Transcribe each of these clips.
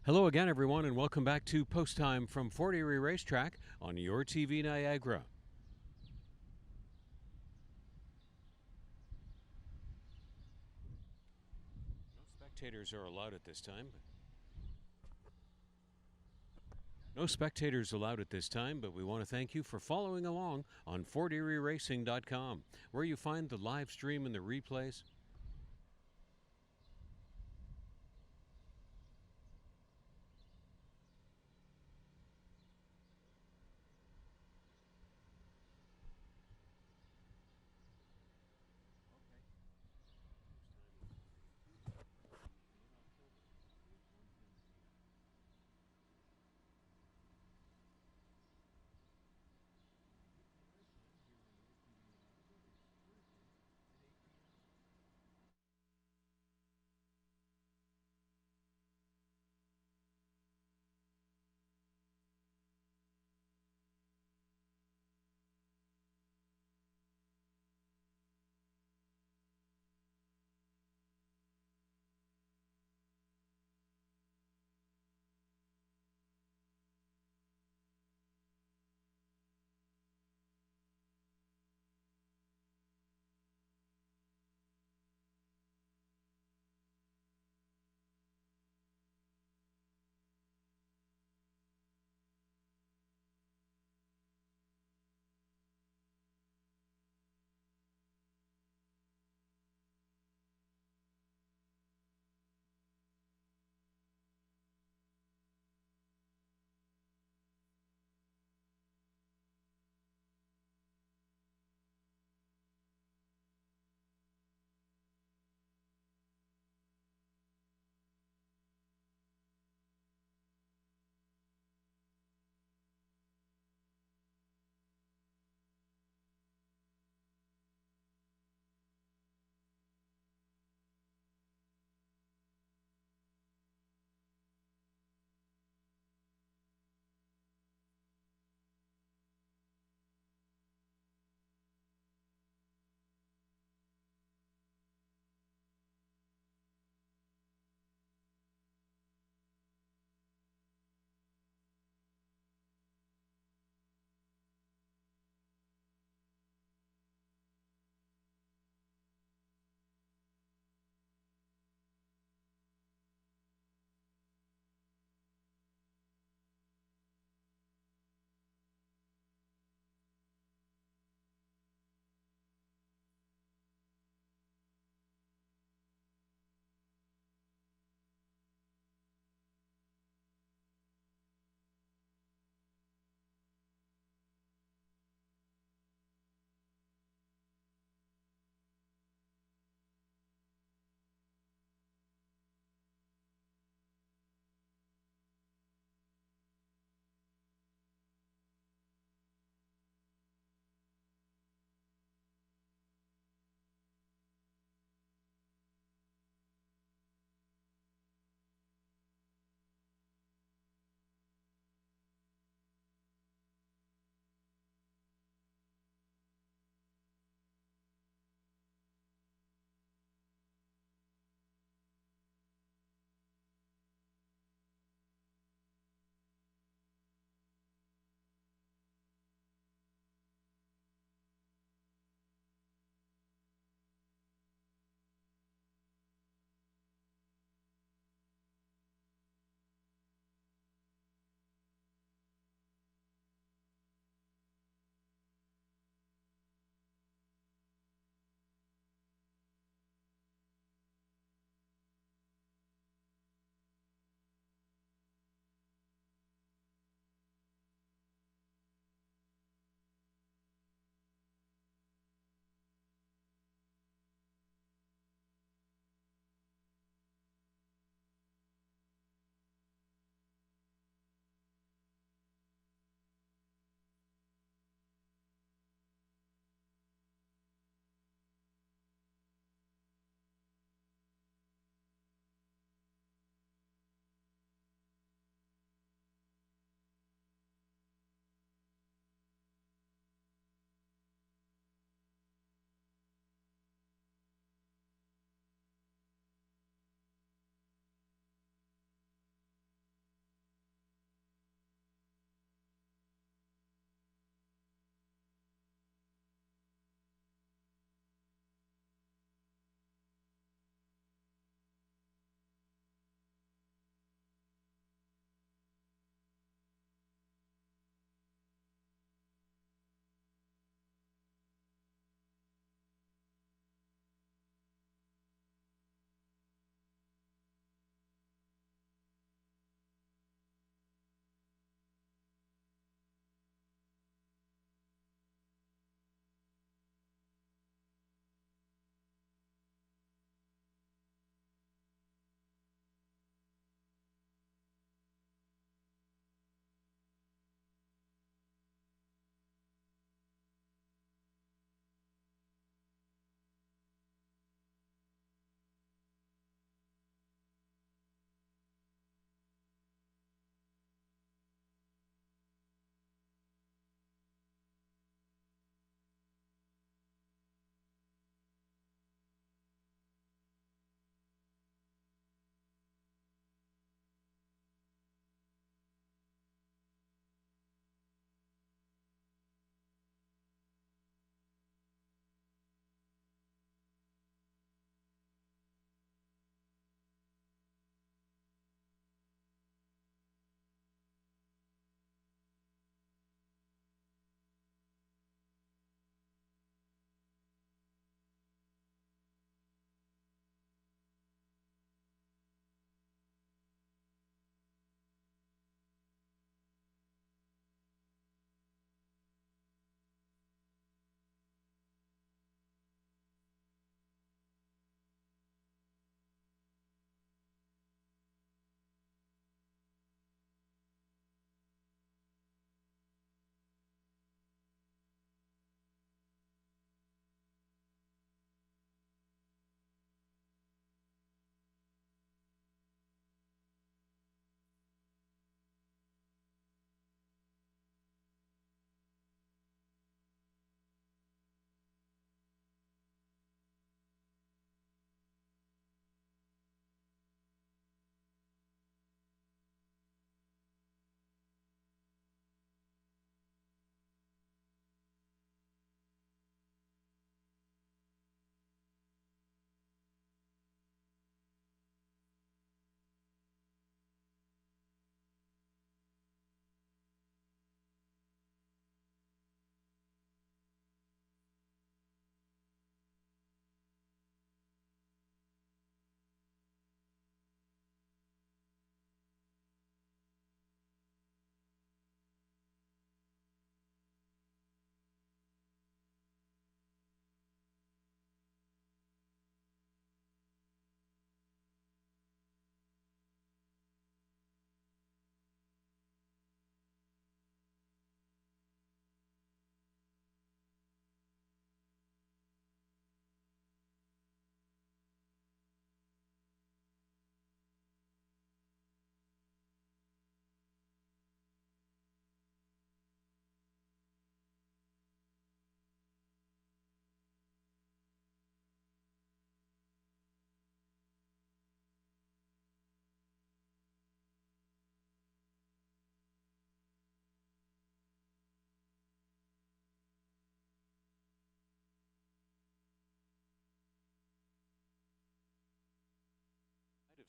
Hello again, everyone, and welcome back to Post Time from Fort Erie Racetrack on your TV Niagara. No spectators are allowed at this time. No spectators allowed at this time, but we want to thank you for following along on FortErieRacing.com, where you find the live stream and the replays.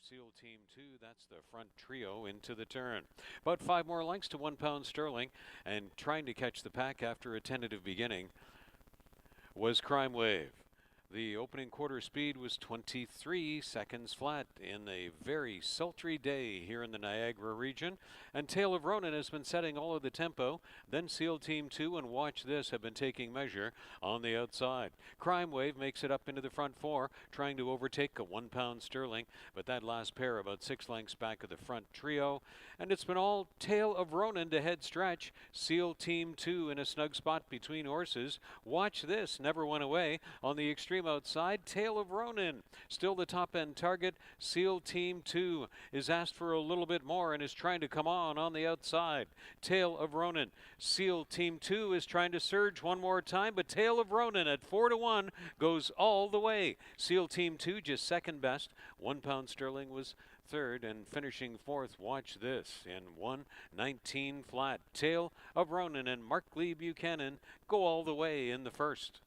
SEAL Team 2. That's the front trio into the turn. About 5 more lengths to 1 pound sterling, and trying to catch the pack after a tentative beginning was Crime Wave. The opening quarter speed was 23 seconds flat in a very sultry day here in the Niagara region. And Tale of Ronan has been setting all of the tempo. Then SEAL Team 2 and Watch This have been taking measure on the outside. Crime Wave makes it up into the front four, trying to overtake a 1 pound sterling. But that last pair about 6 lengths back of the front trio. And it's been all Tale of Ronan to head stretch. SEAL Team 2 in a snug spot between horses. Watch This never went away on the extreme outside. Tale of Ronan still the top end target. SEAL Team 2 is asked for a little bit more and is trying to come on the outside. Tale of Ronan. SEAL Team 2 is trying to surge one more time, but Tale of Ronan at 4-1 goes all the way. SEAL Team 2 just second best. 1 pound sterling was third, and finishing fourth, Watch This in 1:19 flat. Tale of Ronan and Mark Lee Buchanan go all the way in the first.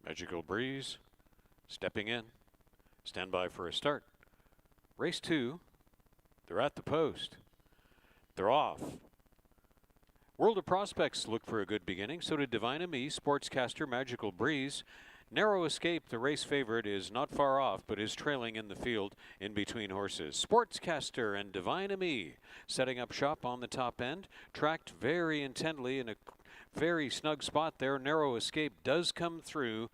Magical Breeze stepping in. Stand by for a start. Race 2. They're at the post. They're off. World of Prospects looked for a good beginning. So did Divine Me, Sportscaster, Magical Breeze. Narrow Escape, the race favorite, is not far off, but is trailing in the field in between horses. Sportscaster and Divine Me setting up shop on the top end. Tracked very intently in a very snug spot there. Narrow Escape does come through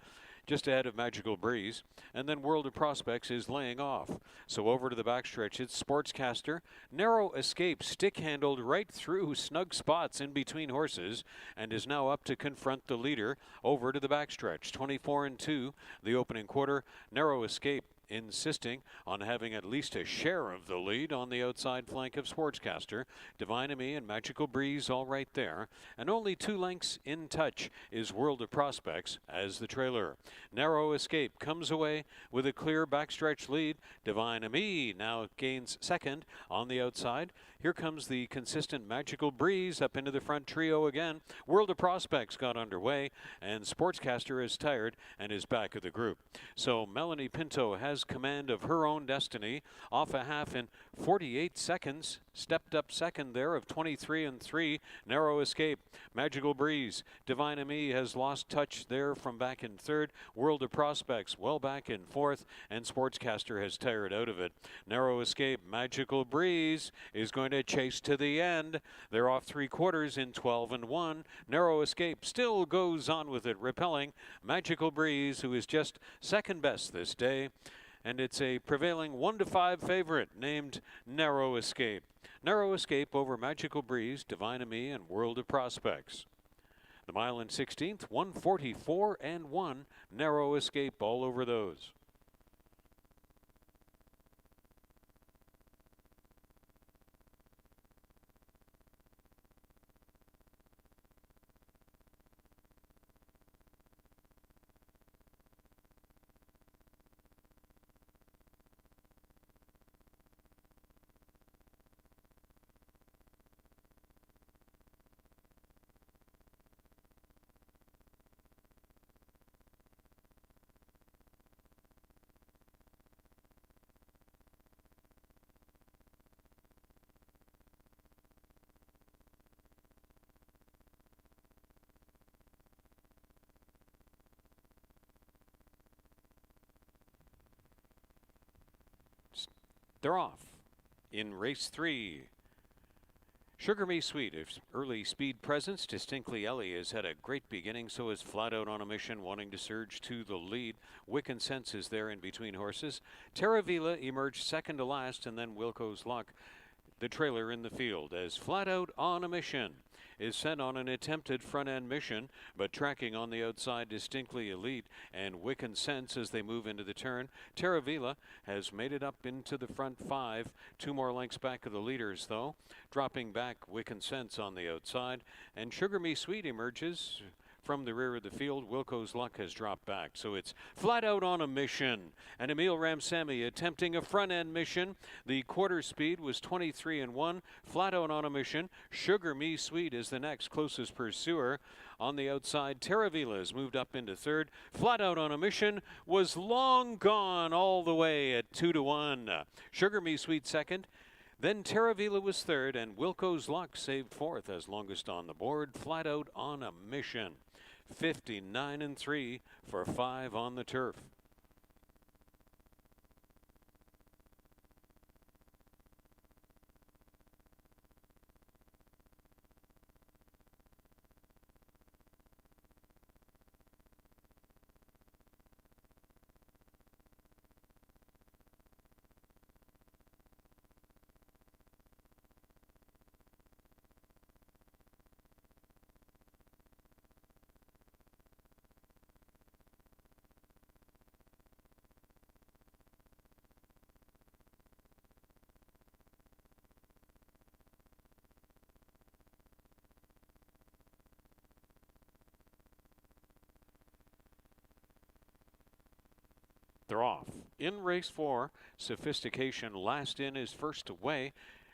just ahead of Magical Breeze, and then World of Prospects is laying off. So over to the backstretch, it's Sportscaster. Narrow Escape stick-handled right through snug spots in between horses, and is now up to confront the leader over to the backstretch. 24-2, the opening quarter. Narrow Escape insisting on having at least a share of the lead on the outside flank of Sportscaster. Divine Me and Magical Breeze all right there. And only 2 lengths in touch is World of Prospects as the trailer. Narrow Escape comes away with a clear backstretch lead. Divine Me now gains second on the outside. Here comes the consistent Magical Breeze up into the front trio again. World of Prospects got underway, and Sportscaster is tired and is back of the group. So Melanie Pinto has command of her own destiny. Off a half in 48 seconds. Stepped up second there of 23-3. Narrow Escape. Magical Breeze. Divine Me has lost touch there from back in third. World of Prospects well back in fourth, and Sportscaster has tired out of it. Narrow Escape. Magical Breeze is going to chase to the end. They're off 3/4 in 12-1. Narrow Escape still goes on with it, repelling Magical Breeze, who is just second best this day. And it's a prevailing 1-5 favorite named Narrow Escape. Narrow Escape over Magical Breeze, Divine Me, and World of Prospects. The mile and 16th, 1:44-1. Narrow Escape all over those. They're off in race 3. Sugar Me Sweet, its early speed presence. Distinctly Ellie has had a great beginning, so is Flat Out on a Mission, wanting to surge to the lead. Wick and Sense is there in between horses. Terra Vila emerged second to last, and then Wilco's Luck, the trailer in the field, as Flat Out on a Mission is sent on an attempted front-end mission, but tracking on the outside Distinctly Elite and Wick and Sense as they move into the turn. Terra Vila has made it up into the front five, 2 more lengths back of the leaders though. Dropping back Wick and Sense on the outside, and Sugar Me Sweet emerges from the rear of the field. Wilco's Luck has dropped back. So it's Flat Out on a Mission. And Emil Ramsamy attempting a front-end mission. The quarter speed was 23-1. Flat Out on a Mission. Sugar Me Sweet is the next closest pursuer. On the outside, Terra Vila has moved up into third. Flat Out on a Mission was long gone all the way at 2-1. Sugar Me Sweet second. Then Terra Vila was third, and Wilco's Luck saved fourth as longest on the board. Flat Out on a Mission. 59-3 for 5 on the turf. They're off. In race 4, Sophistication last in is first away,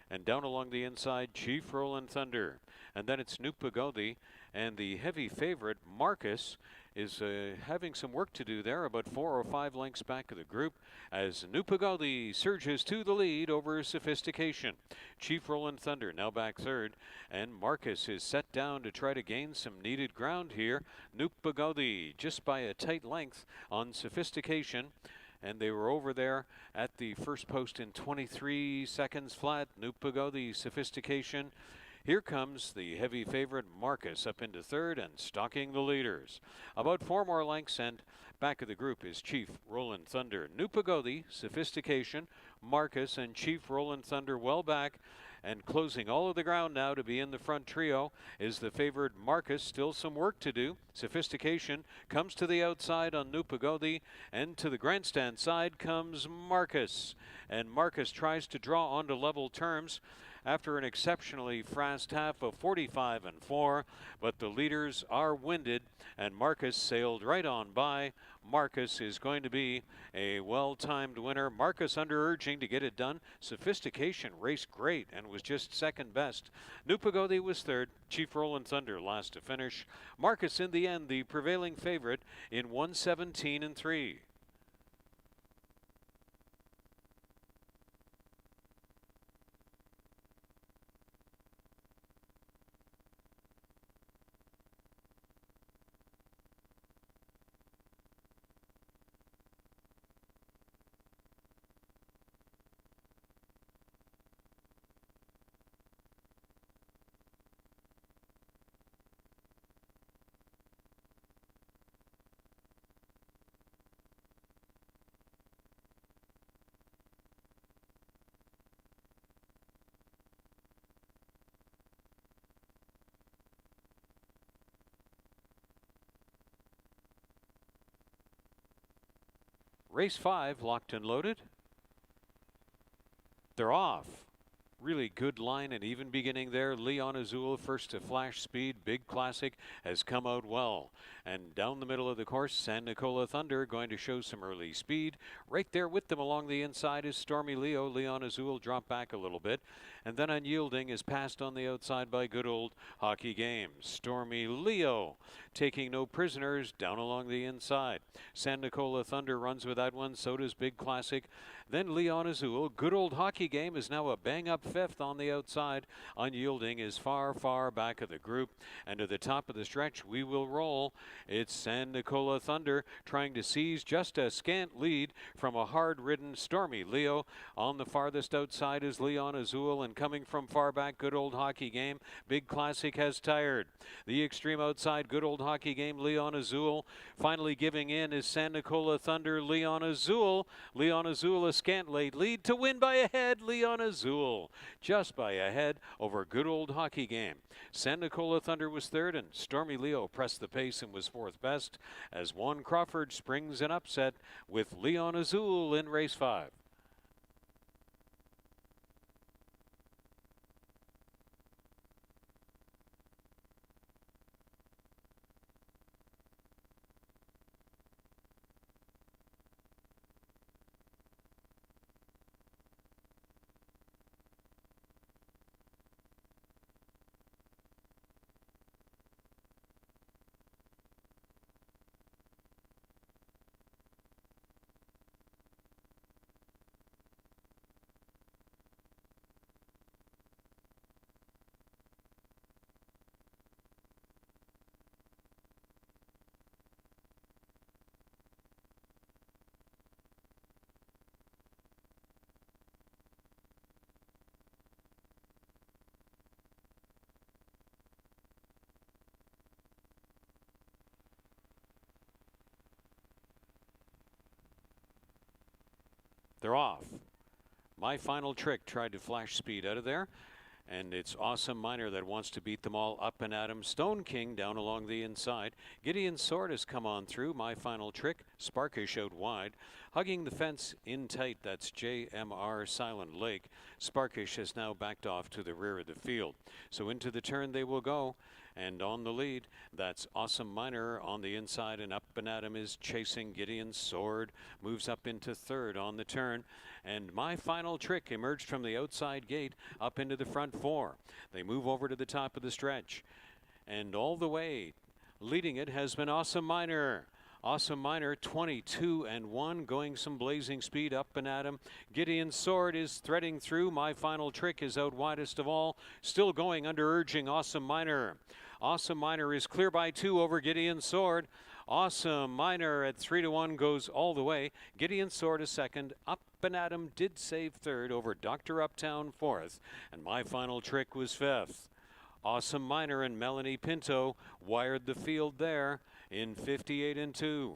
and down along the inside, Chief Rollin' Thunder. And then it's Nuke Pagodi, and the heavy favorite, Marcus, is having some work to do there, about 4 or 5 lengths back of the group, as Nuke Pagodi surges to the lead over Sophistication. Chief Rollin' Thunder now back third, and Marcus is set down to try to gain some needed ground here. Nuke Pagodi just by a tight length on Sophistication, and they were over there at the first post in 23 seconds flat. Nuke Pagodi, Sophistication. Here comes the heavy favorite Marcus up into third and stalking the leaders. About 4 more lengths, and back of the group is Chief Rollin' Thunder. Nuke Pagodi, Sophistication, Marcus, and Chief Rollin' Thunder well back. And closing all of the ground now to be in the front trio is the favorite Marcus. Still some work to do. Sophistication comes to the outside on Nuke Pagodi, and to the grandstand side comes Marcus. And Marcus tries to draw onto level terms after an exceptionally fast half of 45-4, but the leaders are winded, and Marcus sailed right on by. Marcus is going to be a well-timed winner. Marcus under urging to get it done. Sophistication raced great and was just second best. Nuke Pagodi was third. Chief Rollin' Thunder last to finish. Marcus in the end the prevailing favorite in 1:17-3. Race 5 locked and loaded. They're off. Really good line and even beginning there. Leon Azul first to flash speed. Big Classic has come out well. And down the middle of the course, San Nicola Thunder going to show some early speed. Right there with them along the inside is Stormy Leo. Leon Azul dropped back a little bit. And then Unyielding is passed on the outside by Good Old Hockey Game. Stormy Leo taking no prisoners down along the inside. San Nicola Thunder runs with that one. So does Big Classic. Then Leon Azul. Good Old Hockey Game is now a bang-up fifth on the outside. Unyielding is far, far back of the group. And to the top of the stretch, we will roll. It's San Nicola Thunder trying to seize just a scant lead from a hard-ridden Stormy Leo. On the farthest outside is Leon Azul, and coming from far back, Good Old Hockey Game. Big Classic has tired. The extreme outside, Good Old Hockey Game, Leon Azul. Finally giving in is San Nicola Thunder, Leon Azul. Leon Azul, a scant late lead to win by a head. Leon Azul just by a head over Good Old Hockey Game. San Nicola Thunder was third, and Stormy Leo pressed the pace and was fourth best as Juan Crawford springs an upset with Leon Azul in race 5. They're off. My Final Trick tried to flash speed out of there, and it's Awesome Miner that wants to beat them all up and at him. Stone King down along the inside. Gideon Sword has come on through. My Final Trick. Sparkish out wide. Hugging the fence in tight, that's JMR Silent Lake. Sparkish has now backed off to the rear of the field. So into the turn they will go. And on the lead, that's Awesome Miner on the inside, and up and at him is chasing Gideon Sword. Moves up into third on the turn. And My Final Trick emerged from the outside gate up into the front 4. They move over to the top of the stretch. And all the way, leading it has been Awesome Miner. Awesome Miner 22-1, going some blazing speed up and at him. Gideon Sword is threading through. My Final Trick is out widest of all, still going under urging Awesome Miner. Awesome Miner is clear by 2 over Gideon Sword. Awesome Miner at 3-1 goes all the way. Gideon Sword is second. Up and at him did save third over Dr. Uptown fourth, and My Final Trick was fifth. Awesome Miner and Melanie Pinto wired the field there in 58-2.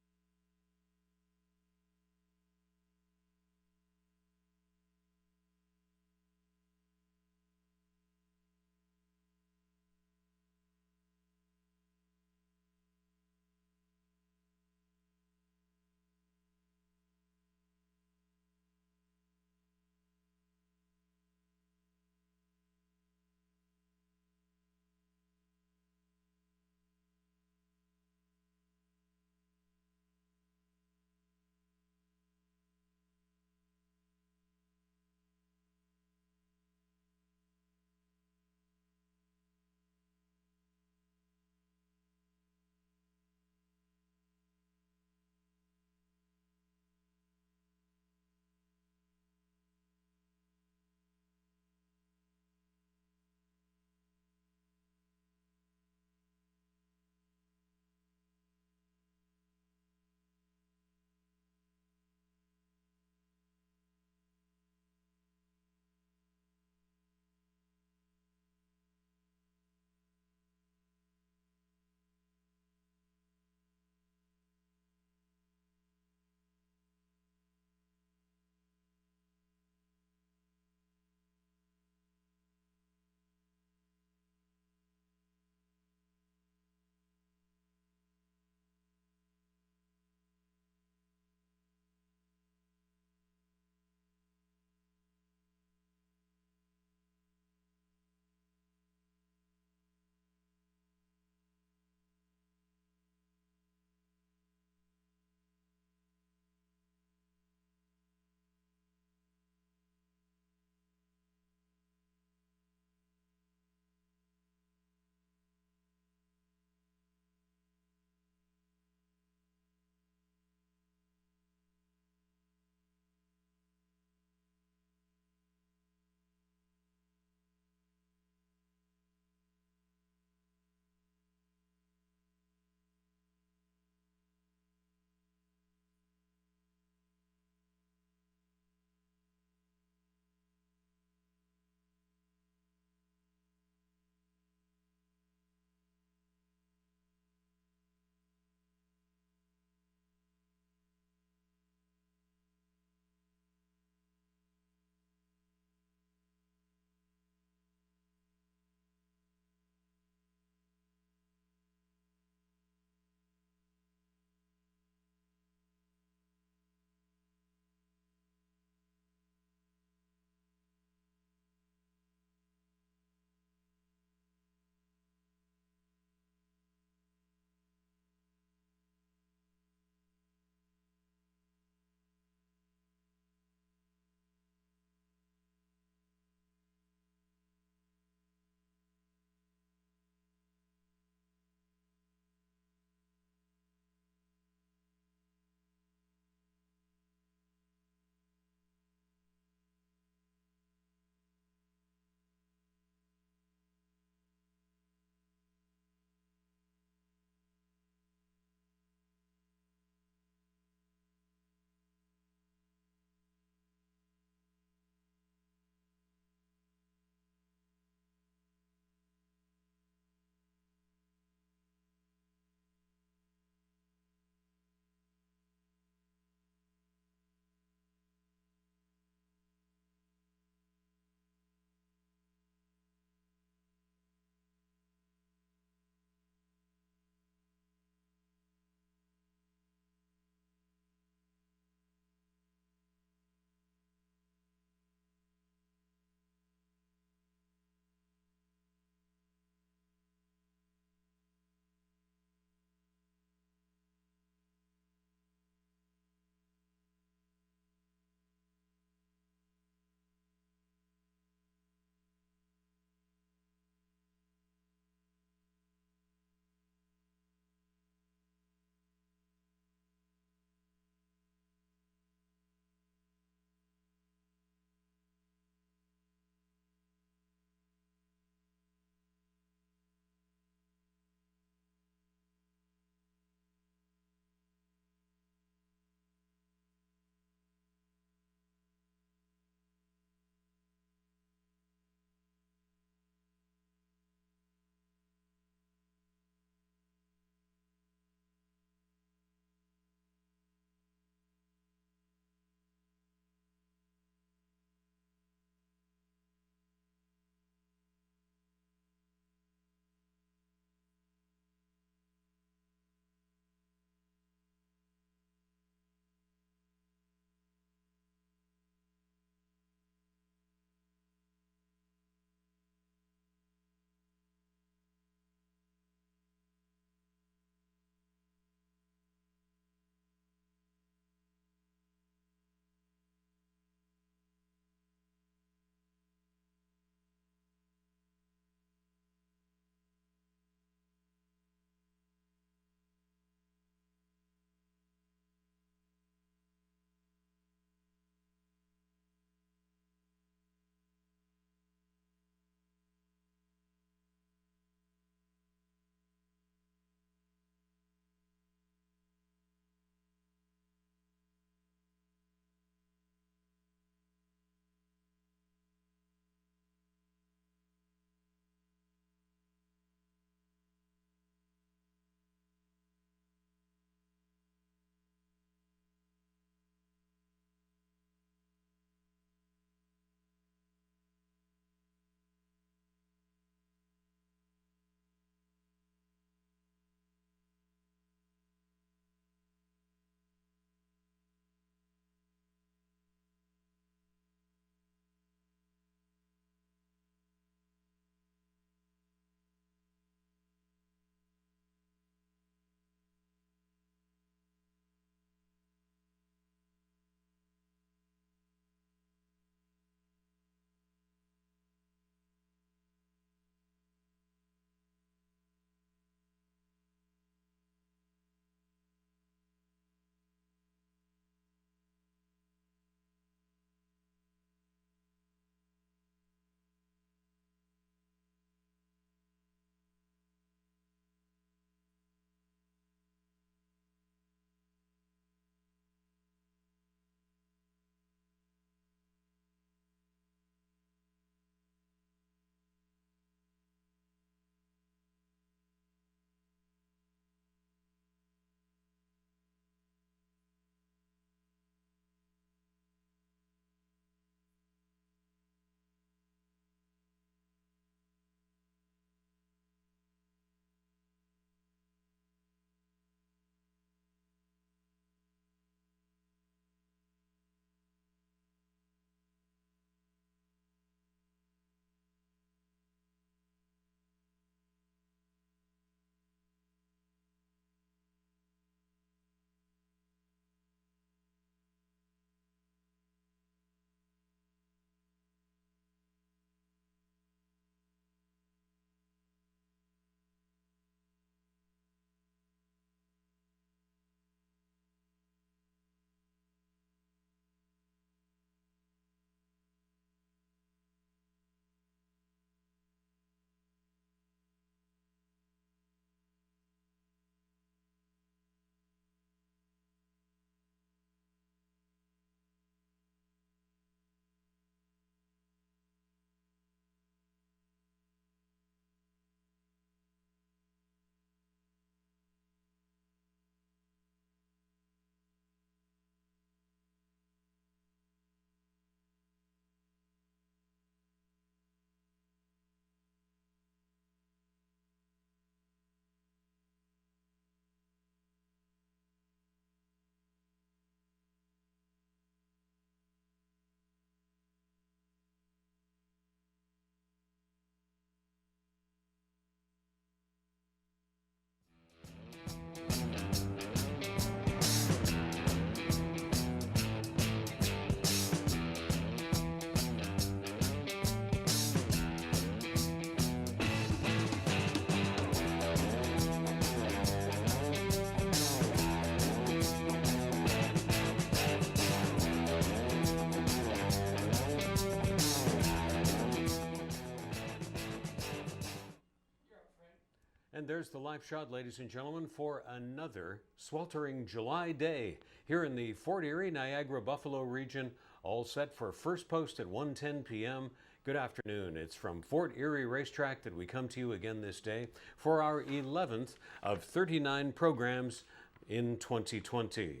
And there's the live shot, ladies and gentlemen, for another sweltering July day here in the Fort Erie, Niagara, Buffalo region, all set for first post at 1:10 p.m. Good afternoon. It's from Fort Erie Racetrack that we come to you again this day for our 11th of 39 programs in 2020.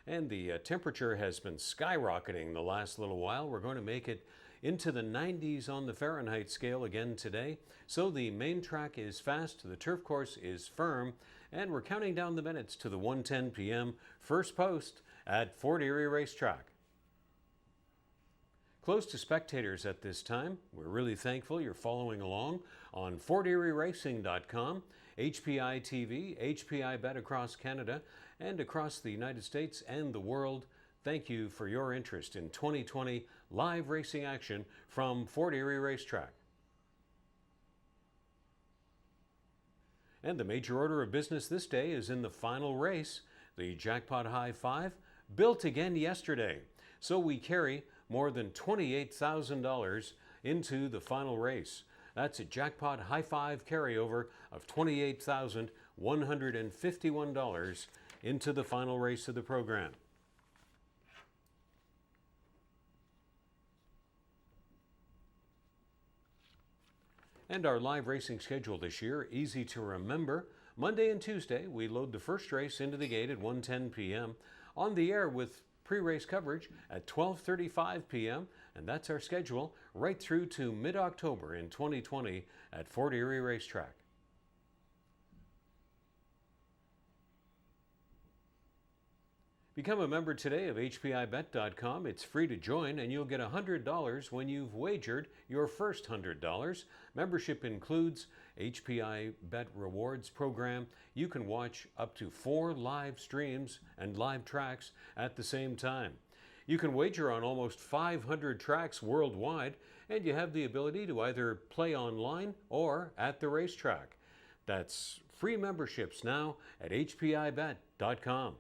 And the temperature has been skyrocketing the last little while. We're going to make it into the 90s on the Fahrenheit scale again today. So the main track is fast, the turf course is firm, and we're counting down the minutes to the 1:10 p.m. first post at Fort Erie Racetrack. Closed to spectators at this time. We're really thankful you're following along on FortErieRacing.com, HPI TV, HPI Bet across Canada, and across the United States and the world. Thank you for your interest in 2020 live racing action from Fort Erie Racetrack. And the major order of business this day is in the final race, the Jackpot High 5, built again yesterday. So we carry more than $28,000 into the final race. That's a Jackpot High 5 carryover of $28,151 into the final race of the program. And our live racing schedule this year, easy to remember. Monday and Tuesday, we load the first race into the gate at 1:10 p.m. On the air with pre-race coverage at 12:35 p.m. And that's our schedule right through to mid-October in 2020 at Fort Erie Racetrack. Become a member today of HPIBet.com. It's free to join, and you'll get $100 when you've wagered your first $100. Membership includes HPI Bet Rewards program. You can watch up to 4 live streams and live tracks at the same time. You can wager on almost 500 tracks worldwide, and you have the ability to either play online or at the racetrack. That's free memberships now at HPIBet.com.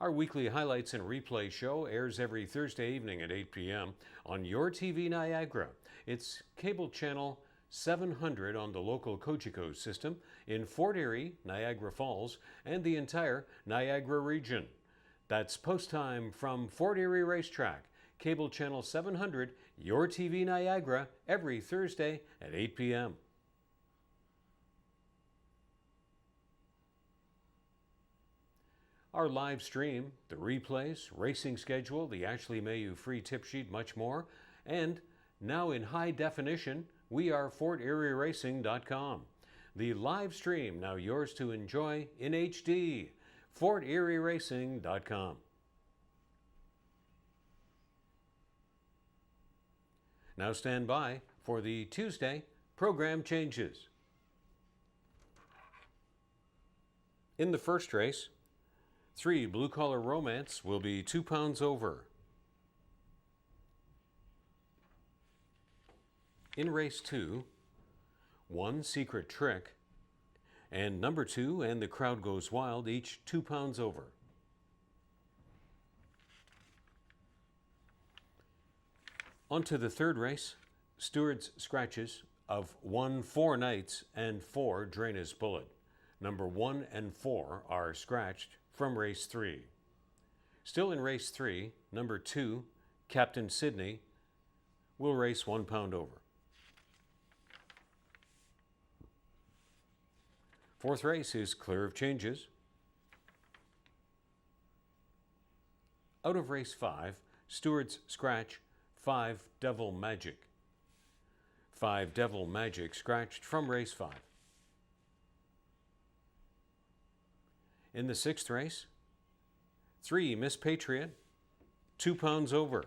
Our weekly highlights and replay show airs every Thursday evening at 8 p.m. on Your TV Niagara. It's cable channel 700 on the local Cogeco system in Fort Erie, Niagara Falls, and the entire Niagara region. That's post time from Fort Erie Racetrack, cable channel 700, Your TV Niagara, every Thursday at 8 p.m. Our live stream, the replays, racing schedule, the Ashley Mayu free tip sheet, much more. And now in high definition, we are FortErieRacing.com. The live stream now yours to enjoy in HD. FortErieRacing.com. Now stand by for the Tuesday program changes. In the first race, 3 Blue Collar Romance will be 2 pounds over. In race 2, 1 Secret Trick and number 2 and The Crowd Goes Wild, each 2 pounds over. On to the third race, Stewart's Scratches of 1 4 Nights and 4 Draina's Bullet. Number 1 and 4 are scratched from race 3. Still in race 3, number 2, Captain Sydney, will race 1 pound over. Fourth race is clear of changes. Out of race 5, Stewart's Scratch, 5 Devil Magic. 5 Devil Magic scratched from race 5. In the sixth race, 3 Miss Patriot, 2 pounds over.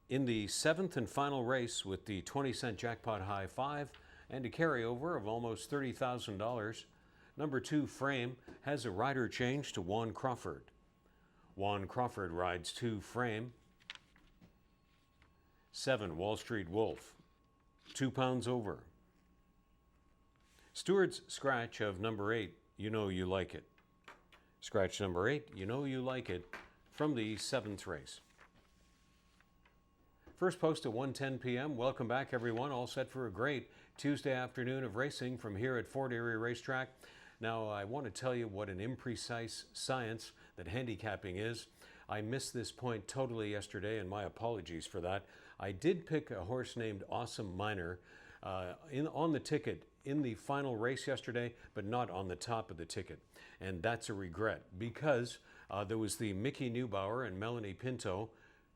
In the seventh and final race with the 20-cent Jackpot High 5 and a carryover of almost $30,000, number 2 Frame has a rider change to Juan Crawford. Juan Crawford rides 2 Frame. 7 Wall Street Wolf, 2 pounds over. Stewart's Scratch of number 8, You Know You Like It. Scratch number 8, You Know You Like It, from the 7th race. First post at 1:10 p.m. Welcome back, everyone. All set for a great Tuesday afternoon of racing from here at Fort Erie Racetrack. Now, I want to tell you what an imprecise science that handicapping is. I missed this point totally yesterday, and my apologies for that. I did pick a horse named Awesome Miner on the ticket in the final race yesterday, but not on the top of the ticket. And that's a regret because there was the Mickey Neubauer and Melanie Pinto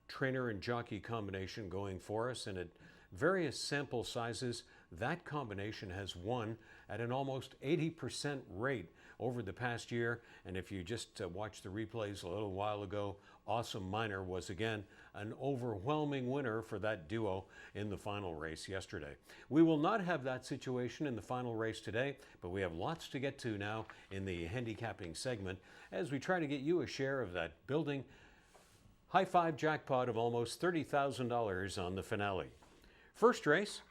trainer and jockey combination going for us, and at various sample sizes, that combination has won at an almost 80% rate over the past year. And if you just watched the replays a little while ago, Awesome Miner was again an overwhelming winner for that duo in the final race yesterday. We will not have that situation in the final race today, but we have lots to get to now in the handicapping segment as we try to get you a share of that building high five jackpot of almost $30,000 on the finale. First race,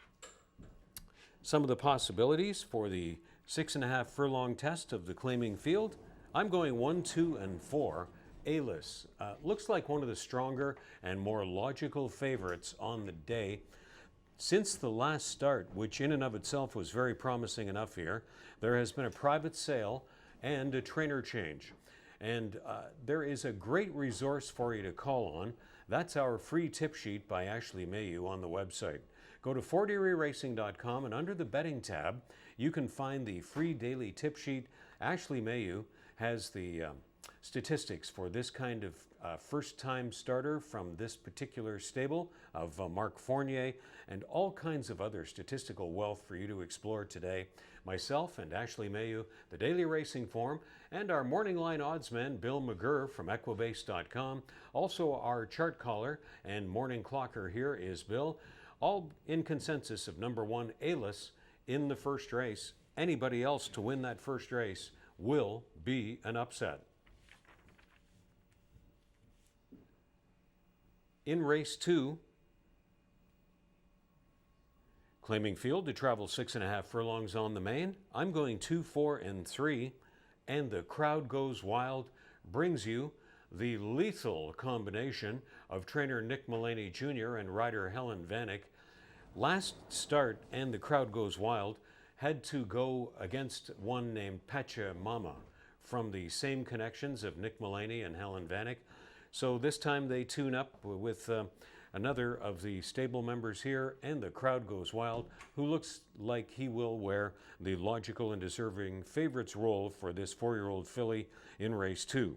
some of the possibilities for the 6.5 furlong test of the claiming field. I'm going 1, 2, and 4. A-list. Looks like one of the stronger and more logical favorites on the day. Since the last start, which in and of itself was very promising enough here, there has been a private sale and a trainer change. And there is a great resource for you to call on. That's our free tip sheet by Ashley Mayhew on the website. Go to forterieracing.com, and under the betting tab, you can find the free daily tip sheet. Ashley Mayhew has the statistics for this kind of first-time starter from this particular stable of Mark Fournier, and all kinds of other statistical wealth for you to explore today. Myself and Ashley Mayhew, the Daily Racing Form, and our morning line oddsman, Bill McGurr from Equibase.com. Also our chart caller and morning clocker here is Bill, all in consensus of number 1 A-list in the first race. Anybody else to win that first race will be an upset. In race 2, claiming field to travel 6.5 furlongs on the main. I'm going 2, 4, and 3, and the crowd goes wild brings you the lethal combination of trainer Nick Mullaney Jr. and rider Helen Vanek. Last start, and the crowd goes wild, had to go against one named Pachamama from the same connections of Nick Mullaney and Helen Vanek. So this time they tune up with another of the stable members here, and the crowd goes wild, who looks like he will wear the logical and deserving favorites role for this 4-year-old filly in race 2.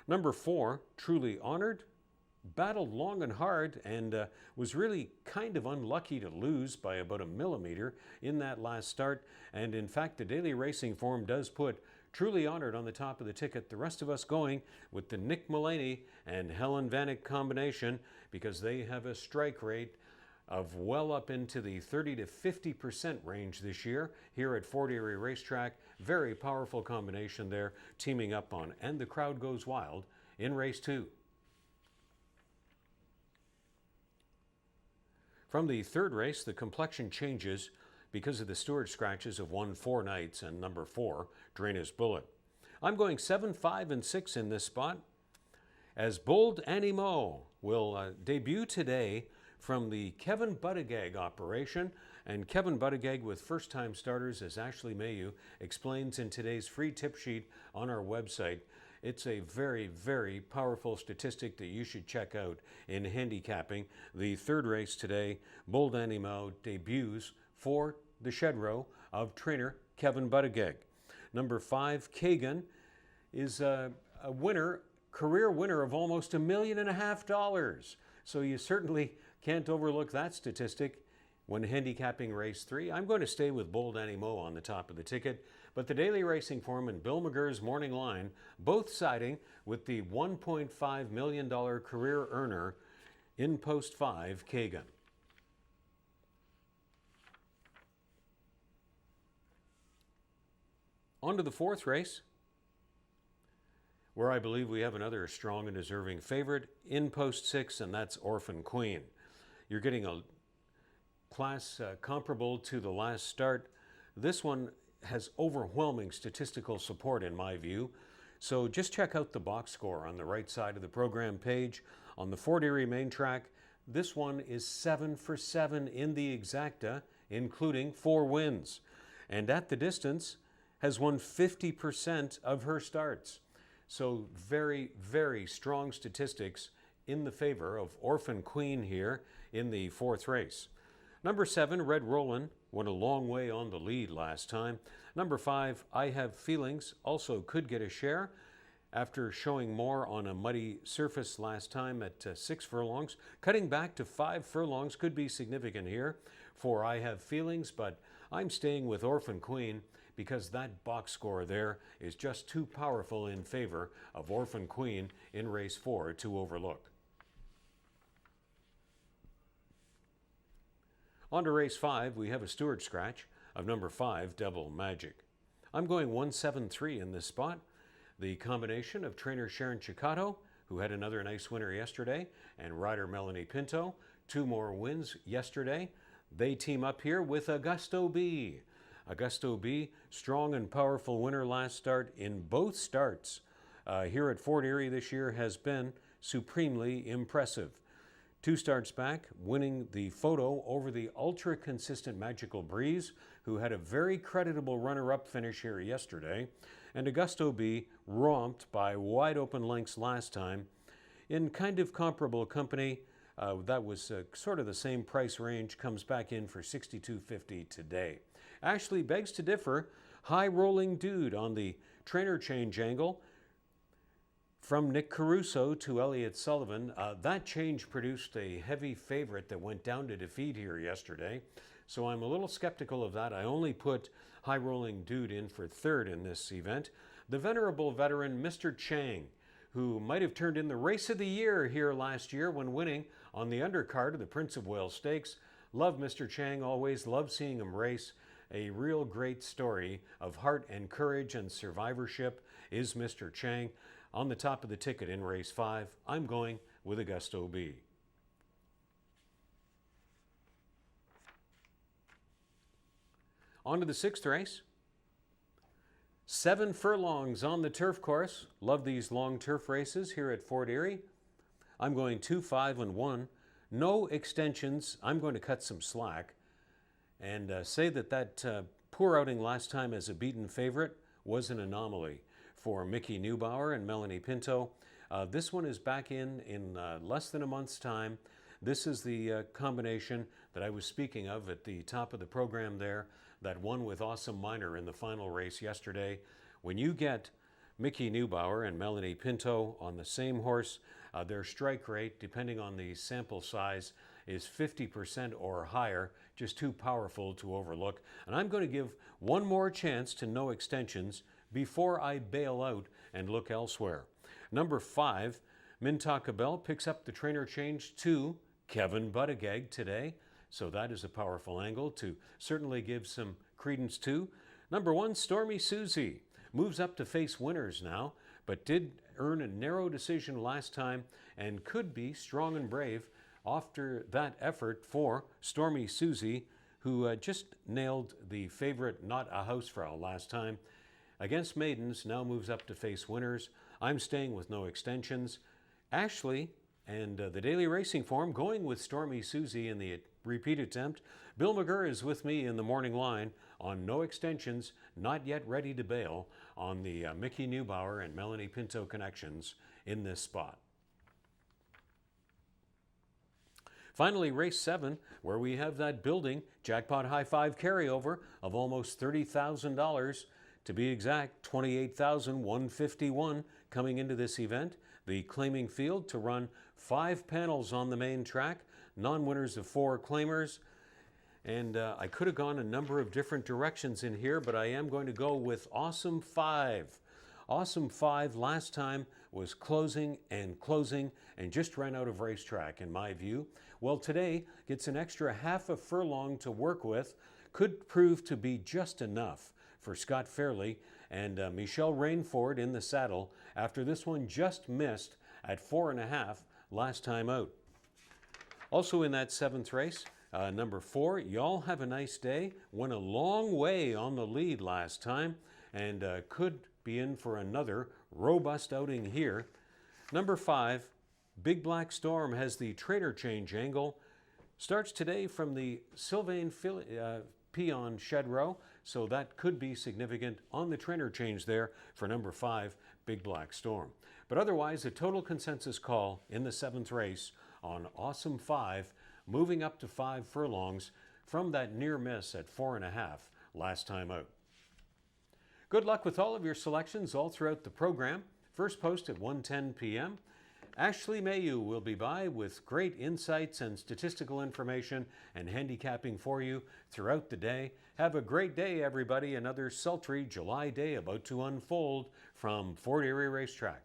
Number 4, Truly Honored, battled long and hard and was really kind of unlucky to lose by about a millimeter in that last start. And in fact, the Daily Racing Form does put Truly Honored on the top of the ticket. The rest of us going with the Nick Mullaney and Helen Vanek combination because they have a strike rate of well up into the 30 to 50% range this year here at Fort Erie Racetrack. Very powerful combination there, teaming up on And the Crowd Goes Wild in race 2. From the third race, the complexion changes because of the steward scratches of 1, 4 Nights and number 4, Draina's Bullet. I'm going 7, 5, and 6 in this spot, as Bold Animo will debut today from the Kevin Buttigieg operation. And Kevin Buttigieg with first-time starters, as Ashley Mayhew explains in today's free tip sheet on our website. It's a very, very powerful statistic that you should check out in handicapping. The third race today, Bold Animo debuts for the shed row of trainer Kevin Buttigieg. Number 5, Kagan, is a winner, career winner of almost $1.5 million. So you certainly can't overlook that statistic when handicapping race 3. I'm going to stay with Bold Animo on the top of the ticket, but the Daily Racing Form and Bill McGurr's morning line both siding with the $1.5 million career earner in post 5, Kagan. On to the fourth race, where I believe we have another strong and deserving favorite in post 6, and that's Orphan Queen. You're getting a class comparable to the last start. This one has overwhelming statistical support in my view. So just check out the box score on the right side of the program page. On the Fort Erie main track, this one is 7 for 7 in the exacta, including 4 wins. And at the distance, has won 50% of her starts. So very, very strong statistics in the favor of Orphan Queen here in the 4th race. Number 7, Red Rollin', went a long way on the lead last time. Number 5, I Have Feelings, also could get a share after showing more on a muddy surface last time at 6 furlongs. Cutting back to 5 furlongs could be significant here for I Have Feelings, but I'm staying with Orphan Queen because that box score there is just too powerful in favor of Orphan Queen in race 4 to overlook. On to race 5, we have a Stewart scratch of number 5, Devil Magic. I'm going 173 in this spot. The combination of trainer Sharon Chicato, who had another nice winner yesterday, and rider Melanie Pinto, 2 more wins yesterday. They team up here with Augusto B. Augusto B, strong and powerful winner last start in both starts here at Fort Erie this year, has been supremely impressive. 2 starts back, winning the photo over the ultra-consistent Magical Breeze, who had a very creditable runner-up finish here yesterday. And Augusto B romped by wide-open lengths last time in kind of comparable company. That was sort of the same price range, comes back in for $62.50 today. Ashley begs to differ. High Rolling Dude on the trainer change angle. From Nick Caruso to Elliott Sullivan, that change produced a heavy favorite that went down to defeat here yesterday. So I'm a little skeptical of that. I only put High Rolling Dude in for 3rd in this event. The venerable veteran, Mr. Chang, who might have turned in the race of the year here last year when winning on the undercard of the Prince of Wales Stakes. Love Mr. Chang, always love seeing him race. A real great story of heart and courage and survivorship is Mr. Chang. On the top of the ticket in race 5, I'm going with Augusto B. On to the 6th race. 7 furlongs on the turf course. Love these long turf races here at Fort Erie. I'm going 2, 5, and 1. No extensions. I'm going to cut some slack and say that poor outing last time as a beaten favorite was an anomaly for Mickey Neubauer and Melanie Pinto. This one is back in less than a month's time. This is the combination that I was speaking of at the top of the program there, that won with Awesome Miner in the final race yesterday. When you get Mickey Neubauer and Melanie Pinto on the same horse, their strike rate, depending on the sample size, is 50% or higher, just too powerful to overlook. And I'm going to give one more chance to no extensions before I bail out and look elsewhere. Number 5, Mintaka Bell picks up the trainer change to Kevin Buttigieg today. So that is a powerful angle to certainly give some credence to. Number 1, Stormy Susie moves up to face winners now, but did earn a narrow decision last time and could be strong and brave after that effort for Stormy Susie, who just nailed the favorite Not a Housefrau last time. Against maidens, now moves up to face winners. I'm staying with no extensions. Ashley and the Daily Racing Form going with Stormy Susie in the repeat attempt. Bill McGurr is with me in the morning line on no extensions, not yet ready to bail on the Mickey Neubauer and Melanie Pinto connections in this spot. Finally, race 7, where we have that building jackpot high five carryover of almost $30,000. To be exact, $28,151 coming into this event. The claiming field to run 5 panels on the main track, non-winners of 4 claimers. And I could have gone a number of different directions in here, but I am going to go with Awesome 5. Awesome 5 last time was closing and just ran out of racetrack in my view. Well, today gets an extra half a furlong to work with. Could prove to be just enough for Scott Fairley and Michelle Rainford in the saddle after this one just missed at 4.5 last time out. Also in that 7th race, number 4, Y'all Have a Nice Day, went a long way on the lead last time and could be in for another robust outing here. Number 5, Big Black Storm has the trainer change angle. Starts today from the Sylvain Peon shed row, so that could be significant on the trainer change there for number 5, Big Black Storm. But otherwise, a total consensus call in the 7th race on Awesome 5, moving up to 5 furlongs from that near miss at 4.5 last time out. Good luck with all of your selections all throughout the program. First post at 1:10 p.m. Ashley Mayu will be by with great insights and statistical information and handicapping for you throughout the day. Have a great day, everybody. Another sultry July day about to unfold from Fort Erie Racetrack.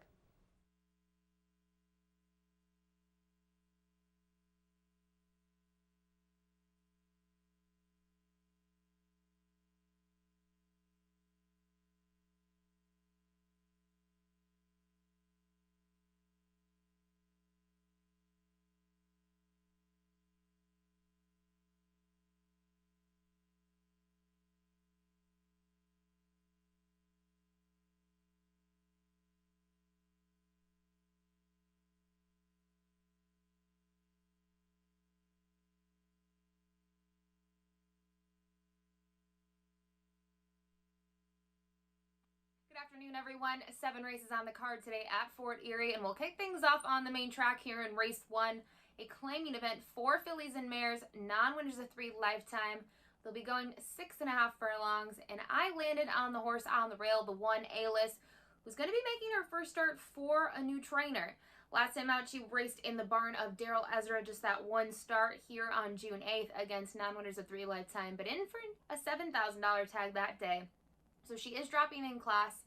Good afternoon, everyone. 7 races on the card today at Fort Erie, and we'll kick things off on the main track here in race 1, a claiming event, 4 fillies and mares, non-winners of 3 lifetime. They'll be going 6.5 furlongs, and I landed on the horse on the rail, the 1 A-list, who's going to be making her first start for a new trainer. Last time out, she raced in the barn of Daryl Ezra, just that one start here on June 8th against non-winners of 3 lifetime, but in for a $7,000 tag that day. So she is dropping in class.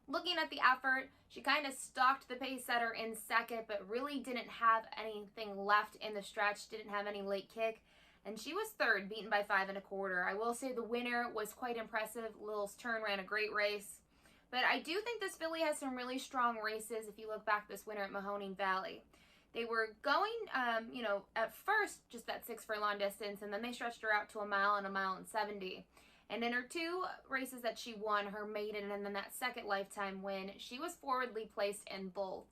Looking at the effort, she kind of stalked the pace setter in second, but really didn't have anything left in the stretch, didn't have any late kick, and she was third, beaten by 5 1/4. I will say the winner was quite impressive. Lil's Turn ran a great race, but I do think this filly has some really strong races if you look back this winter at Mahoning Valley. They were going, at first just that 6 furlong distance, and then they stretched her out to a mile and 1.70 miles. And in her 2 races that she won, her maiden and then that second lifetime win, she was forwardly placed in both.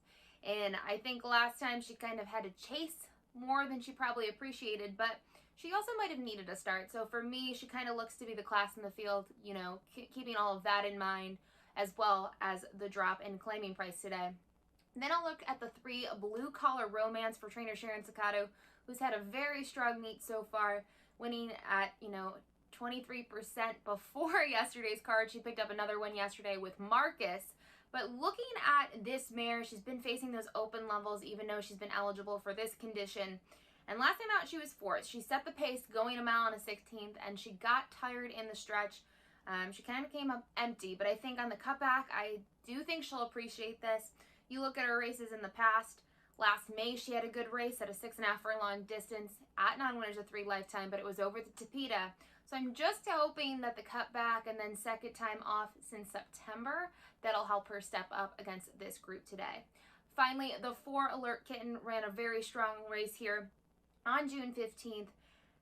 And I think last time she kind of had to chase more than she probably appreciated, but she also might have needed a start. So for me, she kind of looks to be the class in the field, keeping all of that in mind, as well as the drop in claiming price today. And then I'll look at the 3 Blue Collar Romance for trainer Sharon Sacato, who's had a very strong meet so far, winning at, 23% before yesterday's card. She picked up another one yesterday with Marcus. But looking at this mare, she's been facing those open levels even though she's been eligible for this condition. And last time out, she was fourth. She set the pace going a mile and a 16th, and she got tired in the stretch. She kind of came up empty, but I think on the cutback, I do think she'll appreciate this. You look at her races in the past. Last May, she had a good race at a 6.5 furlong distance at non-winners of 3 lifetime, but it was over the Tapeta. So I'm just hoping that the cutback and then second time off since September, that'll help her step up against this group today. Finally, the 4 Alert Kitten ran a very strong race here on June 15th,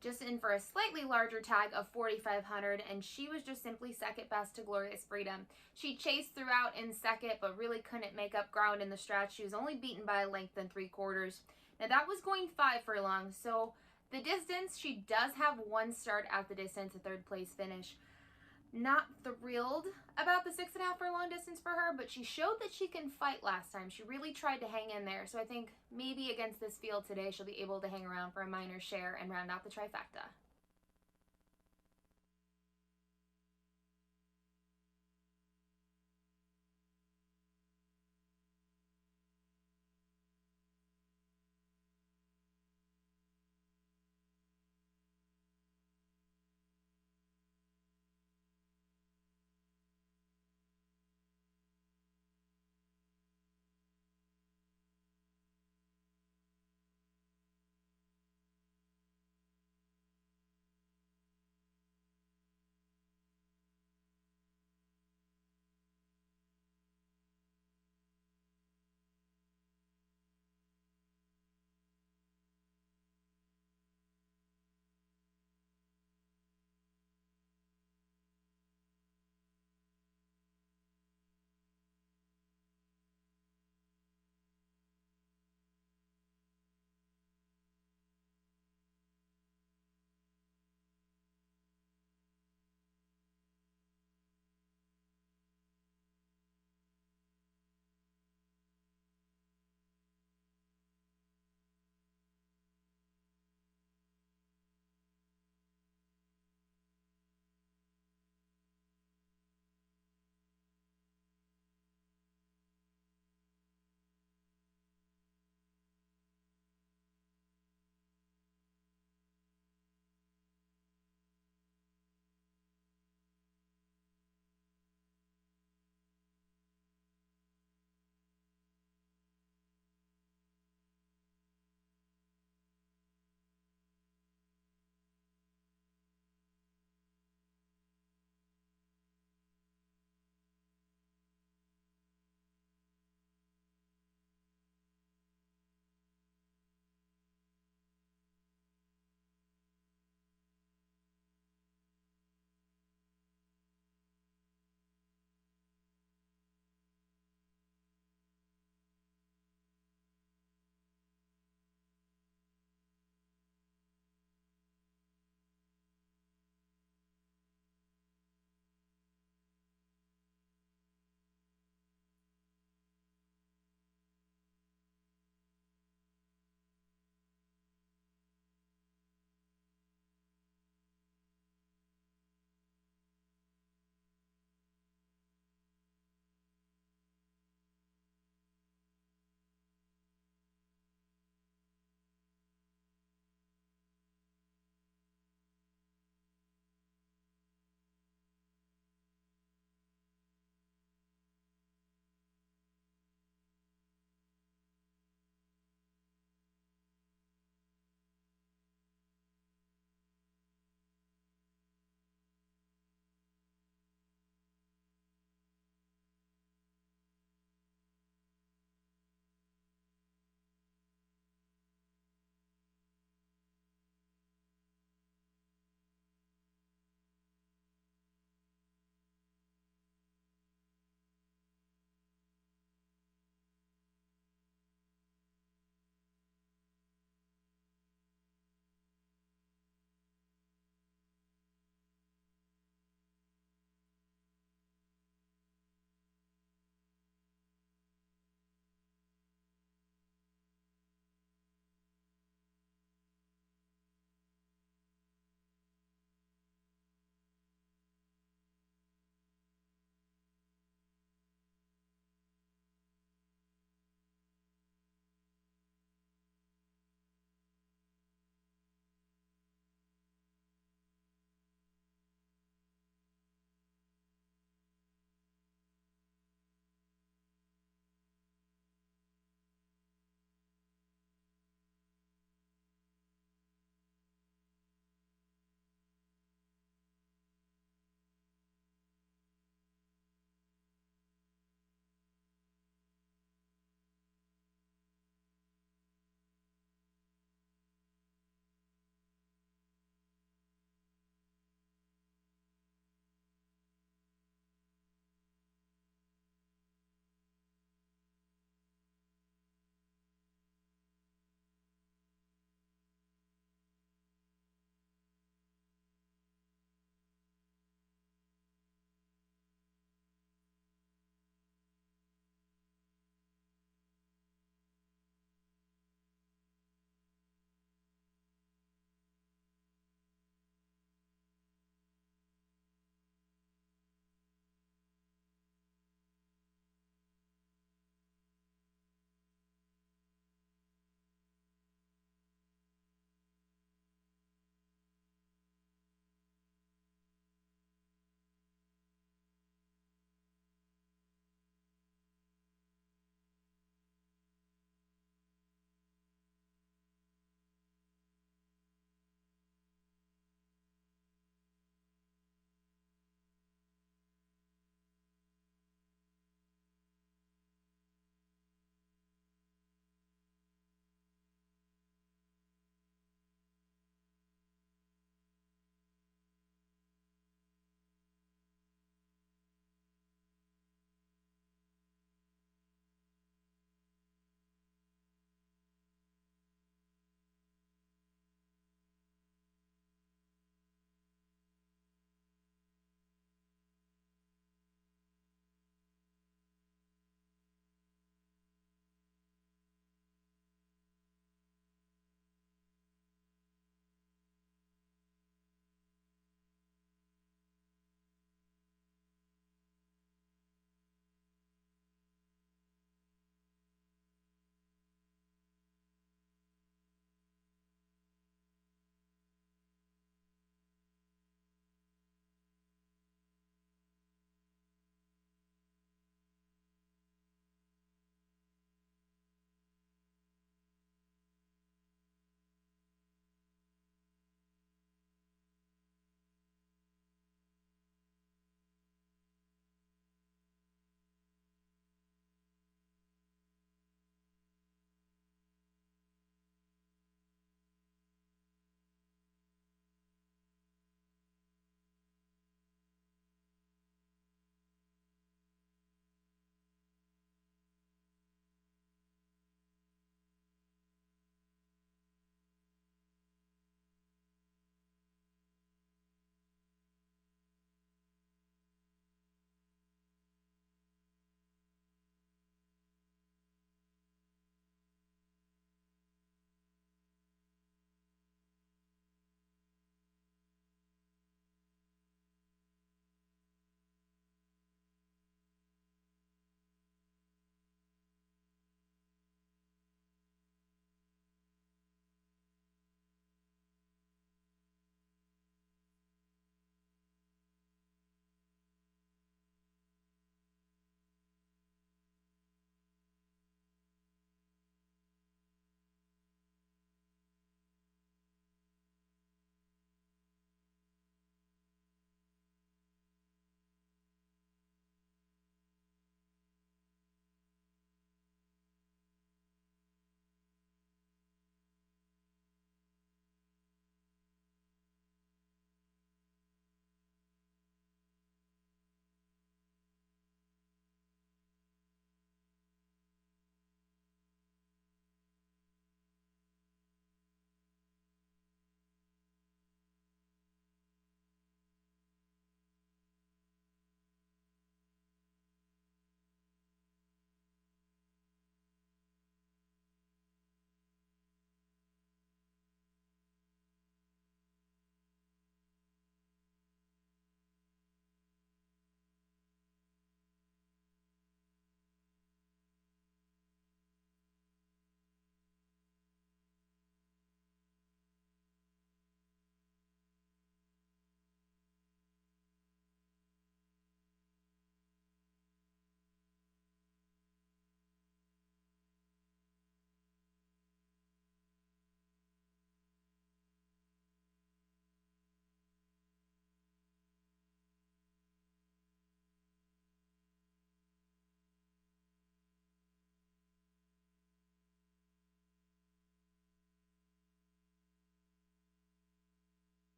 just in for a slightly larger tag of 4,500, and she was just simply second best to Glorious Freedom. She chased throughout in second, but really couldn't make up ground in the stretch. She was only beaten by a length and 3/4. Now that was going 5 furlongs, so the distance, she does have 1 start at the distance, a 3rd place finish. Not thrilled about the 6.5 furlong distance for her, but she showed that she can fight last time. She really tried to hang in there, so I think maybe against this field today, she'll be able to hang around for a minor share and round out the trifecta.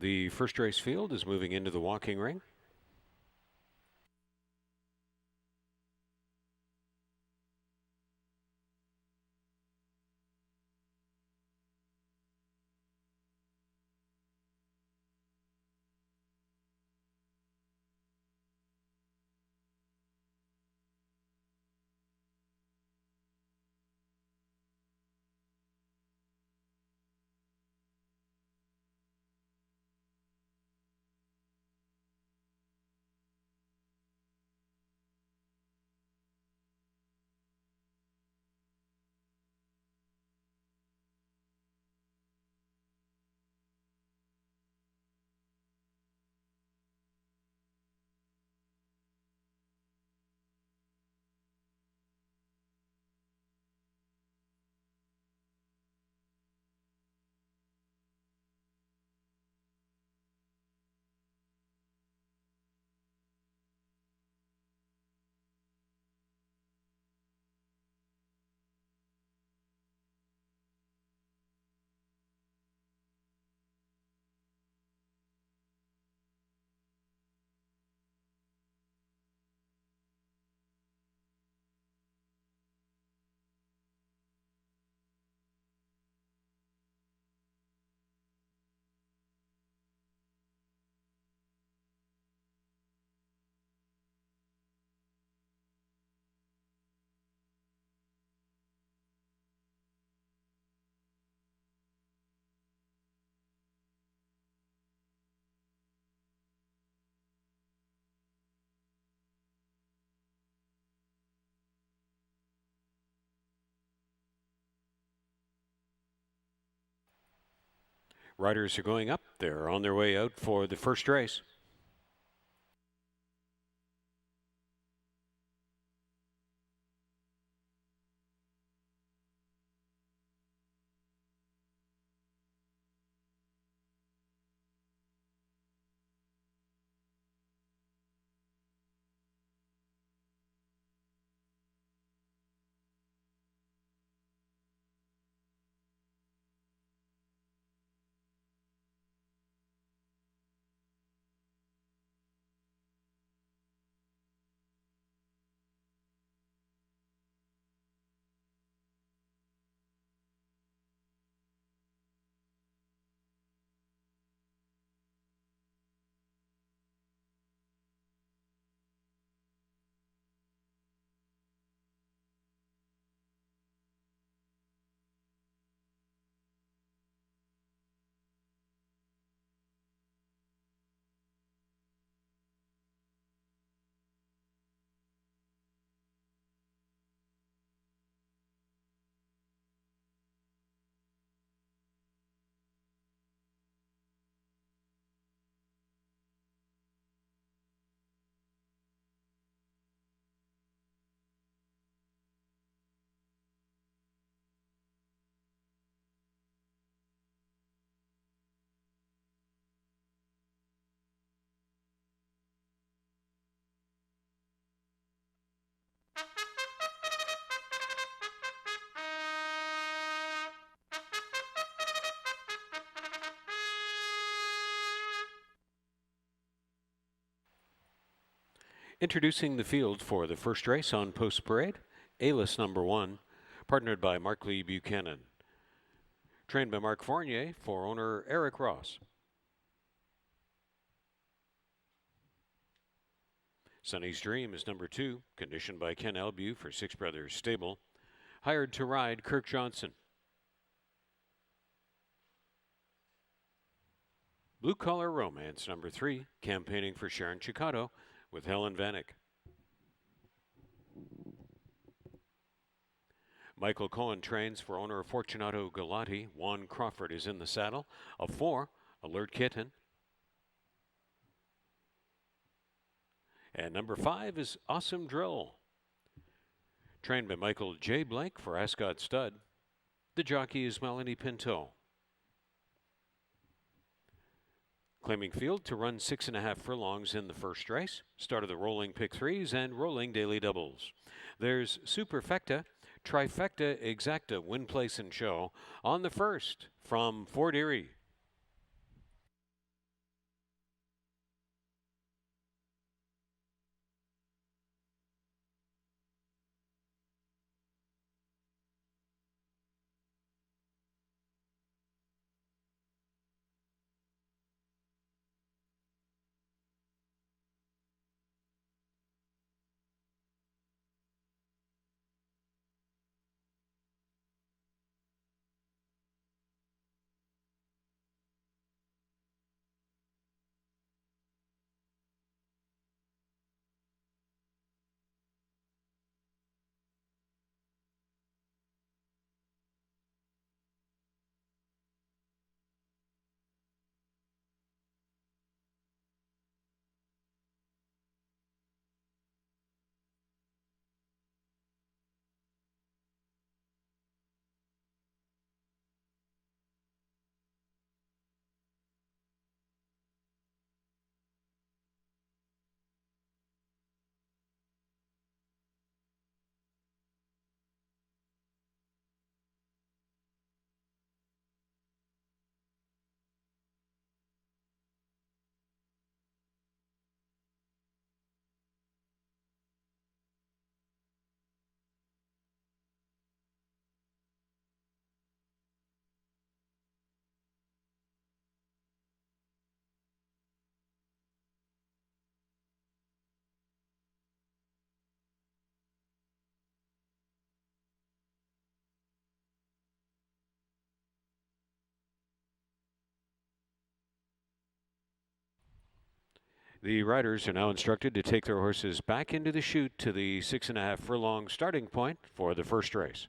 The first race field is moving into the walking ring. Riders are going up. They're on their way out for the first race. Introducing the field for the first race on Post Parade, A-List number 1, partnered by Mark Lee Buchanan. Trained by Mark Fournier for owner Eric Ross. Sonny's Dream is number 2, conditioned by Ken Albu for Six Brothers Stable. Hired to ride Kirk Johnson. Blue Collar Romance number 3, campaigning for Sharon Chicotto with Helen Vanek. Michael Cohen trains for owner Fortunato Galati. Juan Crawford is in the saddle. A 4, Alert Kitten. And number 5 is Awesome Drill. Trained by Michael J. Blake for Ascot Stud. The jockey is Melanie Pinto. Claiming field to run 6.5 furlongs in the first race. Start of the rolling pick threes and rolling daily doubles. There's Superfecta, Trifecta, Exacta, Win, Place, and Show on the first from Fort Erie. The riders are now instructed to take their horses back into the chute to the 6.5 furlong starting point for the first race.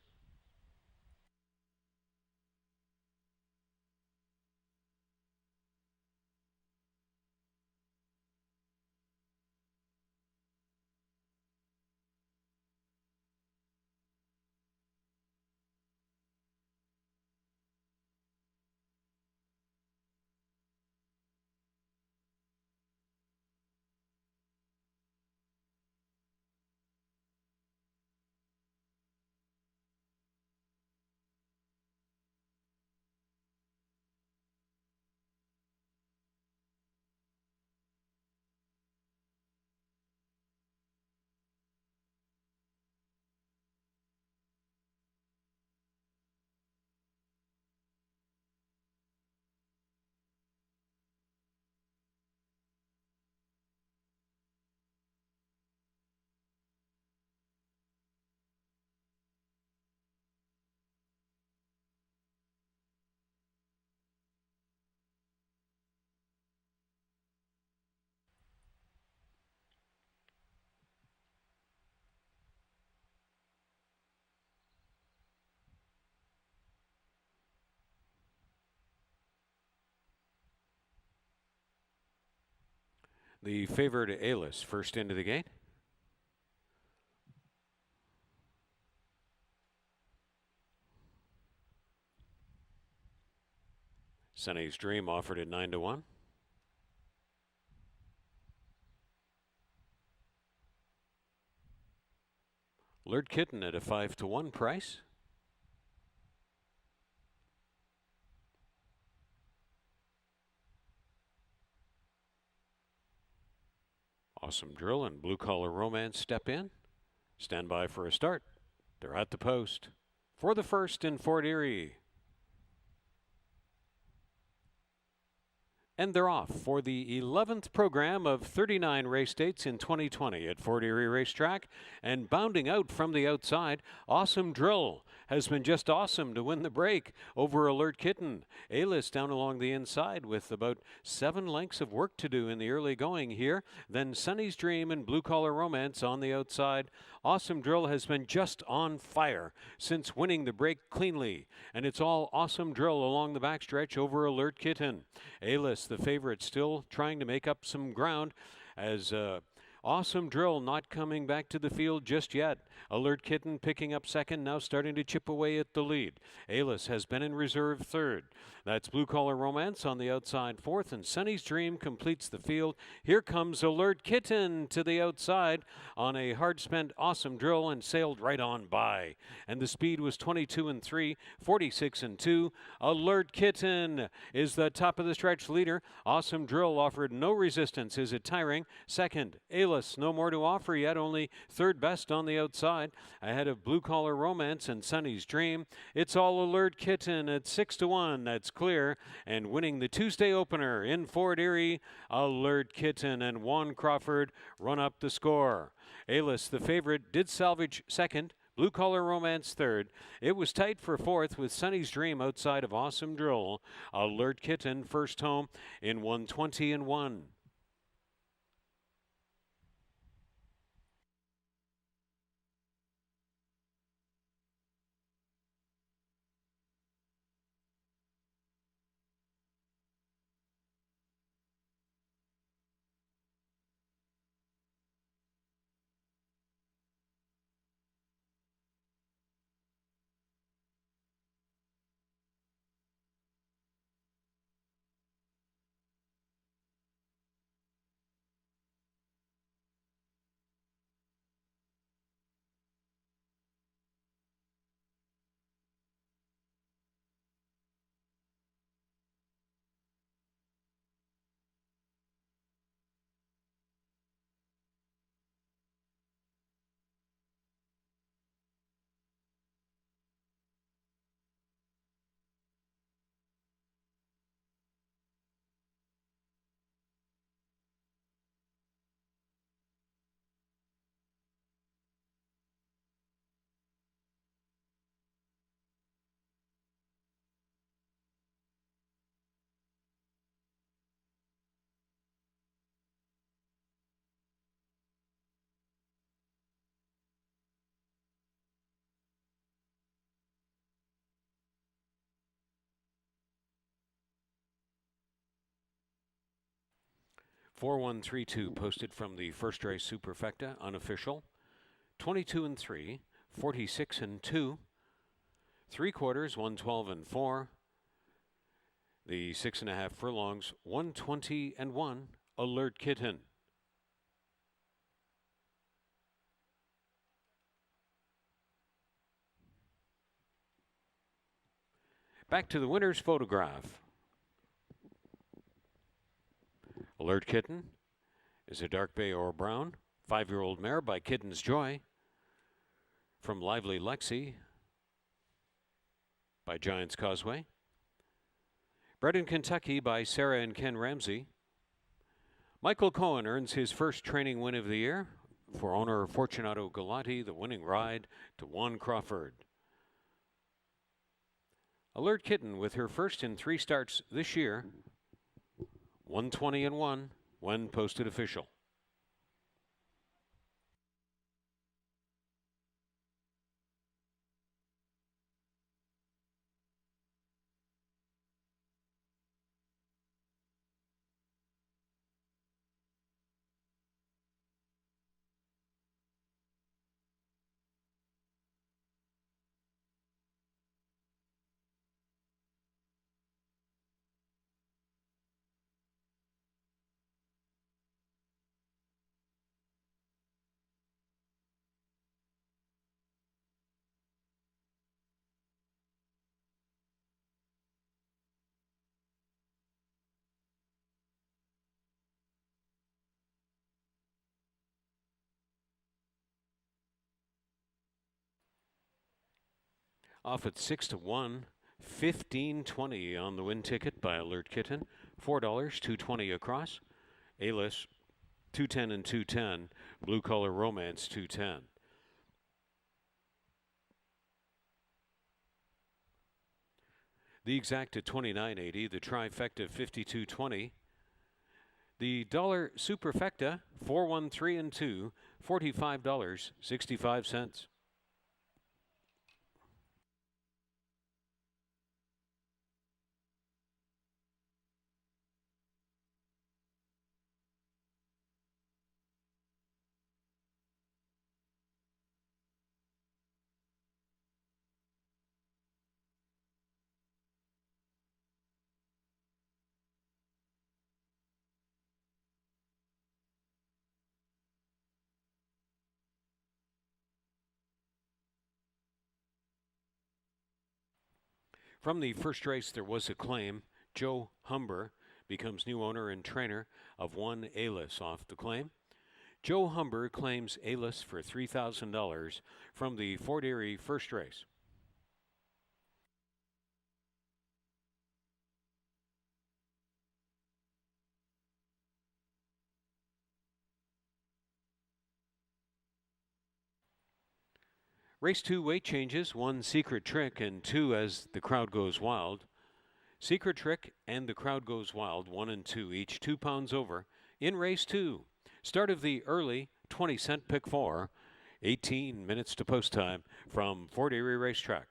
The favored Alis first into the gate. Sunny's Dream offered at 9-1. Alert Kitten at a 5-1 price. Awesome Drill and Blue Collar Romance step in. Stand by for a start. They're at the post. For the first in Fort Erie. And they're off for the 11th program of 39 race dates in 2020 at Fort Erie Racetrack. And bounding out from the outside, Awesome Drill has been just awesome to win the break over Alert Kitten. Alis down along the inside with about 7 lengths of work to do in the early going here. Then Sunny's Dream and Blue Collar Romance on the outside. Awesome Drill has been just on fire since winning the break cleanly. And it's all Awesome Drill along the backstretch over Alert Kitten. Alis, the favorite, still trying to make up some ground as Awesome Drill not coming back to the field just yet. Alert Kitten picking up second, now starting to chip away at the lead. Alis has been in reserve third. That's Blue Collar Romance on the outside fourth, and Sunny's Dream completes the field. Here comes Alert Kitten to the outside on a hard-spent Awesome Drill and sailed right on by. And the speed was 22-3, 46-2. Alert Kitten is the top of the stretch leader. Awesome Drill offered no resistance. Is it tiring? Second, Alis, no more to offer yet, only third best on the outside. Ahead of Blue Collar Romance and Sunny's Dream. It's all Alert Kitten at 6-1. That's clear. And winning the Tuesday opener in Fort Erie, Alert Kitten and Juan Crawford run up the score. Alis, the favorite, did salvage second. Blue Collar Romance third. It was tight for fourth with Sunny's Dream outside of Awesome Drill. Alert Kitten first home in 120-1. 4132 posted from the first race Superfecta, unofficial. 22-3, 46-2, 3/4, 112-4. The 6.5 furlongs, 120-1, Alert Kitten. Back to the winner's photograph. Alert Kitten is a dark bay or brown 5-year-old mare by Kitten's Joy. From Lively Lexi by Giants Causeway. Bred in Kentucky by Sarah and Ken Ramsey. Michael Cohen earns his first training win of the year for owner Fortunato Galati, the winning ride to Juan Crawford. Alert Kitten with her first in 3 starts this year, 120-1 when posted official. Off at 6-1, 15.20 on the win ticket by Alert Kitten. $4, $2.20 across. A-list, 210 and 210. Blue Collar Romance, 210. The exact at 29.80. The trifecta 52.20. The dollar superfecta 413 and 2, $45.65. From the first race, there was a claim. Joe Humber becomes new owner and trainer of one A-list off the claim. Joe Humber claims A-list for $3,000 from the Fort Erie first race. Race 2 weight changes, 1 Secret Trick and 2 As the Crowd Goes Wild. Secret Trick and the Crowd Goes Wild, 1 and 2, each 2 pounds over in race 2. Start of the early 20-cent pick 4, 18 minutes to post time from Fort Erie Racetrack.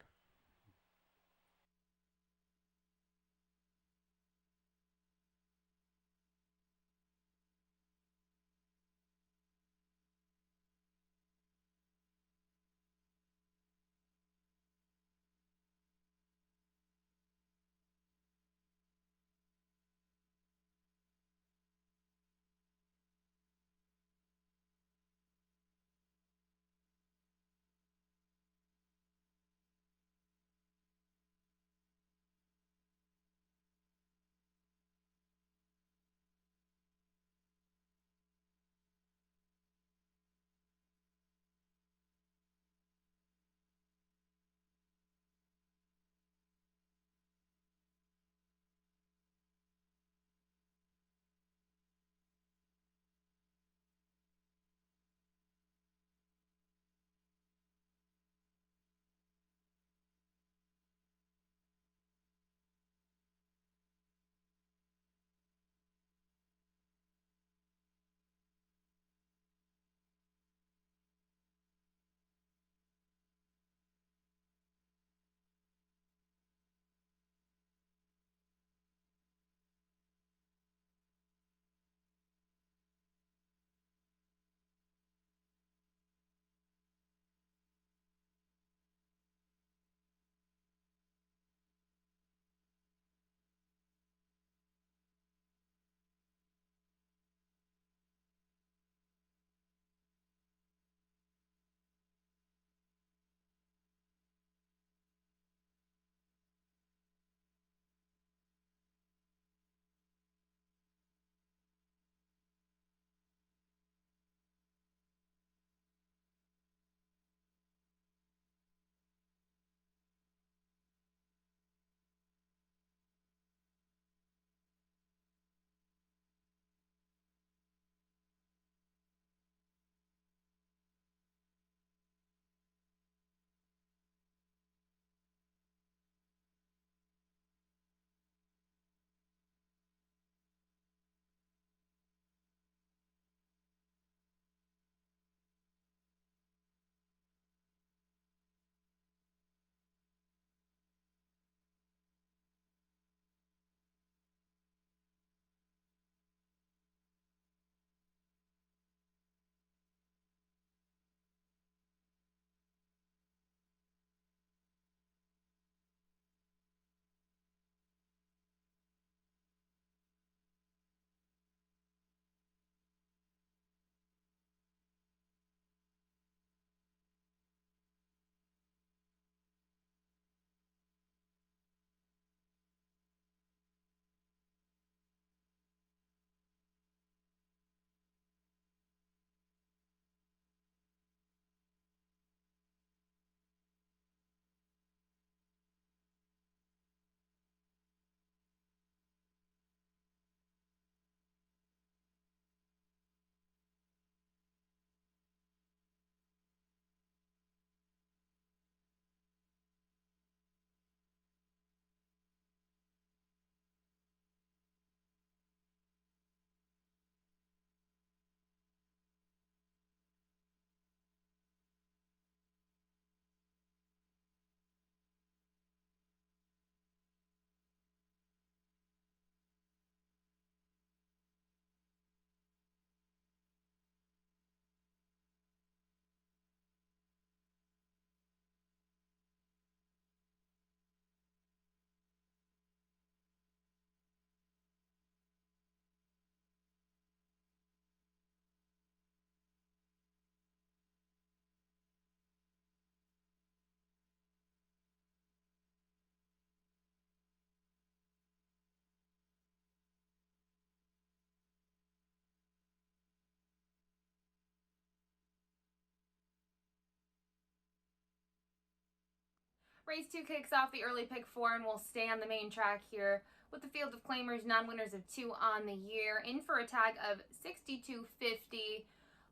Race 2 kicks off the early pick 4, and we'll stay on the main track here with the field of claimers, non-winners of 2 on the year, in for a tag of 62.50.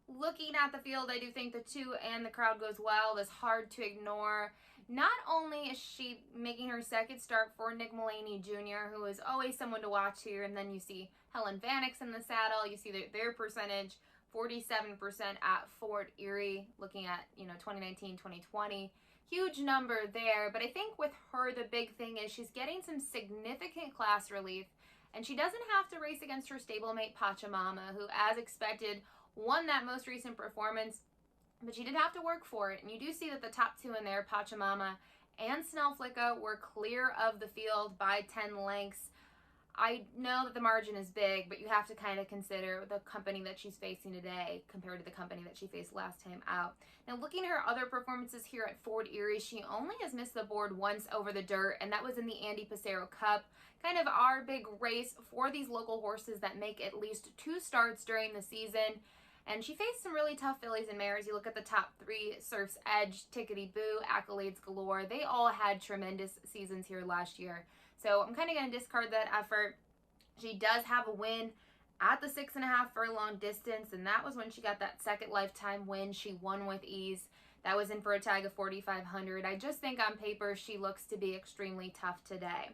Looking at the field, I do think the 2 and the crowd goes wild is hard to ignore. Not only is she making her second start for Nick Mullaney Jr., who is always someone to watch here, and then you see Helen Vanix in the saddle. You see their percentage, 47% at Fort Erie, looking at 2019, 2020. Huge number there, but I think with her the big thing is she's getting some significant class relief, and she doesn't have to race against her stablemate Pachamama, who, as expected, won that most recent performance, but she did have to work for it. And you do see that the top 2 in there, Pachamama and Snellflicka, were clear of the field by 10 lengths. I know that the margin is big, but you have to kind of consider the company that she's facing today compared to the company that she faced last time out. Now, looking at her other performances here at Fort Erie, she only has missed the board once over the dirt, and that was in the Andy Pissarro Cup, kind of our big race for these local horses that make at least 2 starts during the season. And she faced some really tough fillies and mares. You look at the top 3, Surf's Edge, Tickety Boo, Accolades Galore. They all had tremendous seasons here last year. So I'm kind of going to discard that effort. She does have a win at the 6.5 furlong distance, and that was when she got that second lifetime win. She won with ease. That was in for a tag of 4,500. I just think on paper she looks to be extremely tough today.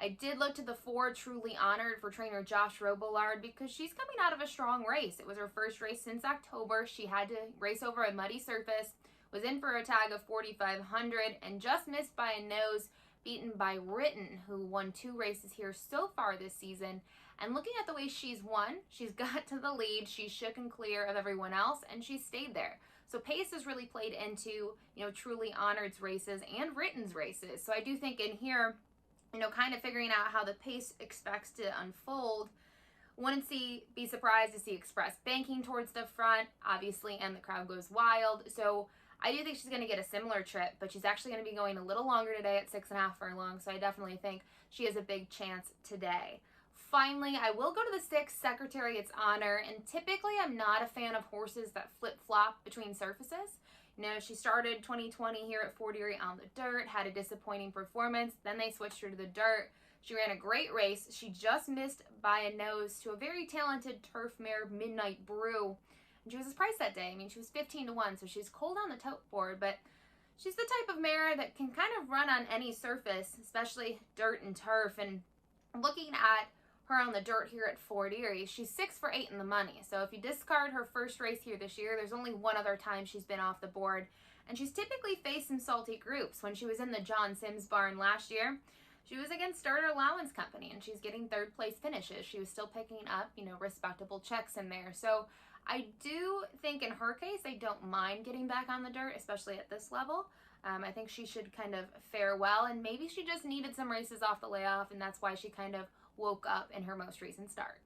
I did look to the 4, Truly Honored, for trainer Josh Robillard, because she's coming out of a strong race. It was her first race since October. She had to race over a muddy surface, was in for a tag of 4,500, and just missed by a nose, beaten by Written, who won 2 races here so far this season. And looking at the way she's won, she's got to the lead, she's shook and clear of everyone else, and she's stayed there. So pace has really played into, Truly Honored's races and Written's races. So I do think in here, kind of figuring out how the pace expects to unfold, wouldn't be surprised to see Express banking towards the front, obviously, and the crowd goes wild. So I do think she's going to get a similar trip, but she's actually going to be going a little longer today at 6.5 furlongs, so I definitely think she has a big chance today. Finally, I will go to the 6, Secretariat's Honor, and typically I'm not a fan of horses that flip-flop between surfaces. She started 2020 here at Fort Erie on the dirt, had a disappointing performance, then they switched her to the dirt. She ran a great race. She just missed by a nose to a very talented turf mare, Midnight Brew, and she was priced that day. I mean, she was 15-1, so she's cold on the tote board, but she's the type of mare that can kind of run on any surface, especially dirt and turf. And looking at her on the dirt here at Fort Erie, she's 6 for 8 in the money. So if you discard her first race here this year, there's only one other time she's been off the board. And she's typically faced some salty groups. When she was in the John Sims barn last year, she was against Starter Allowance Company, and she's getting 3rd place finishes. She was still picking up, respectable checks in there. So I do think in her case, I don't mind getting back on the dirt, especially at this level. I think she should kind of fare well, and maybe she just needed some races off the layoff, and that's why she kind of woke up in her most recent start.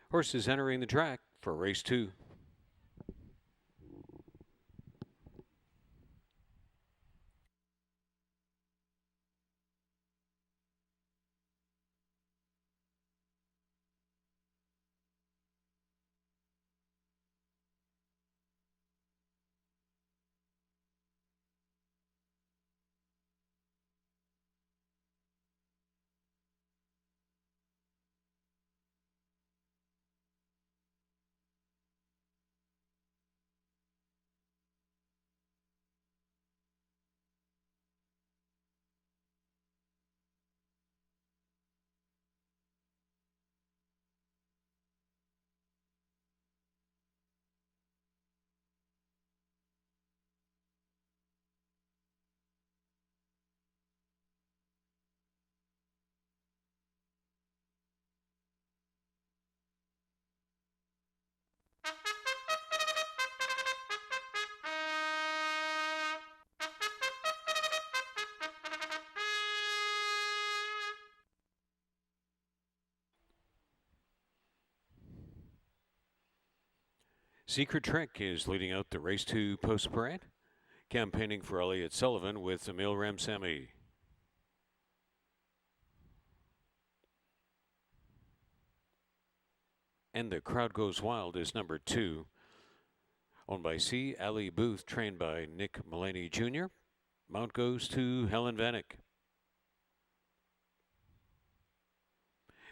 Horses entering the track for race 2. Secret Trick is leading out the race 2 post parade, campaigning for Elliott Sullivan with Emil Ramsamy. And the Crowd Goes Wild is number 2, owned by C. Ali Booth, trained by Nick Mullaney Jr. Mount goes to Helen Vanek.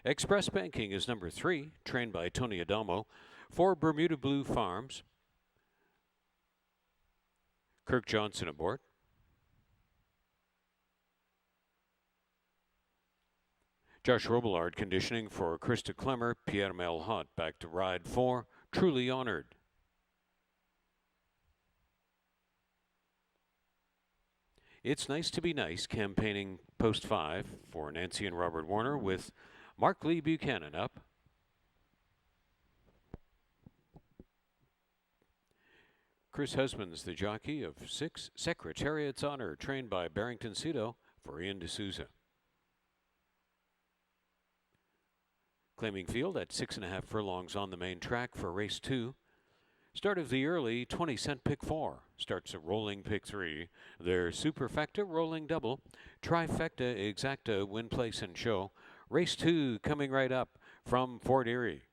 Express Banking is number 3, trained by Tony Adamo, for Bermuda Blue Farms. Kirk Johnson aboard. Josh Robillard conditioning for Krista Clemmer, Pierre Melhot back to ride 4, Truly Honored. It's Nice to Be Nice, campaigning post 5 for Nancy and Robert Warner with Mark Lee Buchanan up. Chris Husbands, the jockey of 6, Secretariat's Honor, trained by Barrington Cito for Ian D'Souza. Claiming field at 6.5 furlongs on the main track for race 2. Start of the early 20-cent pick 4. Starts a rolling pick 3. Their superfecta rolling double. Trifecta exacta win place and show. Race 2 coming right up from Fort Erie.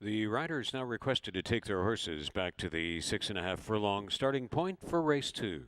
The riders now requested to take their horses back to the 6.5 furlong starting point for race 2.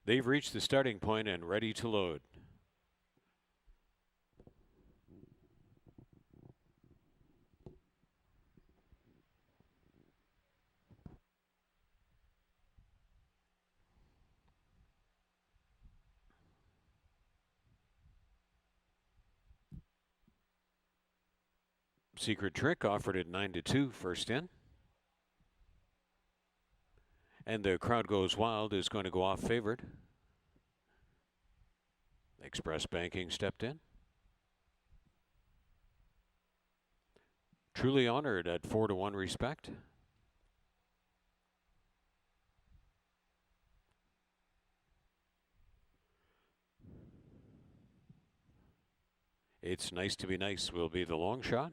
They've reached the starting point and ready to load. Secret Trick offered at 9-2 first in. And the Crowd Goes Wild is going to go off favored. Express Banking stepped in. Truly Honored at 4-1 respect. It's Nice to Be Nice will be the long shot.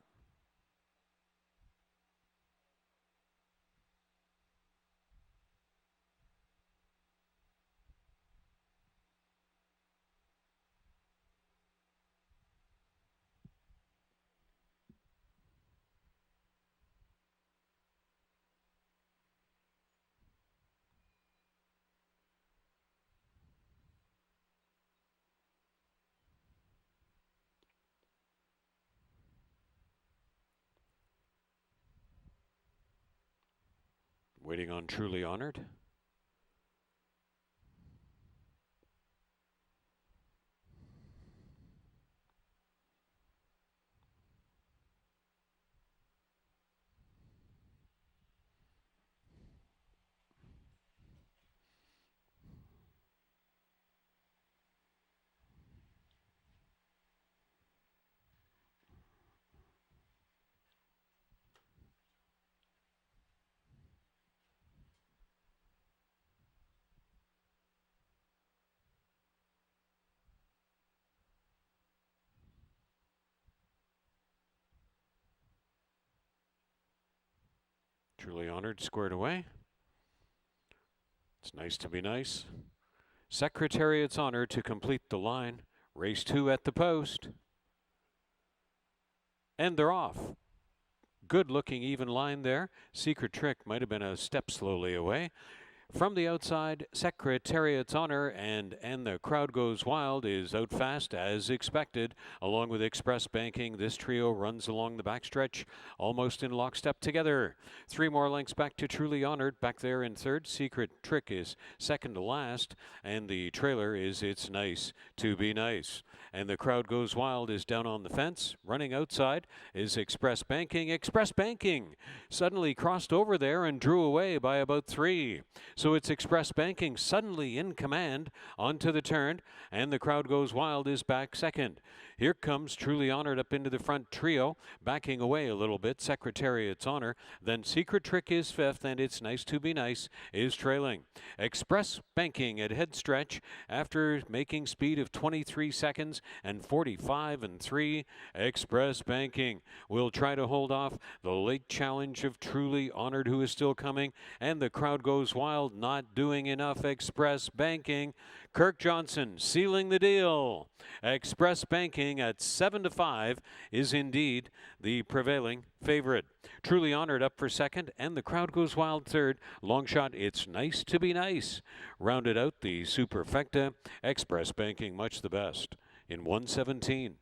Waiting on Truly Honored. Truly Honored squared away. It's Nice to Be Nice. Secretariat's Honor to complete the line. Race 2 at the post. And they're off. Good looking even line there. Secret Trick might have been a step slowly away. From the outside, Secretariat's Honor and the Crowd Goes Wild is out fast as expected. Along with Express Banking, this trio runs along the backstretch almost in lockstep together. 3 more lengths back to Truly Honored. Back there in third. Secret Trick is second to last. And the trailer is It's Nice to Be Nice. And the Crowd Goes Wild is down on the fence. Running outside is Express Banking. Express Banking suddenly crossed over there and drew away by about 3. So it's Express Banking suddenly in command onto the turn, and the Crowd Goes Wild is back second. Here comes Truly Honored up into the front trio, backing away a little bit. Secretariat's Honor, then Secret Trick is fifth, and It's Nice to Be Nice is trailing. Express Banking at head stretch after making speed of 23 seconds and 45 and 3. Express Banking will try to hold off the late challenge of Truly Honored, who is still coming, and the Crowd Goes Wild Wild not doing enough. Express Banking. Kirk Johnson sealing the deal. Express Banking at 7-5 is indeed the prevailing favorite. Truly Honored up for second, and the Crowd Goes Wild third. Long shot, It's Nice to Be Nice rounded out the superfecta. Express Banking much the best in 117.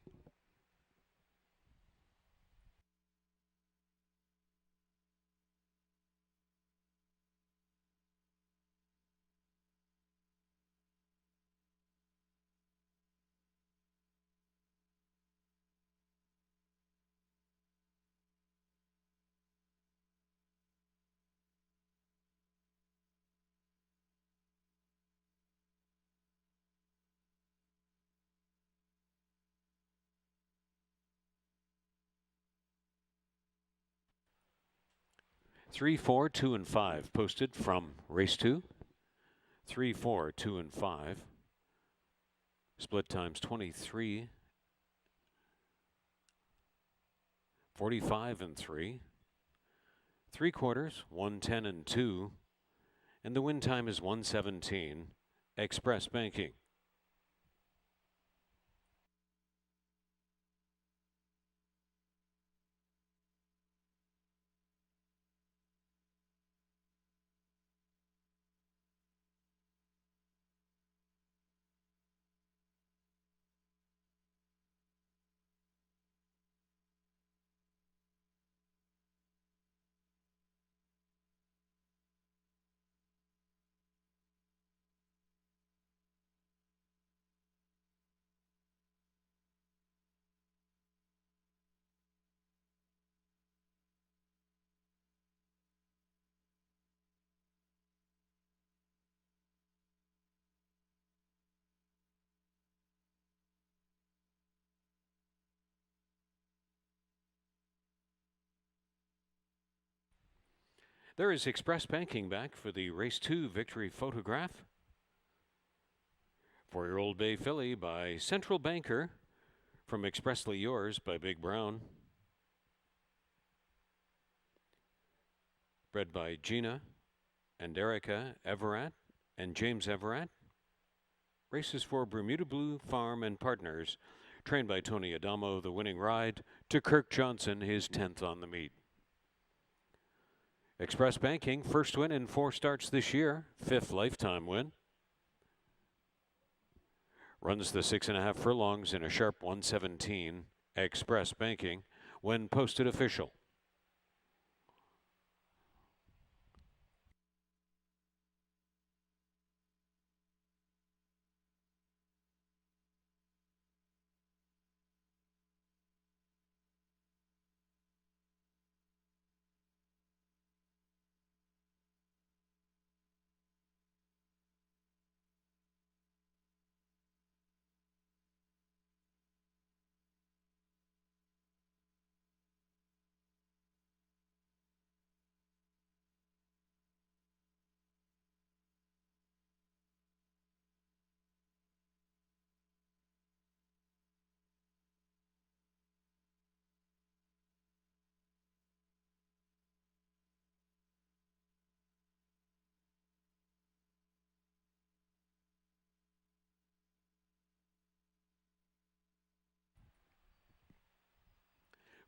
Three, 4, 2, and 5 posted from race 2. 3, 4, 2, and 5. Split times 23. 45 and 3. 3/4, 110 and 2. And the win time is 117. Express Banking. There is Express Banking back for the race 2 victory photograph. 4-year-old Bay Filly by Central Banker from Expressly Yours by Big Brown. Bred by Gina and Erica Everett and James Everett. Races for Bermuda Blue Farm and Partners. Trained by Tony Adamo, the winning ride to Kirk Johnson, his 10th on the meet. Express Banking, first win in 4 starts this year, 5th lifetime win. Runs the 6.5 furlongs in a sharp 117. Express Banking, when posted official.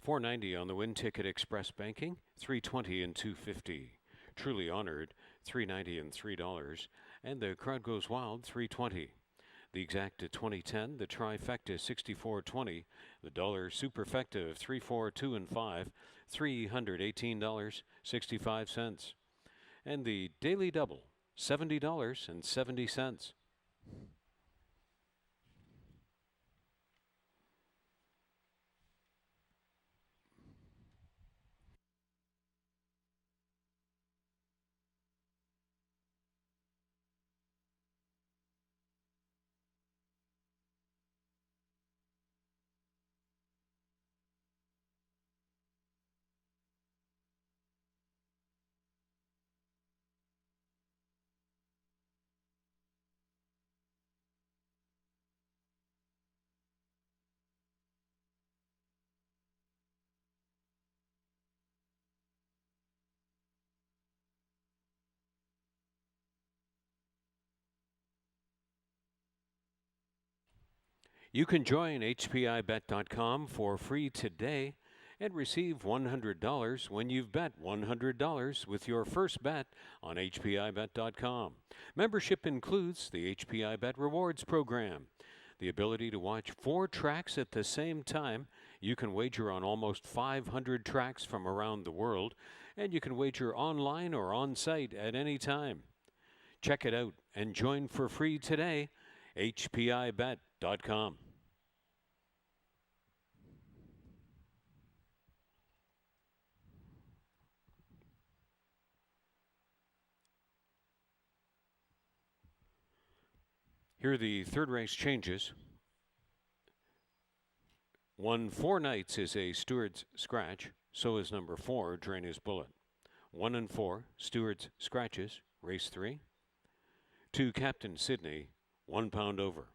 $4.90 on the win ticket. Express Banking, $3.20 and $2.50. Truly Honored, $3.90 and $3. And the Crowd Goes Wild, $3.20. The Exacta 2010, the Trifecta $64.20, the Dollar Superfecta of 3, 4, 2, and 5, $318.65. And the Daily Double, $70.70. You can join HPIBet.com for free today and receive $100 when you've bet $100 with your first bet on HPIBet.com. Membership includes the HPIBet Rewards Program, the ability to watch 4 tracks at the same time. You can wager on almost 500 tracks from around the world, and you can wager online or on-site at any time. Check it out and join for free today, HPIBet.com. Here are the third race changes. 1 4 Nights is a Steward's Scratch, so is number 4, Drainer's Bullet. 1 and 4, Steward's Scratches, race 3. 2 Captain Sydney, £1 over.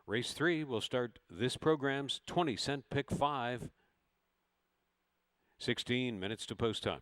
Race 3 will start this program's 20-cent pick 5. 16 minutes to post time.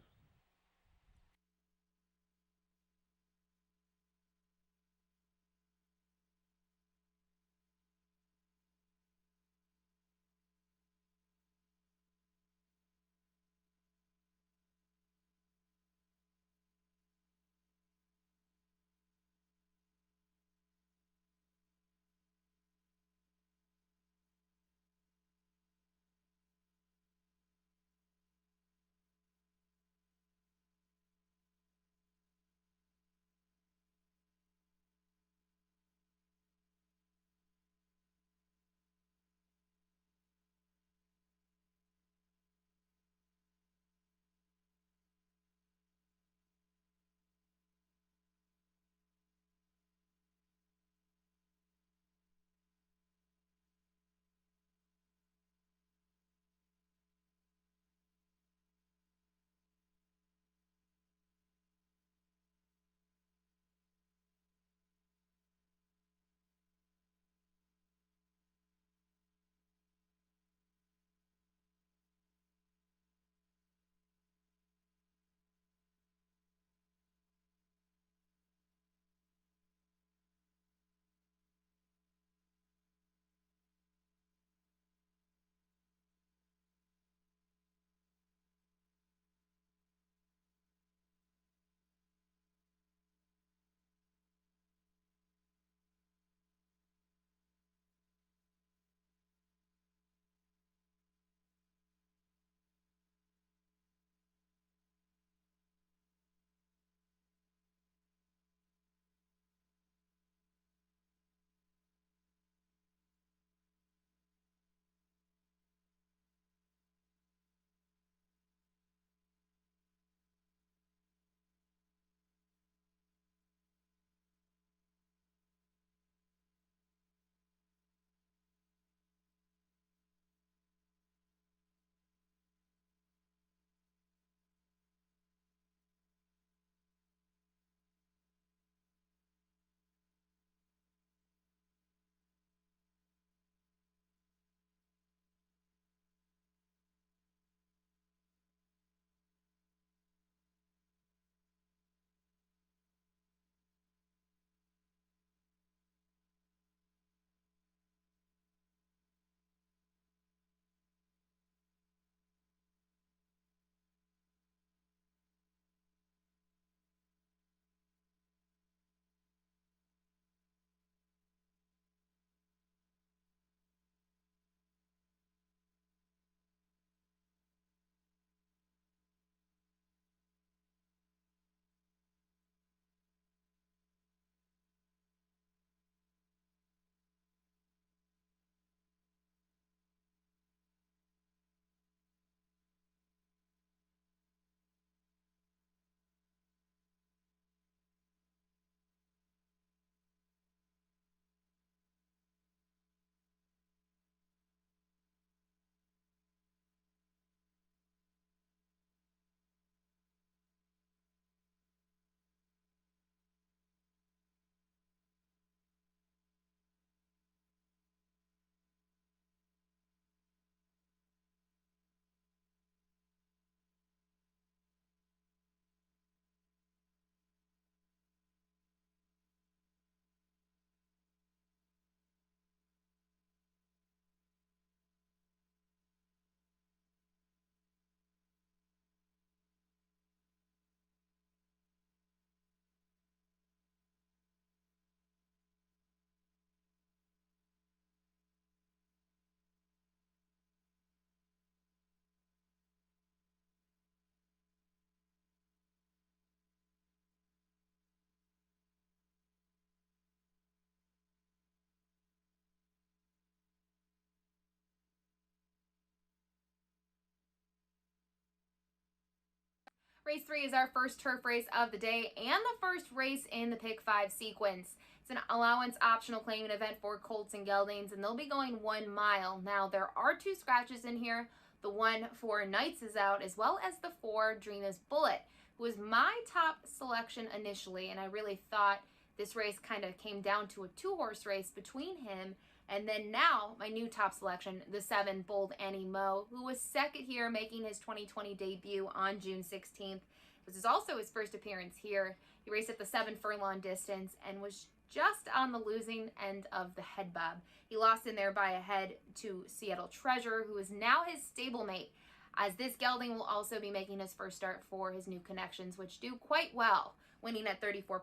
Race 3 is our first turf race of the day and the first race in the Pick 5 sequence. It's an allowance optional claiming event for colts and geldings, and they'll be going 1 mile. Now, there are 2 scratches in here. The one for Knights is out, as well as the 4 Drina's Bullet, who was my top selection initially, and I really thought this race kind of came down to a 2-horse race between him and then now my new top selection, the 7 Bold Annie Moe, who was second here, making his 2020 debut on June 16th. This is also his first appearance here. He raced at the 7 furlong distance and was just on the losing end of the head bob. He lost in there by a head to Seattle Treasure, who is now his stablemate, as this gelding will also be making his first start for his new connections, which do quite well, winning at 34%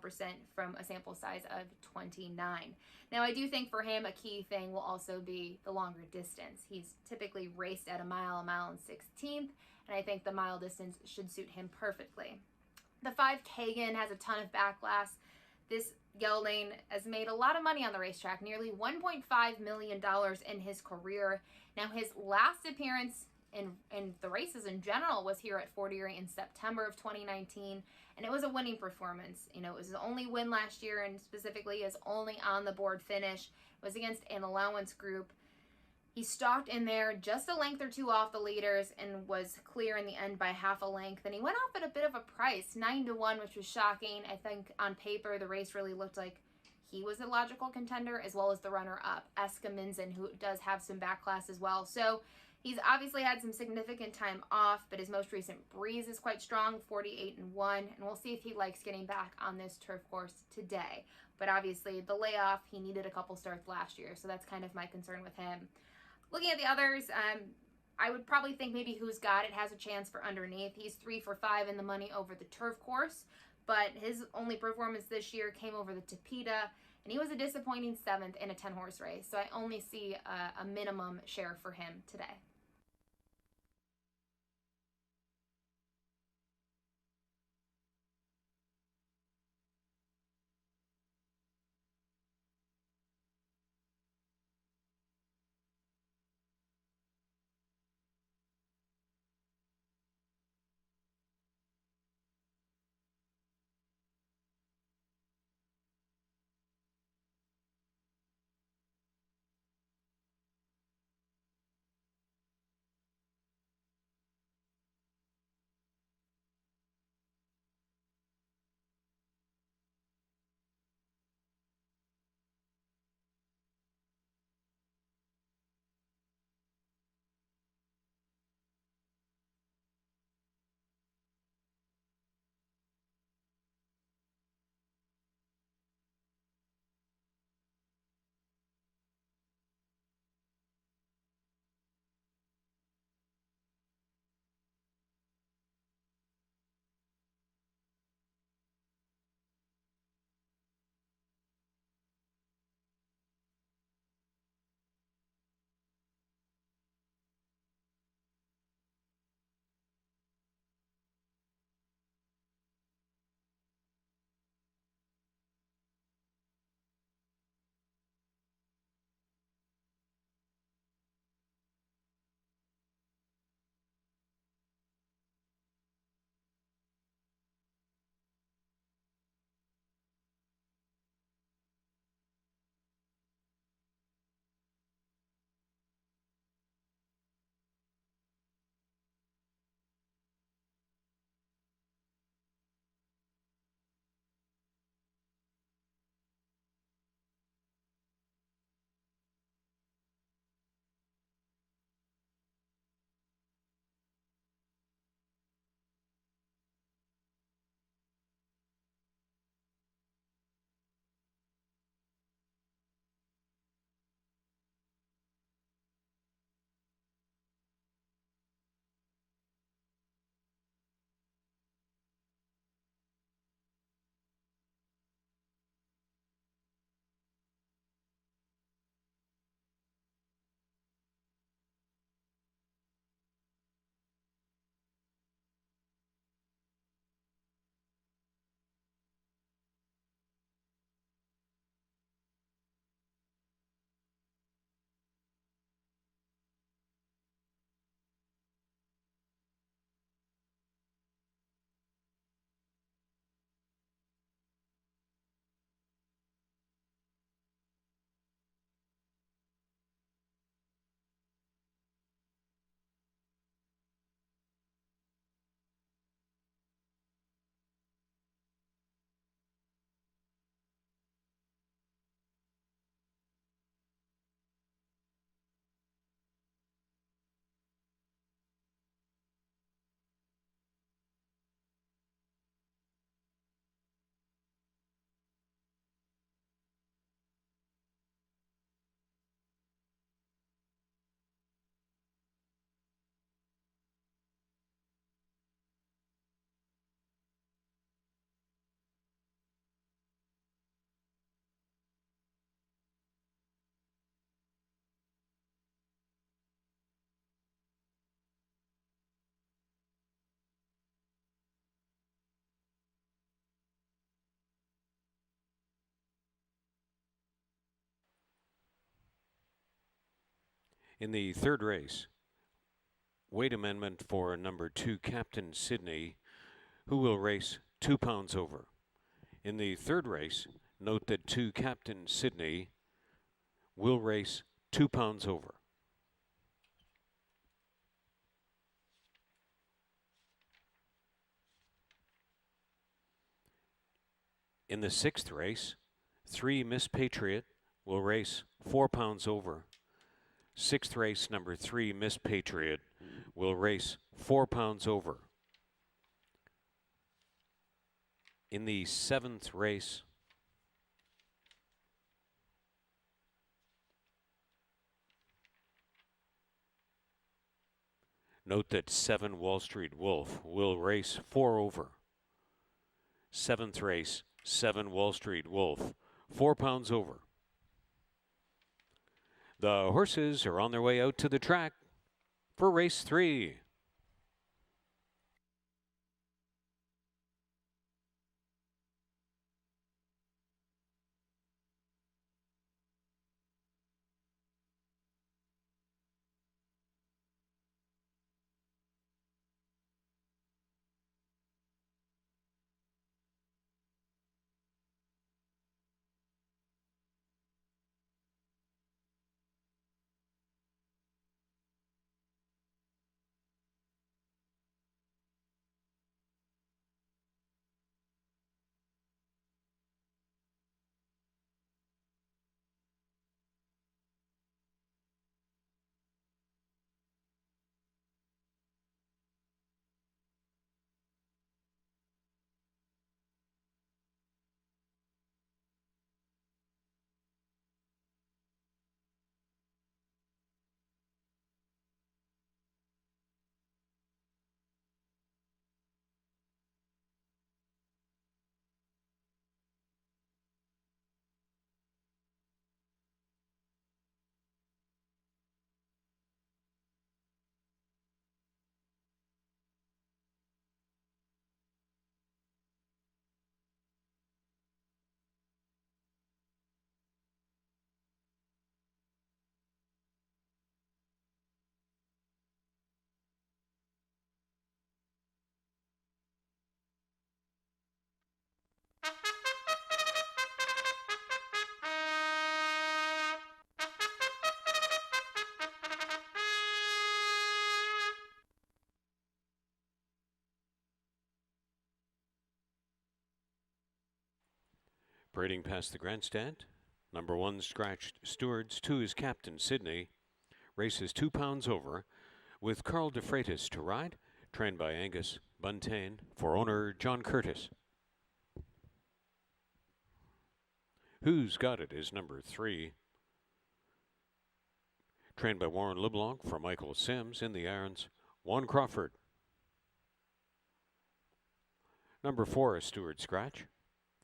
from a sample size of 29. Now, I do think for him a key thing will also be the longer distance. He's typically raced at a mile and 16th, and I think the mile distance should suit him perfectly. The 5 Kagan has a ton of backlash. This gelding has made a lot of money on the racetrack, nearly $1.5 million in his career. Now, his last appearance in the races in general was here at Fort Erie in September of 2019, and it was a winning performance. You know, it was his only win last year, and specifically his only on the board finish. It was against an allowance group. He stalked in there just a length or 2 off the leaders and was clear in the end by half a length, and he went off at a bit of a price, 9-1, which was shocking. I think on paper the race really looked like he was a logical contender, as well as the runner-up, Eska Minzen, who does have some backclass as well. So he's obviously had some significant time off, but his most recent breeze is quite strong, 48-1, and we'll see if he likes getting back on this turf course today. But obviously, the layoff, he needed a couple starts last year, so that's kind of my concern with him. Looking at the others, I would probably think maybe Who's Got It has a chance for underneath. He's 3 for 5 in the money over the turf course, but his only performance this year came over the Tapeta, and he was a disappointing 7th in a 10-horse race, so I only see a minimum share for him today. In the third race, weight amendment for number 2, Captain Sydney, who will race 2 pounds over. In the third race, note that 2, Captain Sydney, will race 2 pounds over. In the sixth race, 3, Miss Patriot, will race 4 pounds over. Sixth race, number 3, Miss Patriot, will race 4 pounds over. In the seventh race, note that 7, Wall Street Wolf, will race 4 over. Seventh race, 7, Wall Street Wolf, 4 pounds over. The horses are on their way out to the track for race 3. Parading past the grandstand, number 1, Scratched Stewards, 2 is Captain Sydney, races 2 pounds over, with Carl de Freitas to ride, trained by Angus Buntain, for owner John Curtis. Who's Got It is number 3, trained by Warren LeBlanc for Michael Sims. In the irons, Juan Crawford. Number 4 is Stewart Scratch,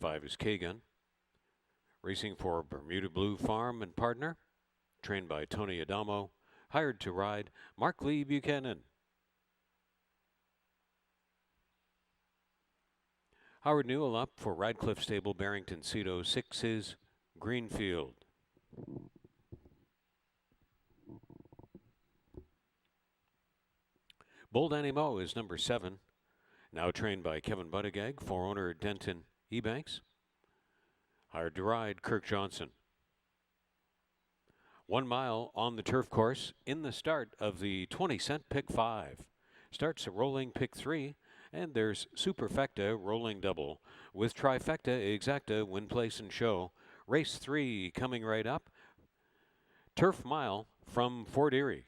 5 is Kagan, racing for Bermuda Blue Farm and Partner, trained by Tony Adamo, hired to ride Mark Lee Buchanan. Howard Newell up for Radcliffe Stable, Barrington Cito. 6 is Greenfield. Bold Animal is number 7, now trained by Kevin Buttigieg for owner Denton Ebanks. Hired to ride Kirk Johnson. 1 mile on the turf course in the start of the 20-cent pick 5. Starts a rolling pick 3, and there's Superfecta rolling double with Trifecta, Exacta, Win Place and Show. Race 3 coming right up. Turf Mile from Fort Erie.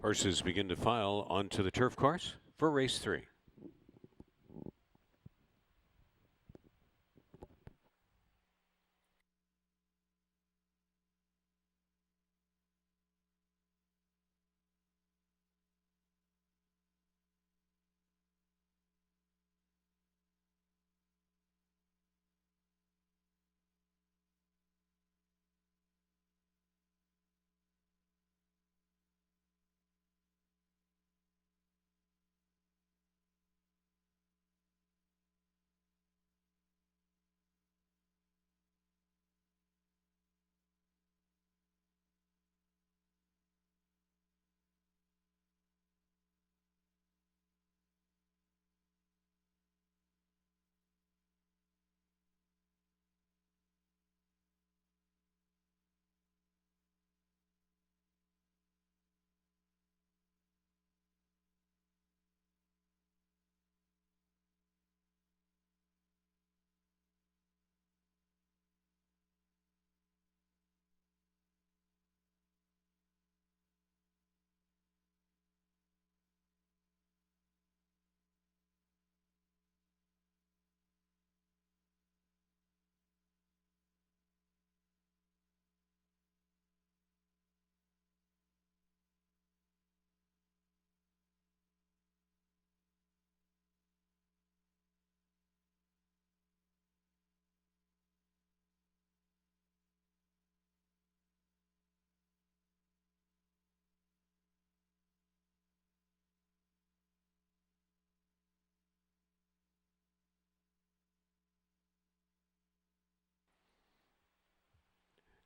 Horses begin to file onto the turf course for race 3.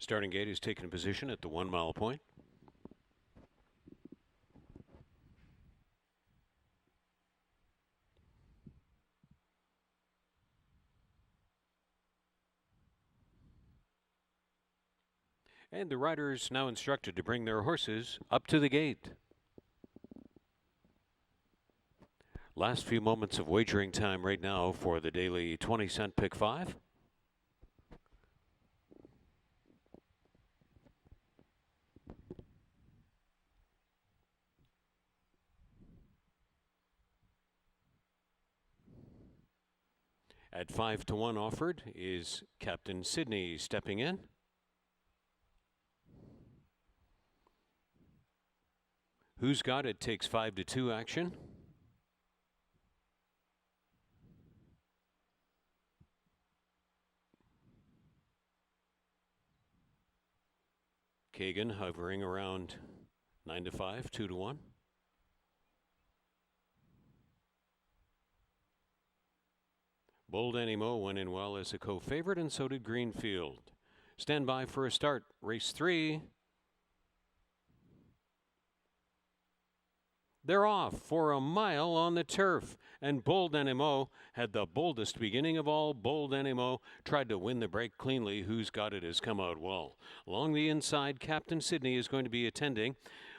Starting gate is taken position at the 1 mile point. And the riders now instructed to bring their horses up to the gate. Last few moments of wagering time right now for the daily 20-cent pick 5. At 5 to 1 offered is Captain Sydney stepping in. Who's Got It takes 5 to 2 action. Kagan hovering around 9 to 5, 2 to 1. Bold Animo went in well as a co-favorite, and so did Greenfield. Stand by for a start. Race 3. They're off for a mile on the turf, and Bold Animo had the boldest beginning of all. Bold Animo tried to win the break cleanly. Who's Got It has come out well. Along the inside, Captain Sydney is going to be attending.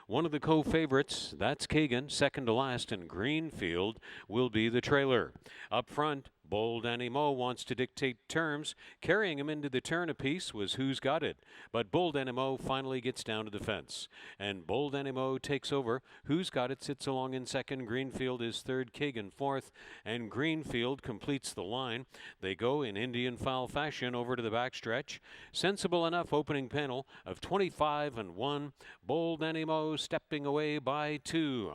One of the co-favorites, that's Kagan, second to last, and Greenfield will be the trailer. Up front, Bold Animo wants to dictate terms. Carrying him into the turn apiece was Who's Got It. But Bold Animo finally gets down to the fence. And Bold Animo takes over. Who's Got It sits along in second. Greenfield is third. Kagan fourth. And Greenfield completes the line. They go in Indian file fashion over to the backstretch. Sensible enough opening panel of 25 and 1. Bold Animo stepping away by 2.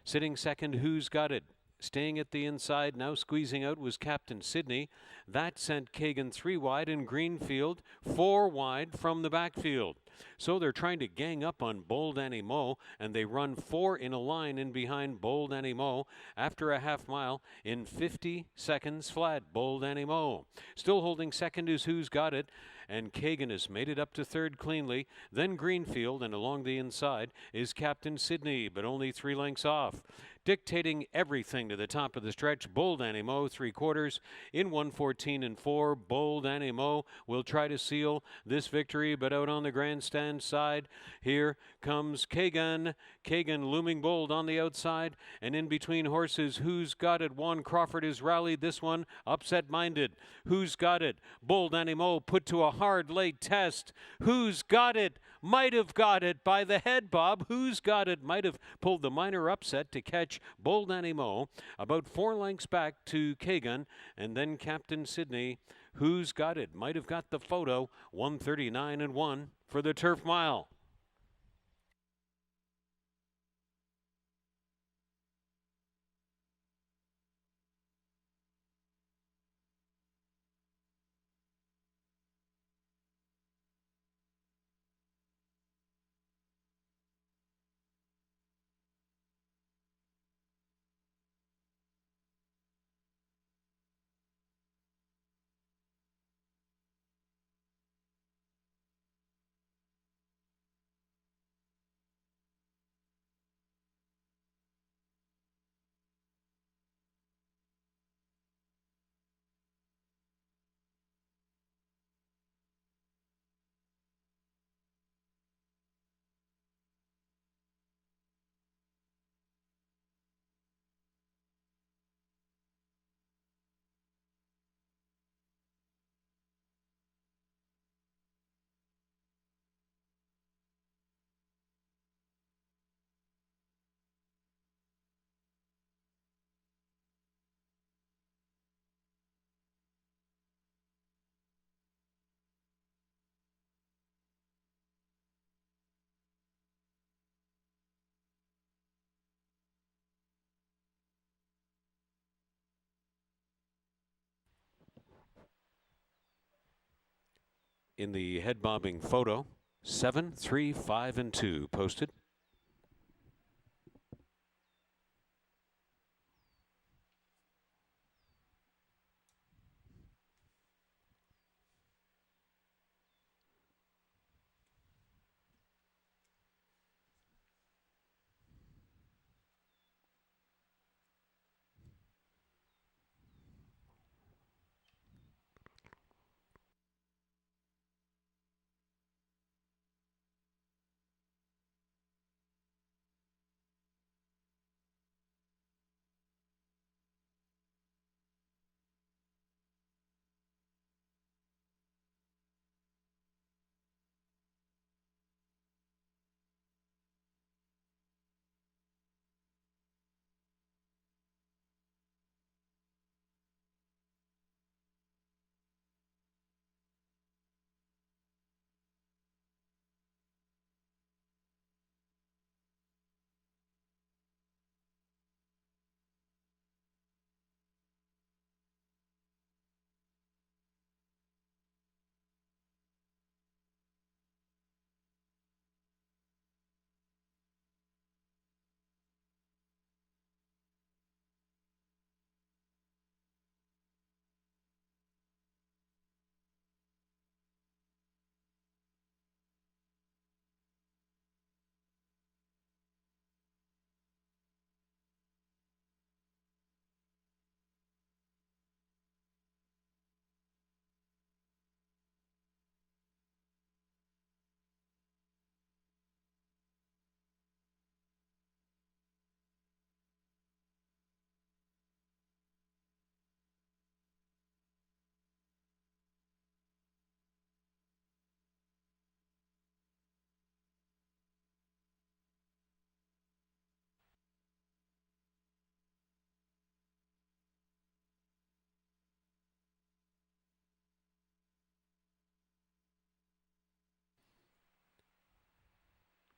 Sitting second, Who's Got It? Staying at the inside, now squeezing out, was Captain Sydney. That sent Kagan 3 wide and Greenfield 4 wide from the backfield. So they're trying to gang up on Bold Animo, and they run 4 in a line in behind Bold Animo after a half mile in 50 seconds flat. Bold Animo still holding second is Who's Got It, and Kagan has made it up to third cleanly. Then Greenfield, and along the inside is Captain Sydney, but only 3 lengths off. Dictating everything to the top of the stretch, Bold Animo 3/4 in 1:14 and 4. Bold Animo will try to seal this victory, but out on the grand grandstand side. Here comes Kagan. Kagan looming bold on the outside. And in between horses, Who's Got It? Juan Crawford is rallied. This one upset-minded. Who's Got It? Bold Animal put to a hard late test. Who's Got It? Might have got it by the head, Bob. Who's Got It? Might have pulled the minor upset to catch Bold Animal about 4 lengths back to Kagan, and then Captain Sydney. Who's Got It? Might have got the photo. 139-1 for the Turf Mile. In the head bobbing photo, 7, 3, 5, and 2 posted.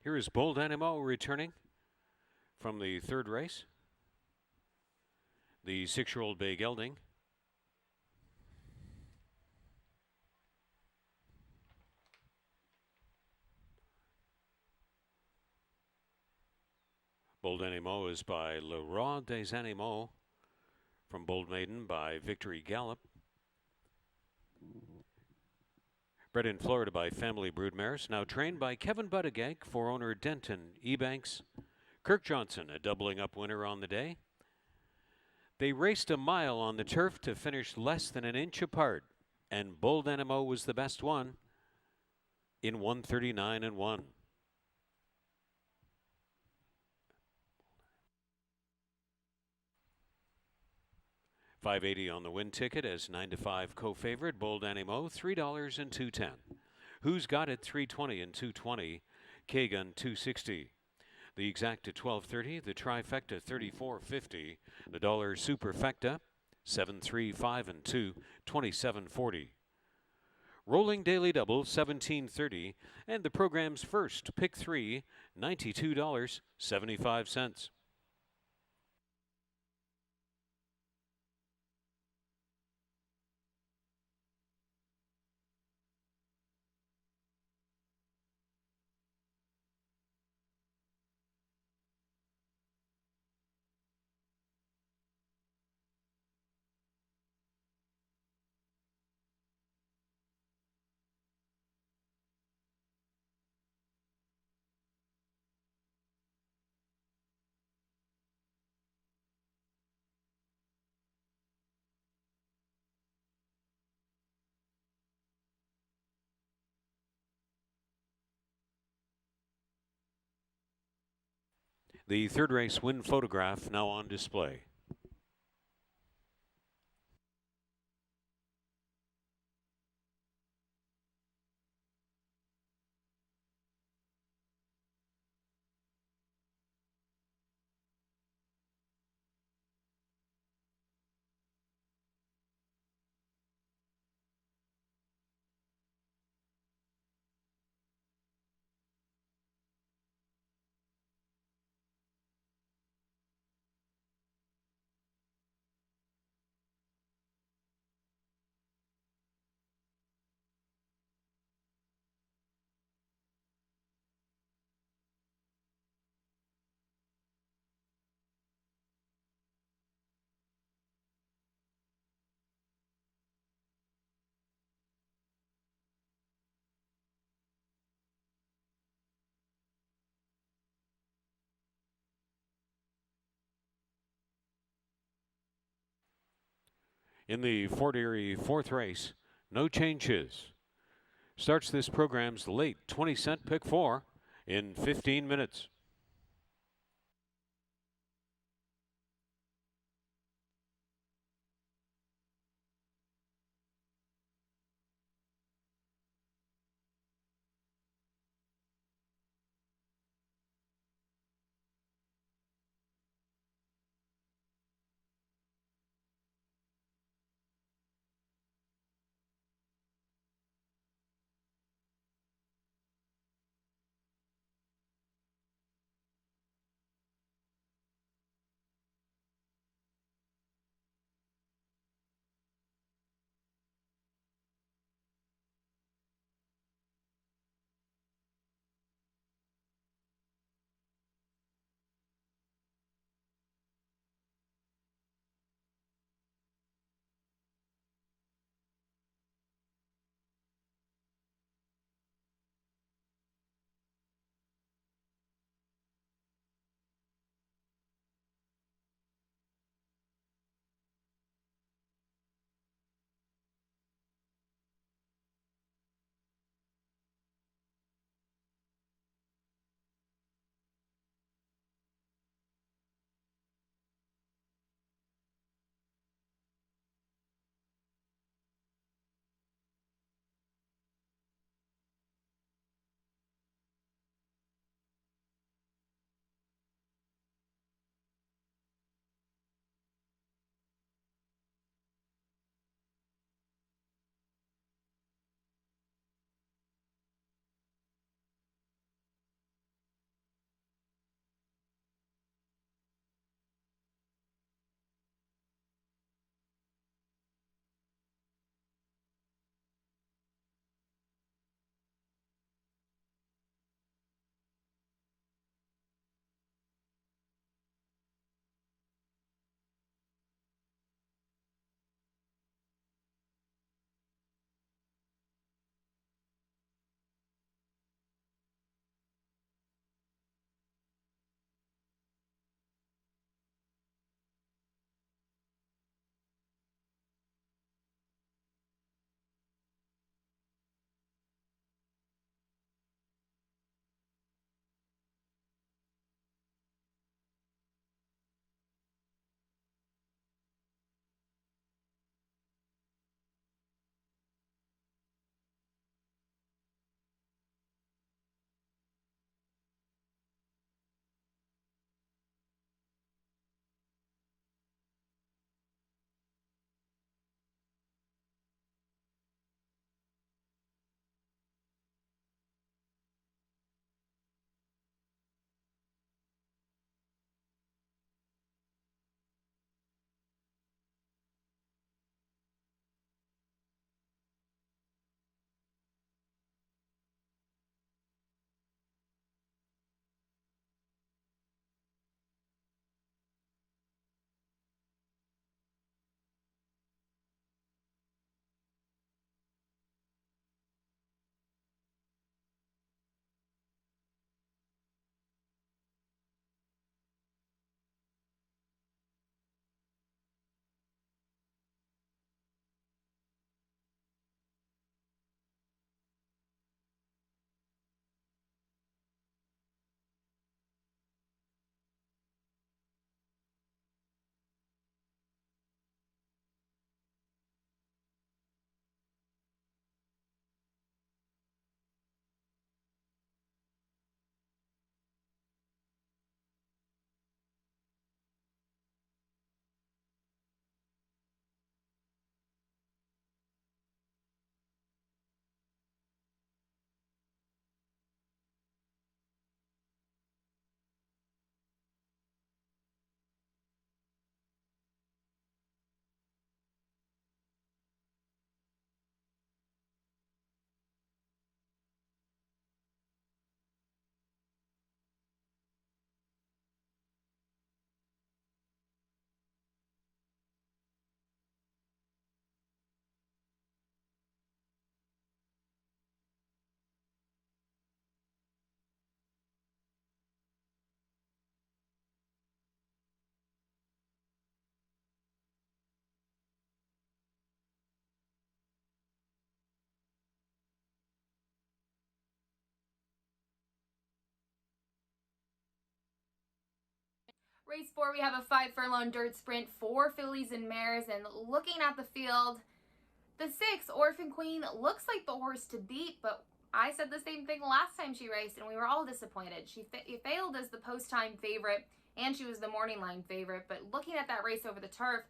Here is Bold Animal returning from the third race. The 6-year-old bay gelding. Bold Animal is by Le Roi des Animaux. From Bold Maiden by Victory Gallop. Bred in Florida by Family Broodmares. Now trained by Kevin Buttigieg for owner Denton Ebanks. Kirk Johnson, a doubling up winner on the day. They raced a mile on the turf to finish less than an inch apart, and Bold Animal was the best one. in 139 and 1. $5.80 on the win ticket as 9 to 5 co-favorite. Bold Animo $3 and $2.10. Who's Got It $3.20 and $2.20. K-Gun $2.60. The exact at $12.30. The trifecta $34.50. The dollar superfecta $7, $3, $5 and $2 $27.40. Rolling daily double $17.30, and the program's first pick 3 $92.75. The third race win photograph now on display. In the Fort Erie fourth race, no changes. Starts this program's late 20-cent pick 4 in 15 minutes. Race 4, we have a 5 furlong dirt sprint, 4 fillies and mares, and looking at the field, the 6, Orphan Queen, looks like the horse to beat, but I said the same thing last time she raced, and we were all disappointed. She failed as the post-time favorite, and she was the morning line favorite, but looking at that race over the turf,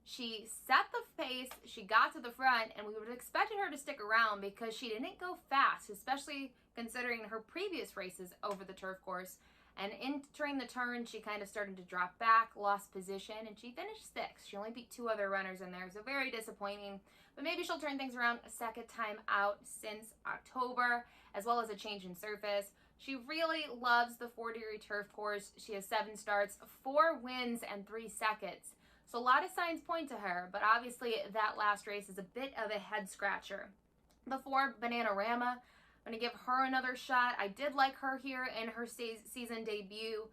she set the pace, she got to the front, and we would have expected her to stick around because she didn't go fast, especially considering her previous races over the turf course. And entering the turn, she kind of started to drop back, lost position, and she finished 6th. She only beat 2 other runners in there, so very disappointing. But maybe she'll turn things around a second time out since October, as well as a change in surface. She really loves the Fort Erie turf course. She has 7 starts, 4 wins, and 3 seconds. So a lot of signs point to her, but obviously that last race is a bit of a head scratcher. The 4, Bananarama, I'm going to give her another shot. I did like her here in her season debut.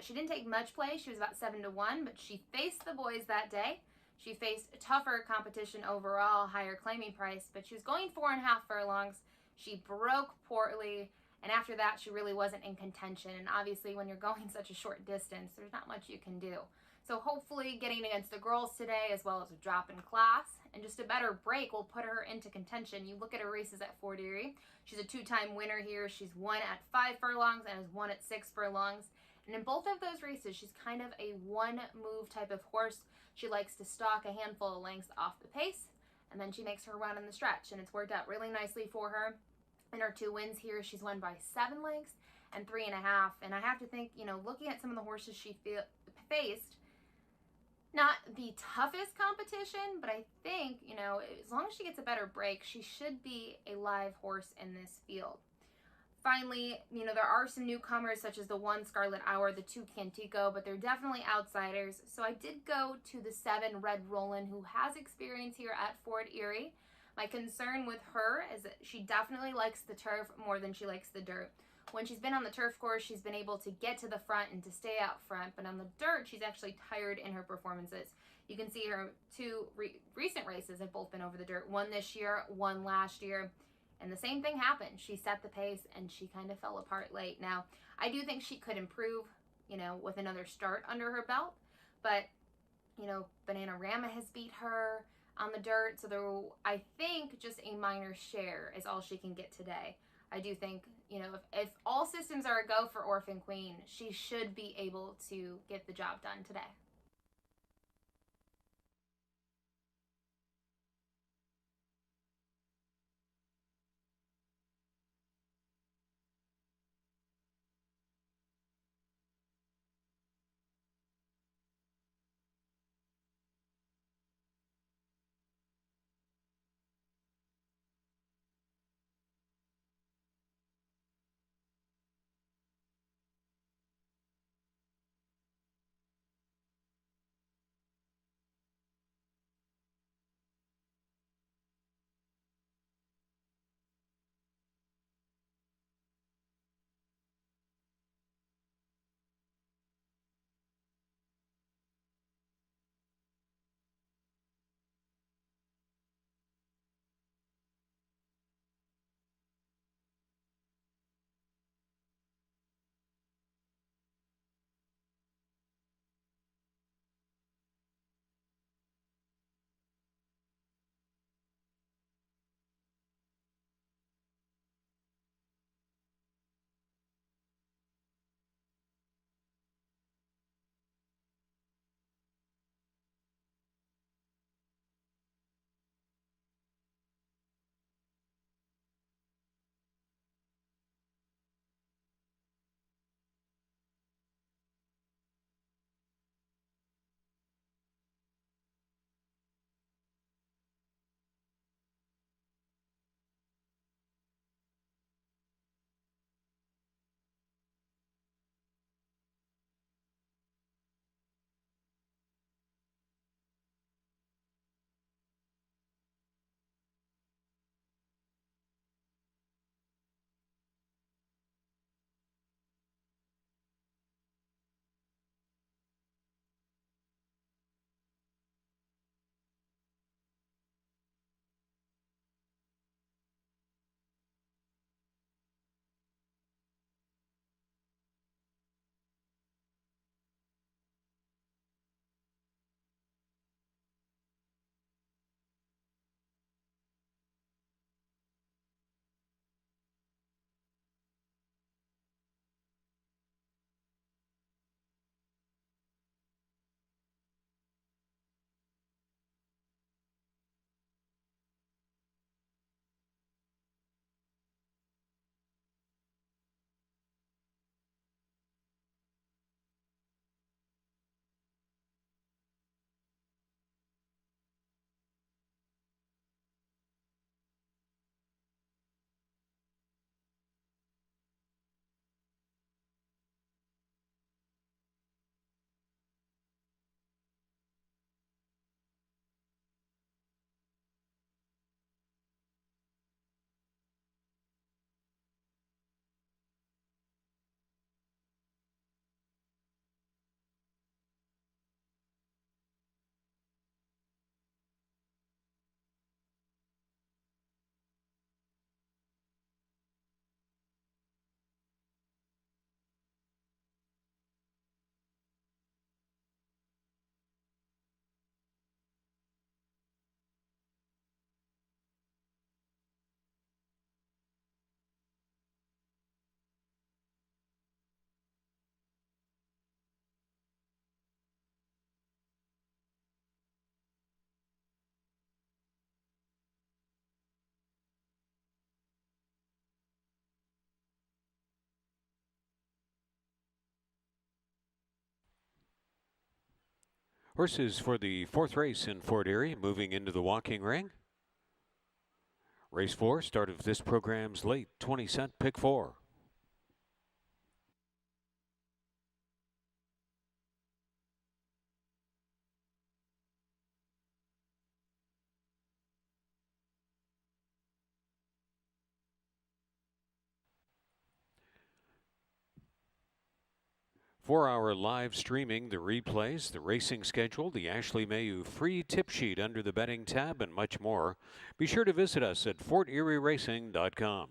She didn't take much play. She was about 7-1, but she faced the boys that day. She faced tougher competition overall, higher claiming price, but she was going 4.5 furlongs. She broke poorly, and after that, she really wasn't in contention. And obviously, when you're going such a short distance, there's not much you can do. So hopefully getting against the girls today, as well as a drop in class and just a better break, will put her into contention. You look at her races at Fort Erie. She's a 2-time winner here. She's won at 5 furlongs and has won at 6 furlongs. And in both of those races, she's kind of a one-move type of horse. She likes to stalk a handful of lengths off the pace, and then she makes her run in the stretch. And it's worked out really nicely for her. In her 2 wins here, she's won by 7 lengths and 3.5. And I have to think, looking at some of the horses she faced, not the toughest competition, but I think, as long as she gets a better break, she should be a live horse in this field. Finally, there are some newcomers such as the 1 Scarlet Hour, the 2 Cantico, but they're definitely outsiders. So I did go to the 7 Red Roland, who has experience here at Fort Erie. My concern with her is that she definitely likes the turf more than she likes the dirt. When she's been on the turf course, she's been able to get to the front and to stay out front, but on the dirt, she's actually tired in her performances. You can see her 2 recent races have both been over the dirt, 1 this year, 1 last year, and the same thing happened. She set the pace, and she kind of fell apart late. Now, I do think she could improve, with another start under her belt, but, Bananarama has beat her on the dirt, so I think just a minor share is all she can get today. I do think, if all systems are a go for Orphan Queen, she should be able to get the job done today. Horses for the fourth race in Fort Erie moving into the walking ring. Race 4, start of this program's late 20-cent pick 4. Four-hour live streaming, the replays, the racing schedule, the Ashley Mayu free tip sheet under the betting tab, and much more. Be sure to visit us at FortErieRacing.com.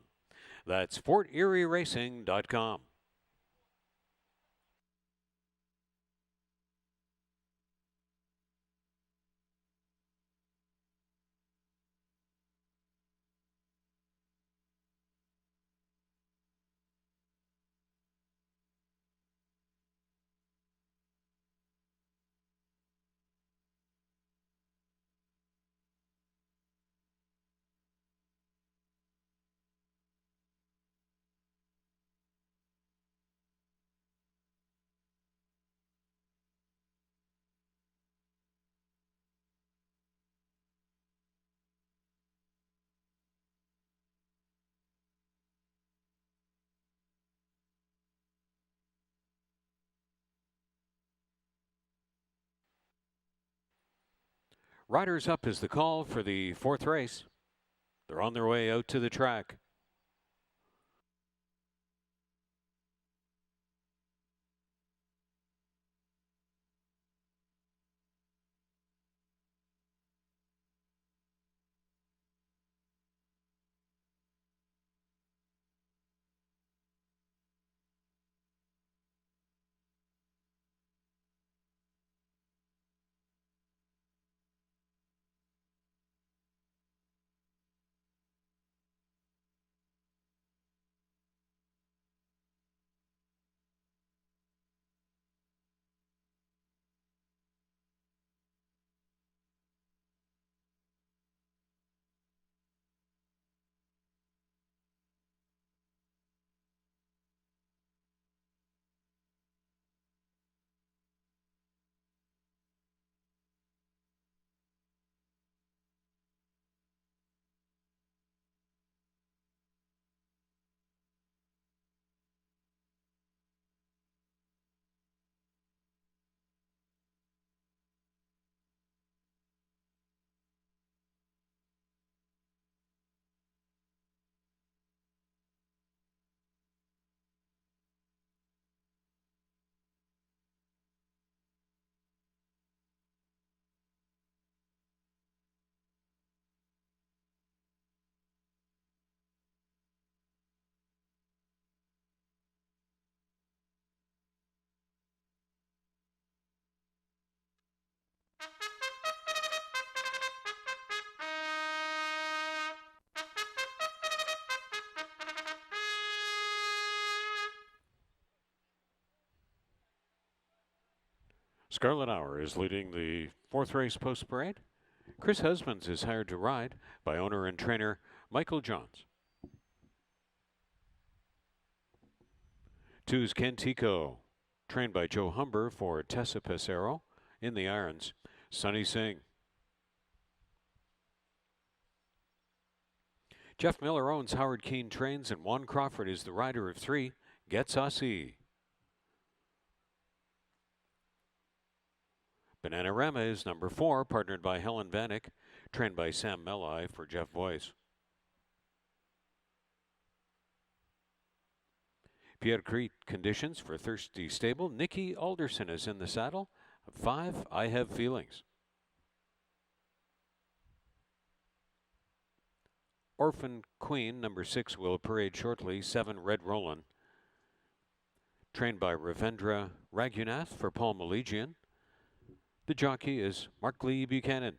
That's FortErieRacing.com. Riders up is the call for the fourth race. They're on their way out to the track. Scarlet Hour is leading the fourth race post-parade. Chris Husbands is hired to ride by owner and trainer Michael Johns. 2's Kentico, trained by Joe Humber for Tessa Pesaro. In the irons, Sunny Singh. Jeff Miller owns Howard Keene Trains, and Juan Crawford is the rider of 3, Gets Aussie. Bananarama is number 4, partnered by Helen Vanek, trained by Sam Melai for Jeff Voice. Pierre Crete conditions for Thirsty Stable. Nikki Alderson is in the saddle. 5, I Have Feelings. Orphan Queen, number 6, will parade shortly. 7, Red Roland, trained by Ravendra Raghunath for Paul Maligian. The jockey is Mark Lee Buchanan.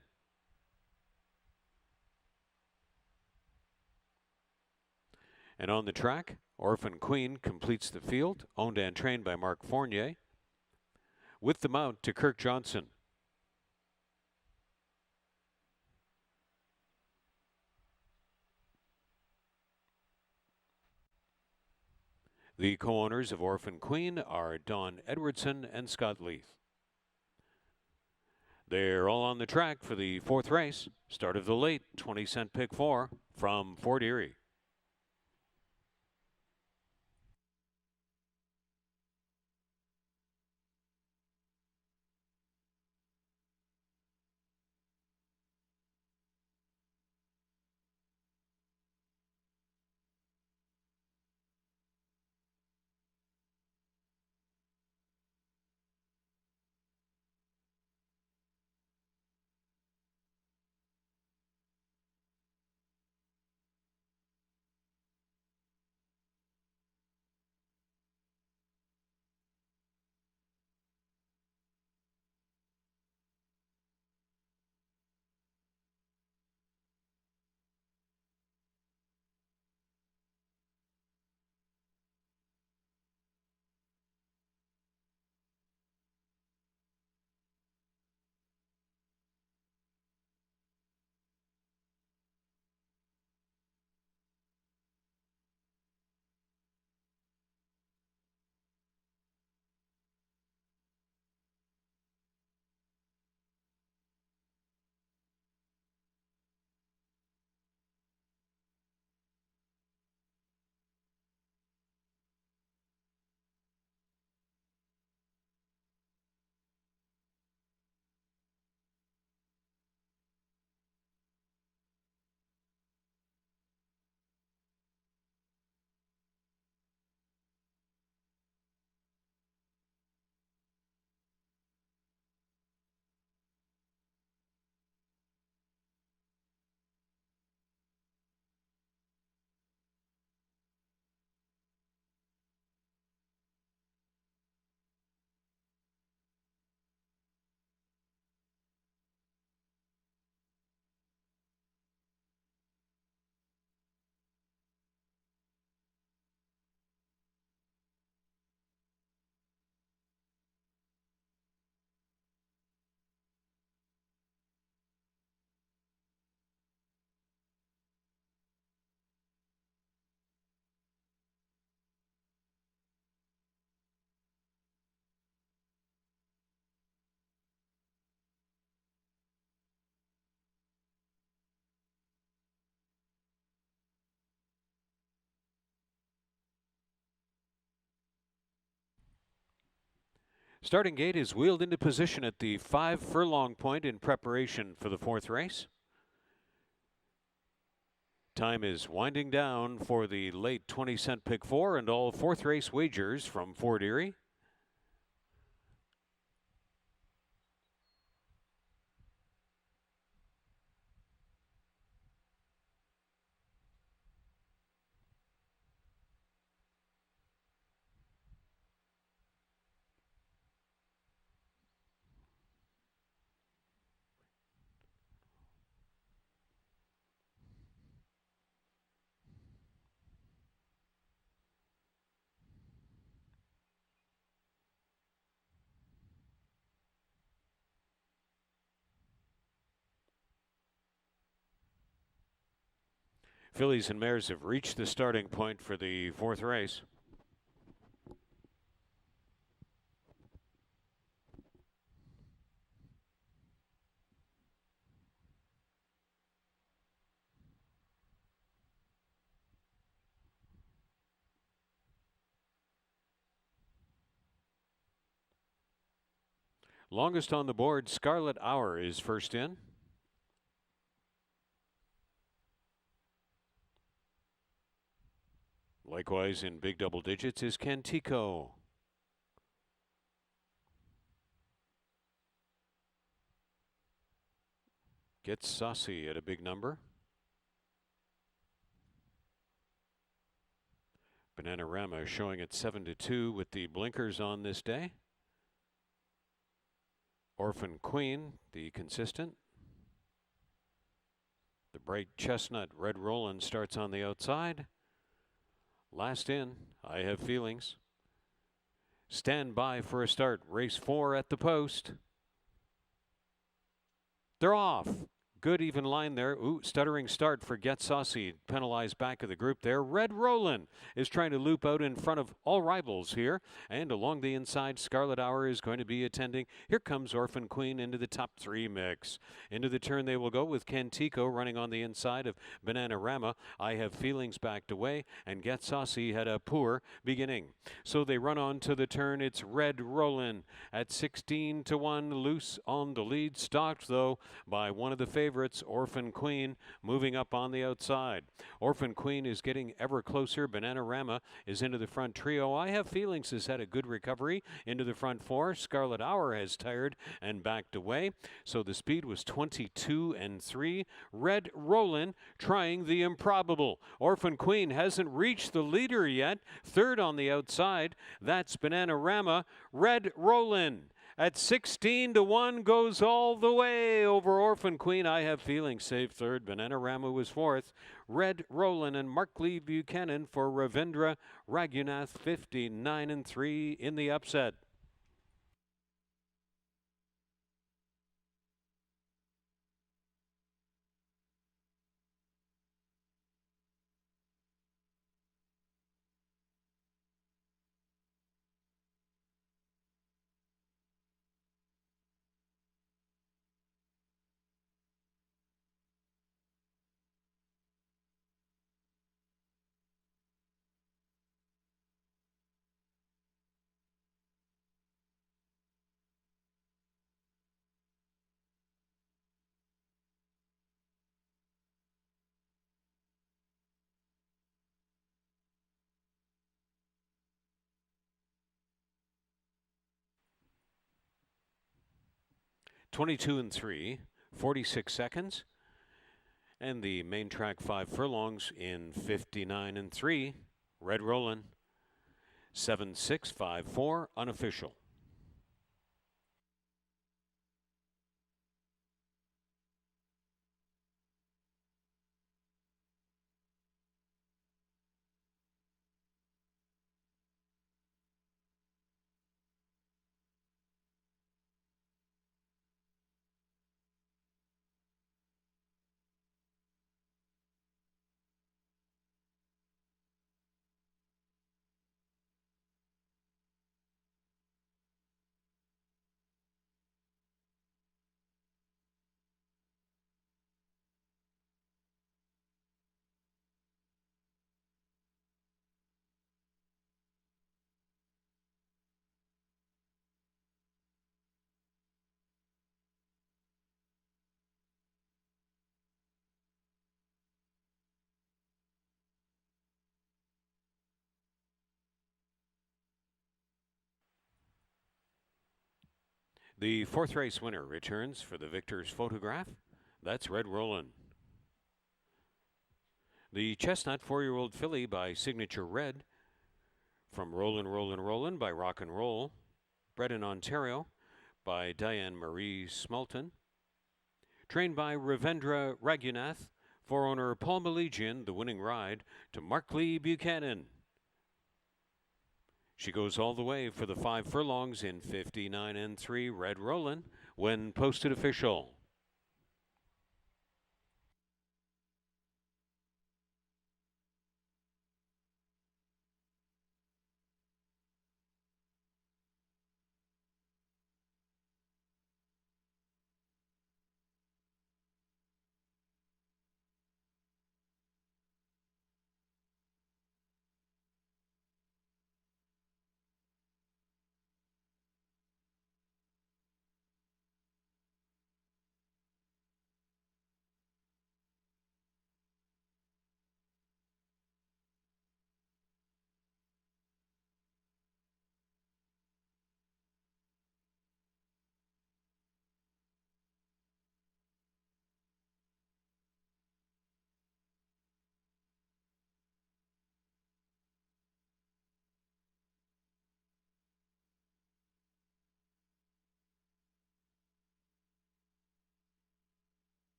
And on the track, Orphan Queen completes the field, owned and trained by Mark Fournier, with the mount to Kirk Johnson. The co-owners of Orphan Queen are Don Edwardson and Scott Leith. They're all on the track for the fourth race. Start of the late 20-cent pick 4 from Fort Erie. Starting gate is wheeled into position at the 5-furlong point in preparation for the fourth race. Time is winding down for the late 20-cent pick 4 and all fourth race wagers from Fort Erie. Fillies and mares have reached the starting point for the fourth race. Longest on the board, Scarlet Hour is first in. Likewise in big double digits is Cantico. Gets Saucy at a big number. Bananarama showing at 7-2 with the blinkers on this day. Orphan Queen, the consistent. The bright chestnut Red Roland starts on the outside. Last in, I Have Feelings. Stand by for a start. Race 4 at the post. They're off. good even line there. Ooh, stuttering start for Get Saucy. Penalized back of the group there. Red Rollin' is trying to loop out in front of all rivals here. And along the inside, Scarlet Hour is going to be attending. Here comes Orphan Queen into the top 3 mix. Into the turn they will go with Kentico running on the inside of Bananarama. I Have Feelings backed away, and Get Saucy had a poor beginning. So they run on to the turn. It's Red Rollin' at 16-1, loose on the lead, stalked though by one of the favorites, Orphan Queen, moving up on the outside. Orphan Queen is getting ever closer. Bananarama is into the front trio. I Have Feelings has had a good recovery into the front 4. Scarlet Hour has tired and backed away. So the speed was 22-3. Red Rollin' trying the improbable. Orphan Queen hasn't reached the leader yet. Third on the outside. That's Bananarama. Red Rollin' at 16-1 goes all the way over Orphan Queen. I Have Feelings saved third. Bananarama was fourth. Red Rollin' and Mark Lee Buchanan for Ravindra Raghunath, 59-3 in the upset. (22-3), 46 seconds. And the main track 5 furlongs in 59-3. Red Rollin', 7-6-5-4, unofficial. The 4th race winner returns for the victor's photograph. That's Red Rollin'. The Chestnut 4-year-old filly by Signature Red from Rollin' Rollin' Rollin' by Rock and Roll. Bred in Ontario by Diane Marie Smulton. Trained by Ravindra Raghunath for owner Paul Maligian, the winning ride to Mark Lee Buchanan. She goes all the way for the 5 furlongs in 59-3. Red Rollin' when posted official.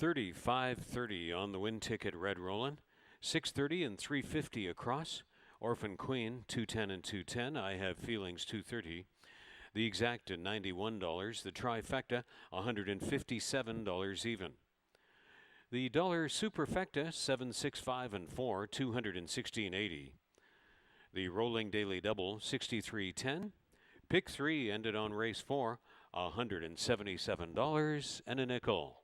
$35.30 on the win ticket, Red Rollin'. 630 and 350 across. Orphan Queen 210 and 210. I Have Feelings 230. The Exact at $91. The Trifecta $157 even. The Dollar Superfecta 765 and 4 $216.80. The Rolling Daily Double 63.10. Pick 3 ended on race 4 $177 and a nickel.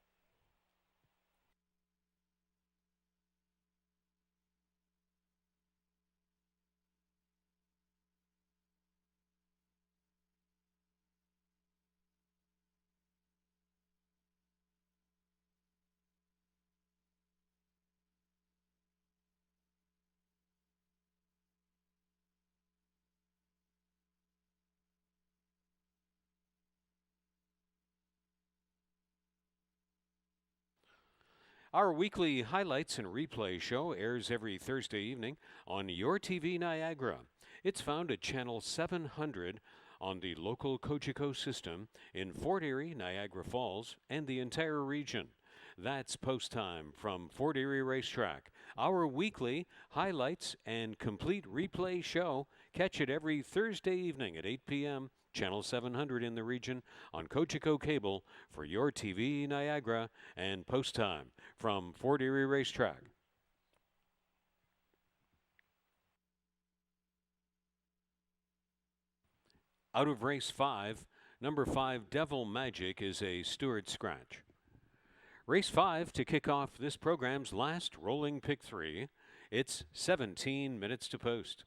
Our weekly highlights and replay show airs every Thursday evening on Your TV Niagara. It's found at channel 700 on the local Cogeco system in Fort Erie, Niagara Falls, and the entire region. That's Post Time from Fort Erie Racetrack. Our weekly highlights and complete replay show. Catch it every Thursday evening at 8 p.m. Channel 700 in the region on Cogeco Cable for Your TV Niagara and Post Time from Fort Erie Racetrack. Out of race 5, number 5 Devil Magic is a Stewart scratch. Race 5 to kick off this program's last rolling pick 3. It's 17 minutes to post.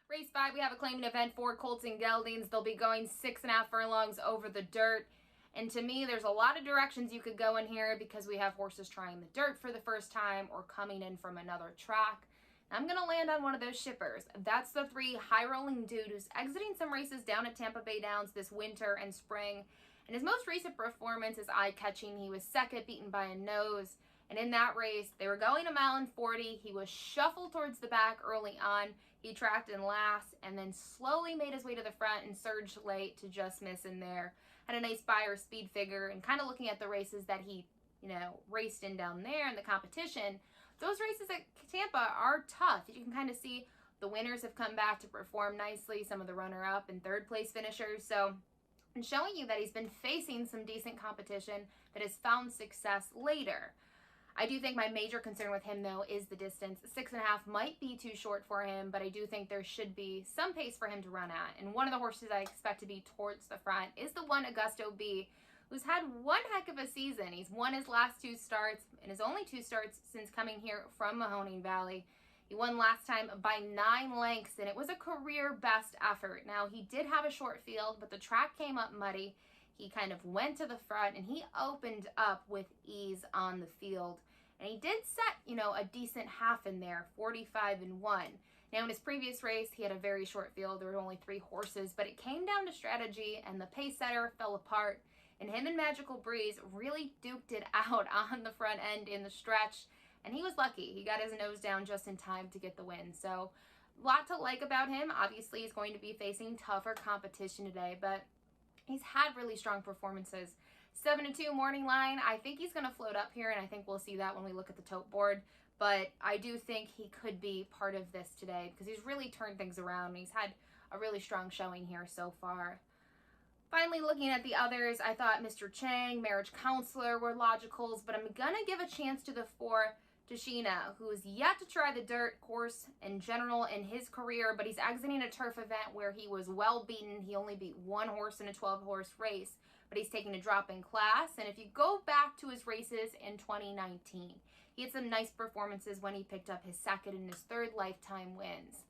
Race 5, we have a claiming event for colts and geldings. They'll be going 6.5 furlongs over the dirt. And to me, there's a lot of directions you could go in here because we have horses trying the dirt for the first time or coming in from another track. I'm going to land on one of those shippers. That's the 3 High Rolling Dude, who's exiting some races down at Tampa Bay Downs this winter and spring. And his most recent performance is eye-catching. He was second, beaten by a nose. And in that race, they were going 1:40. He was shuffled towards the back early on. He tracked in last and then slowly made his way to the front and surged late to just miss in there. Had a nice Beyer speed figure, and kind of looking at the races that he, raced in down there in the competition, those races at Tampa are tough. You can kind of see the winners have come back to perform nicely, some of the runner-up and third place finishers. So I'm showing you that he's been facing some decent competition that has found success later. I do think my major concern with him, though, is the distance. 6.5 might be too short for him, but I do think there should be some pace for him to run at. And one of the horses I expect to be towards the front is the one Augusto B, who's had one heck of a season. He's won his last 2 starts, and his only 2 starts since coming here from Mahoning Valley. He won last time by 9 lengths, and it was a career best effort. Now, he did have a short field, but the track came up muddy. He kind of went to the front, and he opened up with ease on the field. And he did set, a decent half in there, 45-1. Now, in his previous race, he had a very short field. There were only 3 horses, but it came down to strategy, and the pace setter fell apart. And him and Magical Breeze really duked it out on the front end in the stretch. And he was lucky. He got his nose down just in time to get the win. So, a lot to like about him. Obviously, he's going to be facing tougher competition today, but he's had really strong performances. 7-2 morning line. I think he's going to float up here, and I think we'll see that when we look at the tote board. But I do think he could be part of this today because he's really turned things around. He's had a really strong showing here so far. Finally, looking at the others, I thought Mr. Chang, Marriage Counselor were logicals, but I'm going to give a chance to the 4, Tashina, who is yet to try the dirt course in general in his career, but he's exiting a turf event where he was well beaten. He only beat 1 horse in a 12-horse race, but he's taking a drop in class. And if you go back to his races in 2019, he had some nice performances when he picked up his 2nd and his 3rd lifetime wins.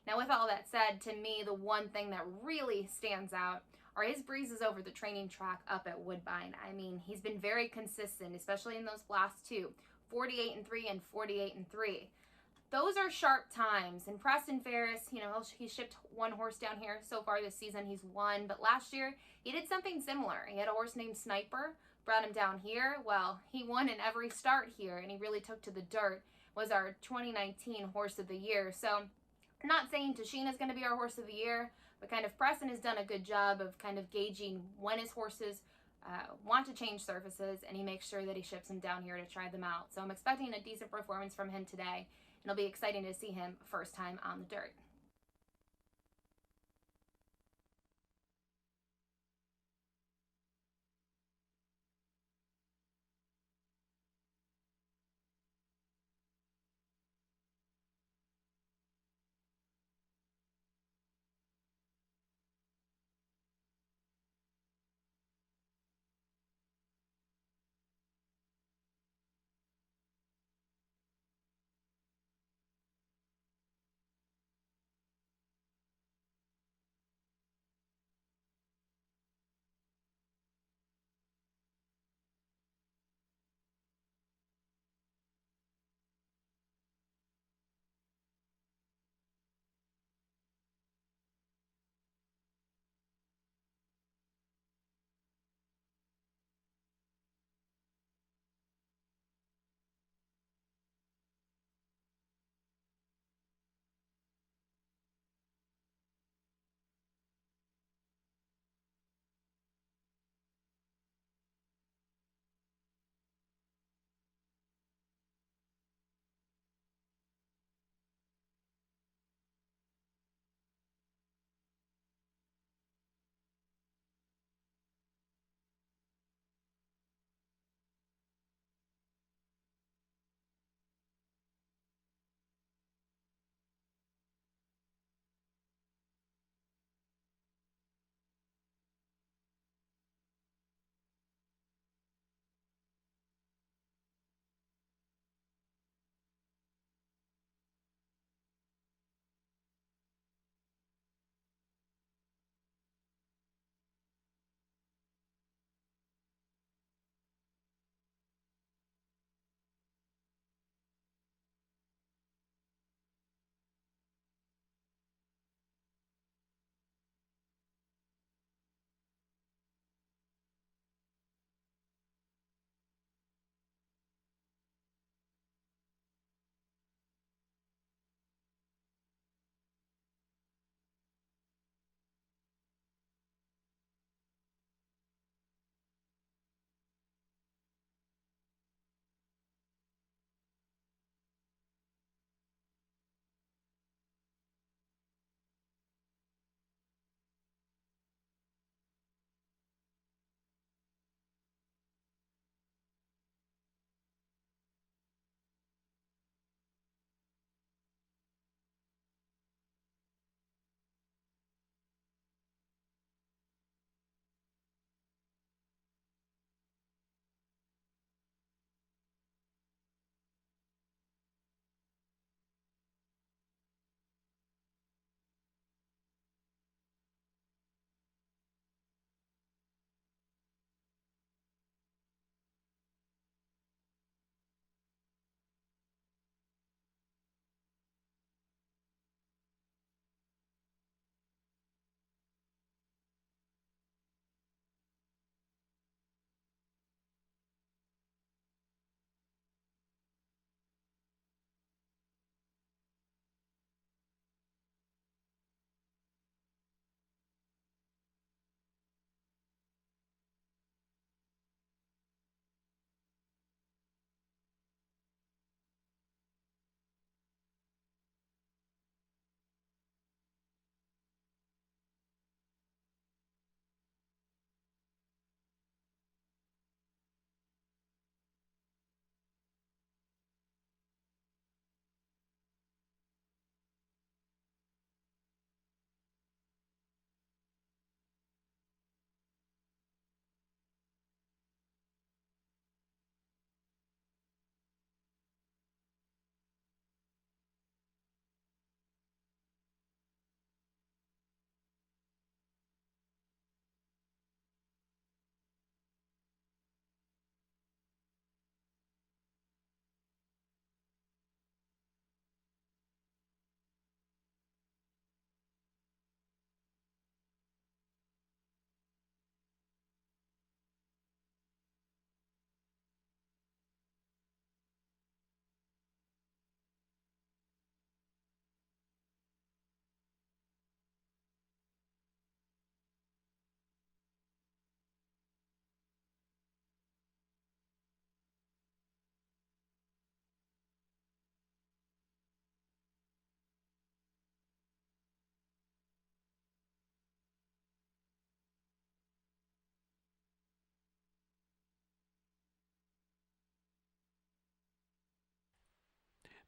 Now, with all that said, to me, the one thing that really stands out are his breezes over the training track up at Woodbine. I mean, he's been very consistent, especially in those last 2, 48-3 and 48-3. Those are sharp times. And Preston Ferris, he shipped 1 horse down here so far this season. He's won, but last year he did something similar. He had a horse named Sniper, brought him down here. Well, he won in every start here, and he really took to the dirt. Was our 2019 Horse of the Year. So I'm not saying Tashina's going to be our Horse of the Year, but kind of Preston has done a good job of kind of gauging when his horses want to change surfaces, and he makes sure that he ships them down here to try them out. So I'm expecting a decent performance from him today, and it'll be exciting to see him first time on the dirt.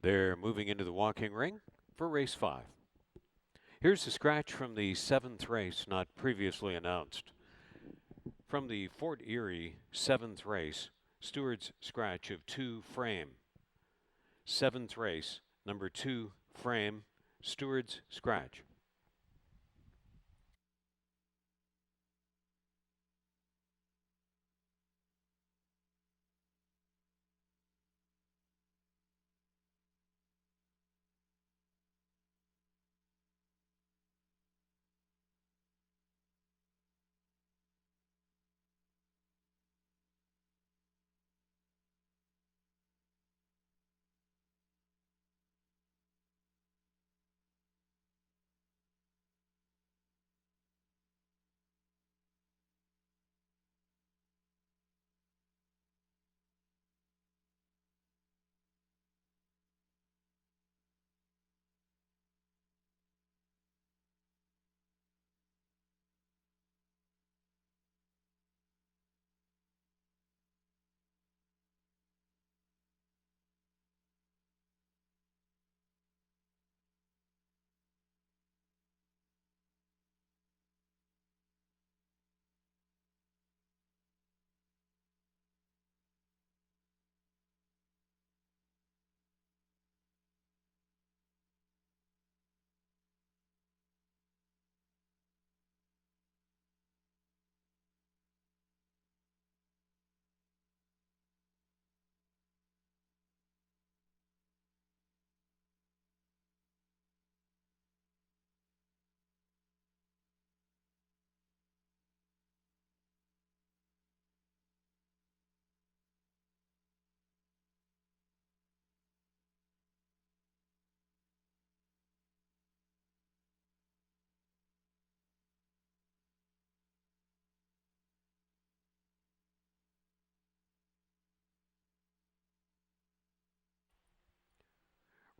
They're moving into the walking ring for race 5. Here's the scratch from the 7th race, not previously announced. From the Fort Erie 7th race, Stewart's scratch of 2 frame. 7th race, number 2 frame, Stewart's scratch.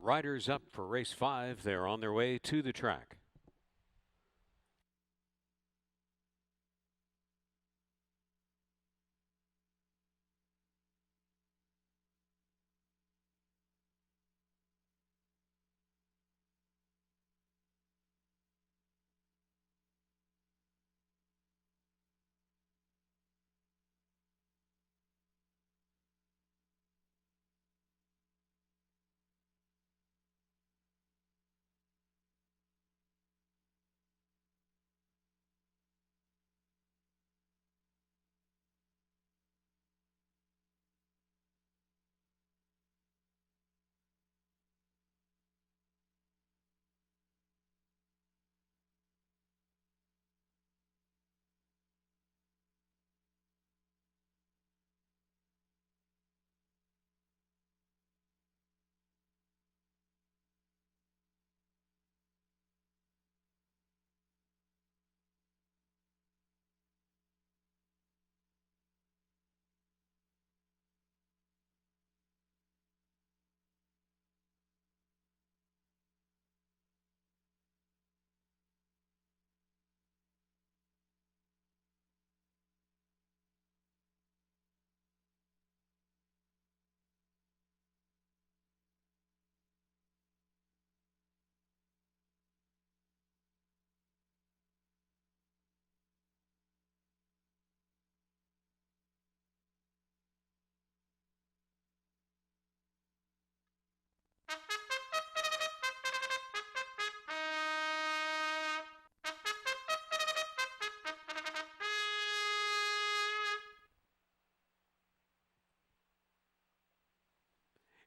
Riders up for race 5. They're on their way to the track.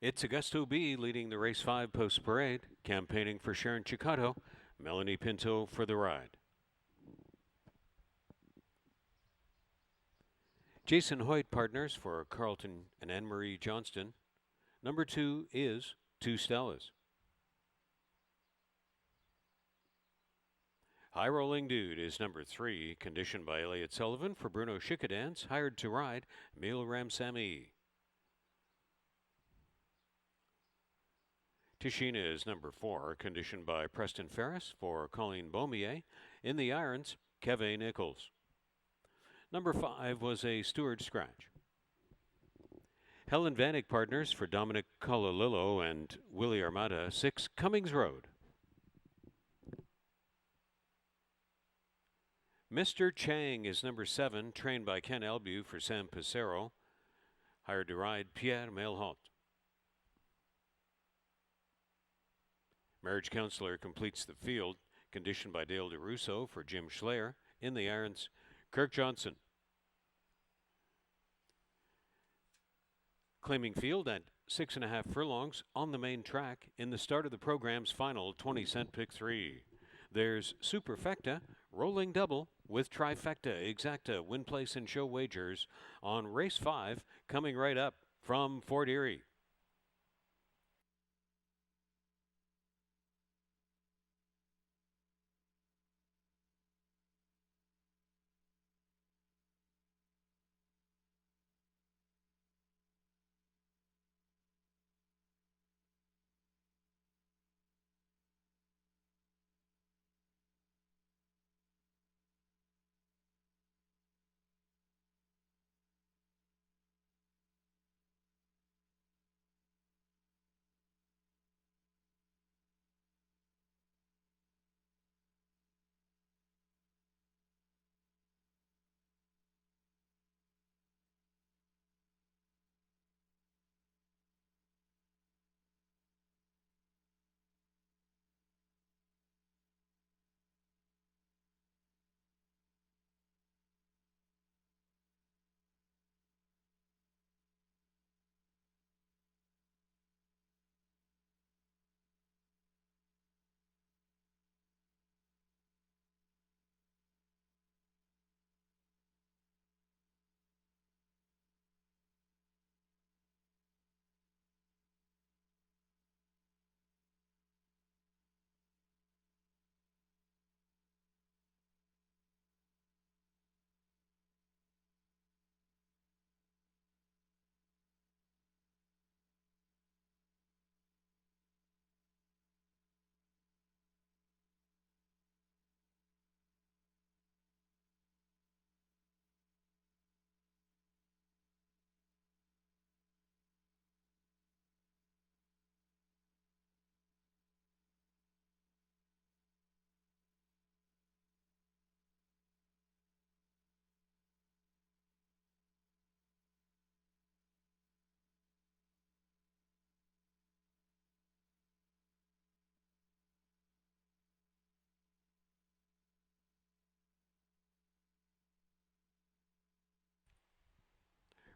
It's Augusto B leading the race 5 post parade, campaigning for Sharon Chicato, Melanie Pinto for the ride. Jason Hoyt partners for Carlton and Anne-Marie Johnston. Number 2 is Two Stellas. High Rolling Dude is number 3, conditioned by Elliott Sullivan for Bruno Chickadance, hired to ride Emil Ramsamy. Tishina is number 4, conditioned by Preston Ferris for Colleen Beaumier. In the irons, Kevin Nichols. Number 5 was a Stewart scratch. Helen Vanek partners for Dominic Cololillo and Willie Armada, 6 Cummings Road. Mr. Chang is number 7, trained by Ken Albu for Sam Pissarro, hired to ride Pierre Mailhot. Marriage Counselor completes the field, conditioned by Dale DeRusso for Jim Schleyer. In the irons, Kirk Johnson. Claiming field at 6.5 furlongs on the main track in the start of the program's final 20-cent pick 3. There's Superfecta, rolling double with Trifecta, Exacta, win place and show wagers on race 5, coming right up from Fort Erie.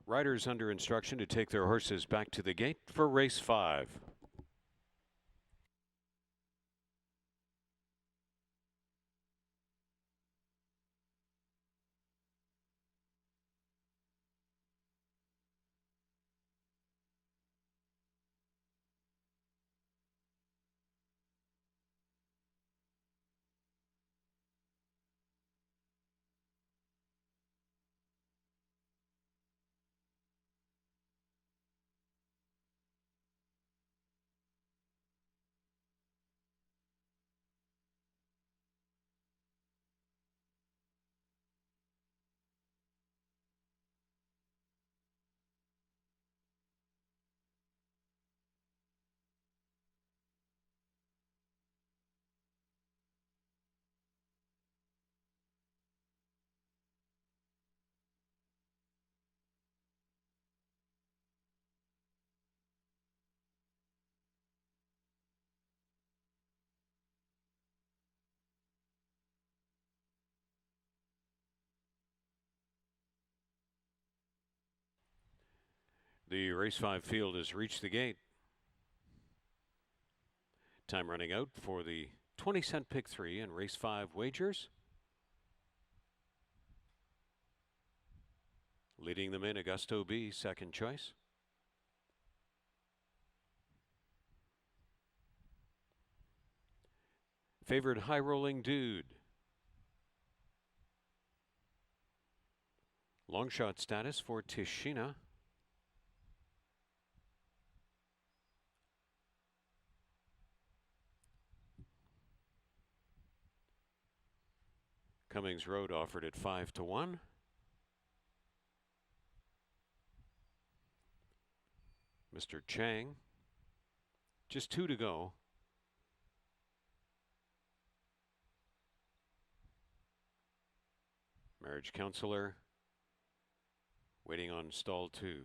Riders under instruction to take their horses back to the gate for race 5. The race 5 field has reached the gate. Time running out for the 20-cent pick 3 and race 5 wagers. Leading them in, Augusto B, second choice. Favored High Rolling Dude. Long shot status for Tishina. Cummings Road offered at 5 to 1. Mr. Chang. Just 2 to go. Marriage Counselor waiting on stall 2.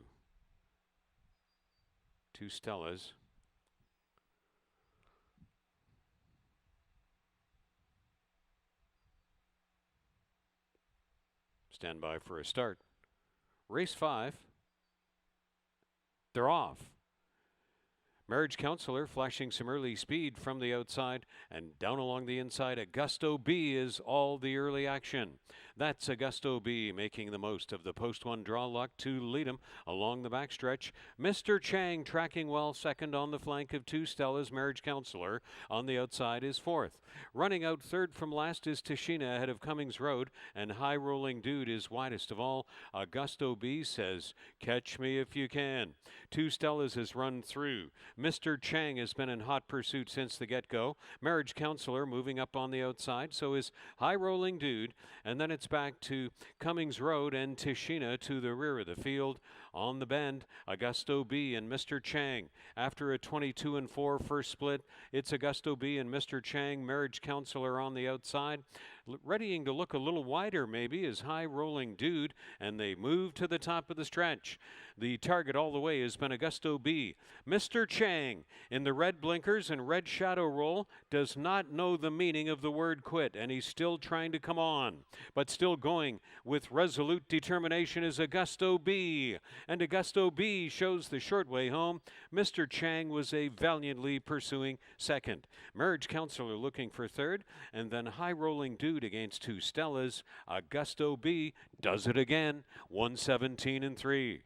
2 Stellas. Stand by for a start. Race 5. They're off. Marriage Counselor flashing some early speed from the outside, and down along the inside, Augusto B is all the early action. That's Augusto B making the most of the post 1 draw luck to lead him along the backstretch. Mr. Chang tracking well second on the flank of 2 Stella's. Marriage Counselor on the outside is fourth. Running out third from last is Tashina ahead of Cummings Road, and High Rolling Dude is widest of all. Augusto B says, catch me if you can. 2 Stella's has run through. Mr. Chang has been in hot pursuit since the get-go. Marriage Counselor moving up on the outside, so is High Rolling Dude, and then it's back to Cummings Road and Tashina to the rear of the field. On the bend, Augusto B and Mr. Chang. After a 22-4 first split, it's Augusto B and Mr. Chang. Marriage Counselor on the outside. Readying to look a little wider maybe is High Rolling Dude, and they move to the top of the stretch. The target all the way has been Augusto B. Mr. Chang, in the red blinkers and red shadow roll, does not know the meaning of the word quit, and he's still trying to come on. But still going with resolute determination is Augusto B. And Augusto B shows the short way home. Mr. Chang was a valiantly pursuing second. Marriage Counselor looking for third, and then High Rolling Dude against 2 Stellas. Augusto B does it again, 117-3.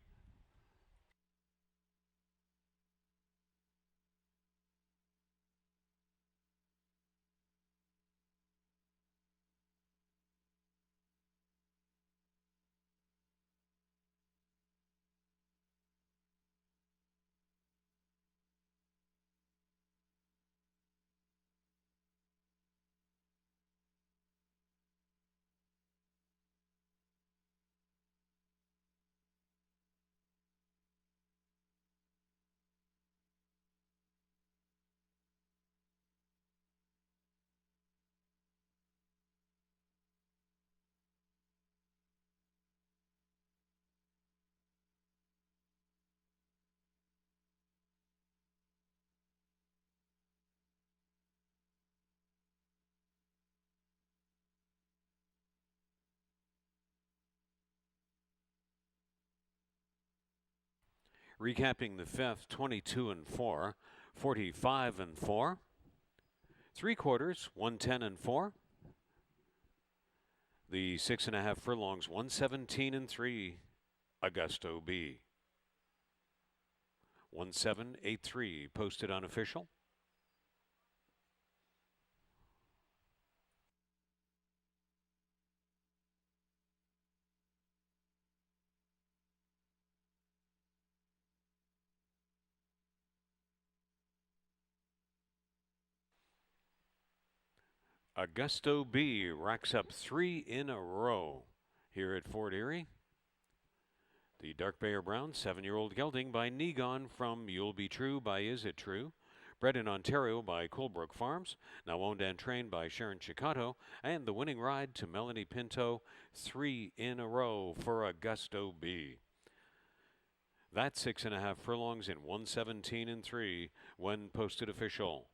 Recapping the fifth, 22-4, 45-4, 3 quarters, 110-4. The 6.5 furlongs, 117-3. Augusto B. 1783 posted unofficial. Augusto B racks up 3 in a row here at Fort Erie. The Dark Bear Brown 7-year-old gelding by Negon from You'll Be True by Is It True. Bred in Ontario by Colebrook Farms, now owned and trained by Sharon Chicato, and the winning ride to Melanie Pinto, 3 in a row for Augusto B. That's 6.5 furlongs in 117-3 when posted official.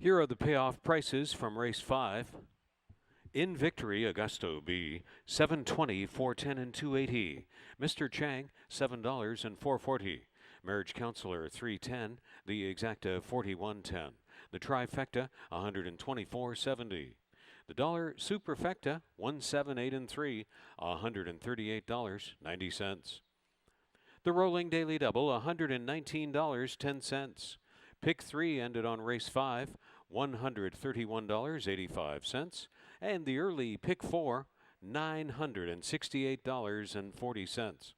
Here are the payoff prices from race 5. In victory, Augusto B, $7.20, $4.10, and $2.80. Mr. Chang, $7 and $4.40. Marriage Counselor, $3.10. The Exacta, $41.10. The Trifecta, $124.70. The dollar Superfecta, $178 and $3, $138.90. The Rolling Daily Double, $119.10. Pick 3 ended on race 5, $131.85. And the early Pick 4, $968.40.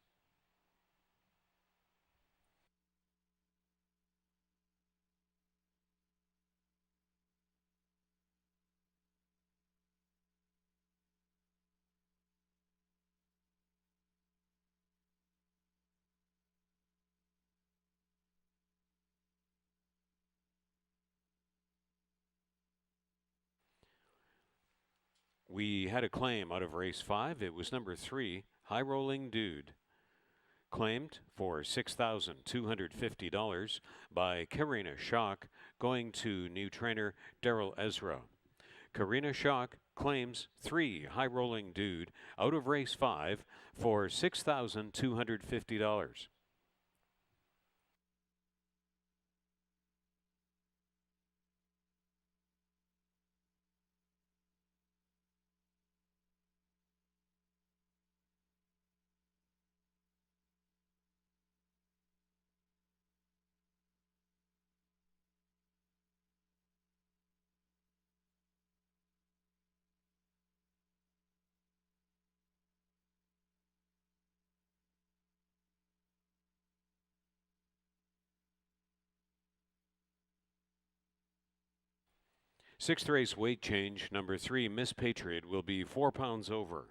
We had a claim out of race 5. It was number 3, High Rolling Dude. Claimed for $6,250 by Karina Schock, going to new trainer Daryl Ezra. Karina Schock claims 3, High Rolling Dude, out of race 5 for $6,250. Sixth race weight change, number 3, Miss Patriot, will be 4 pounds over.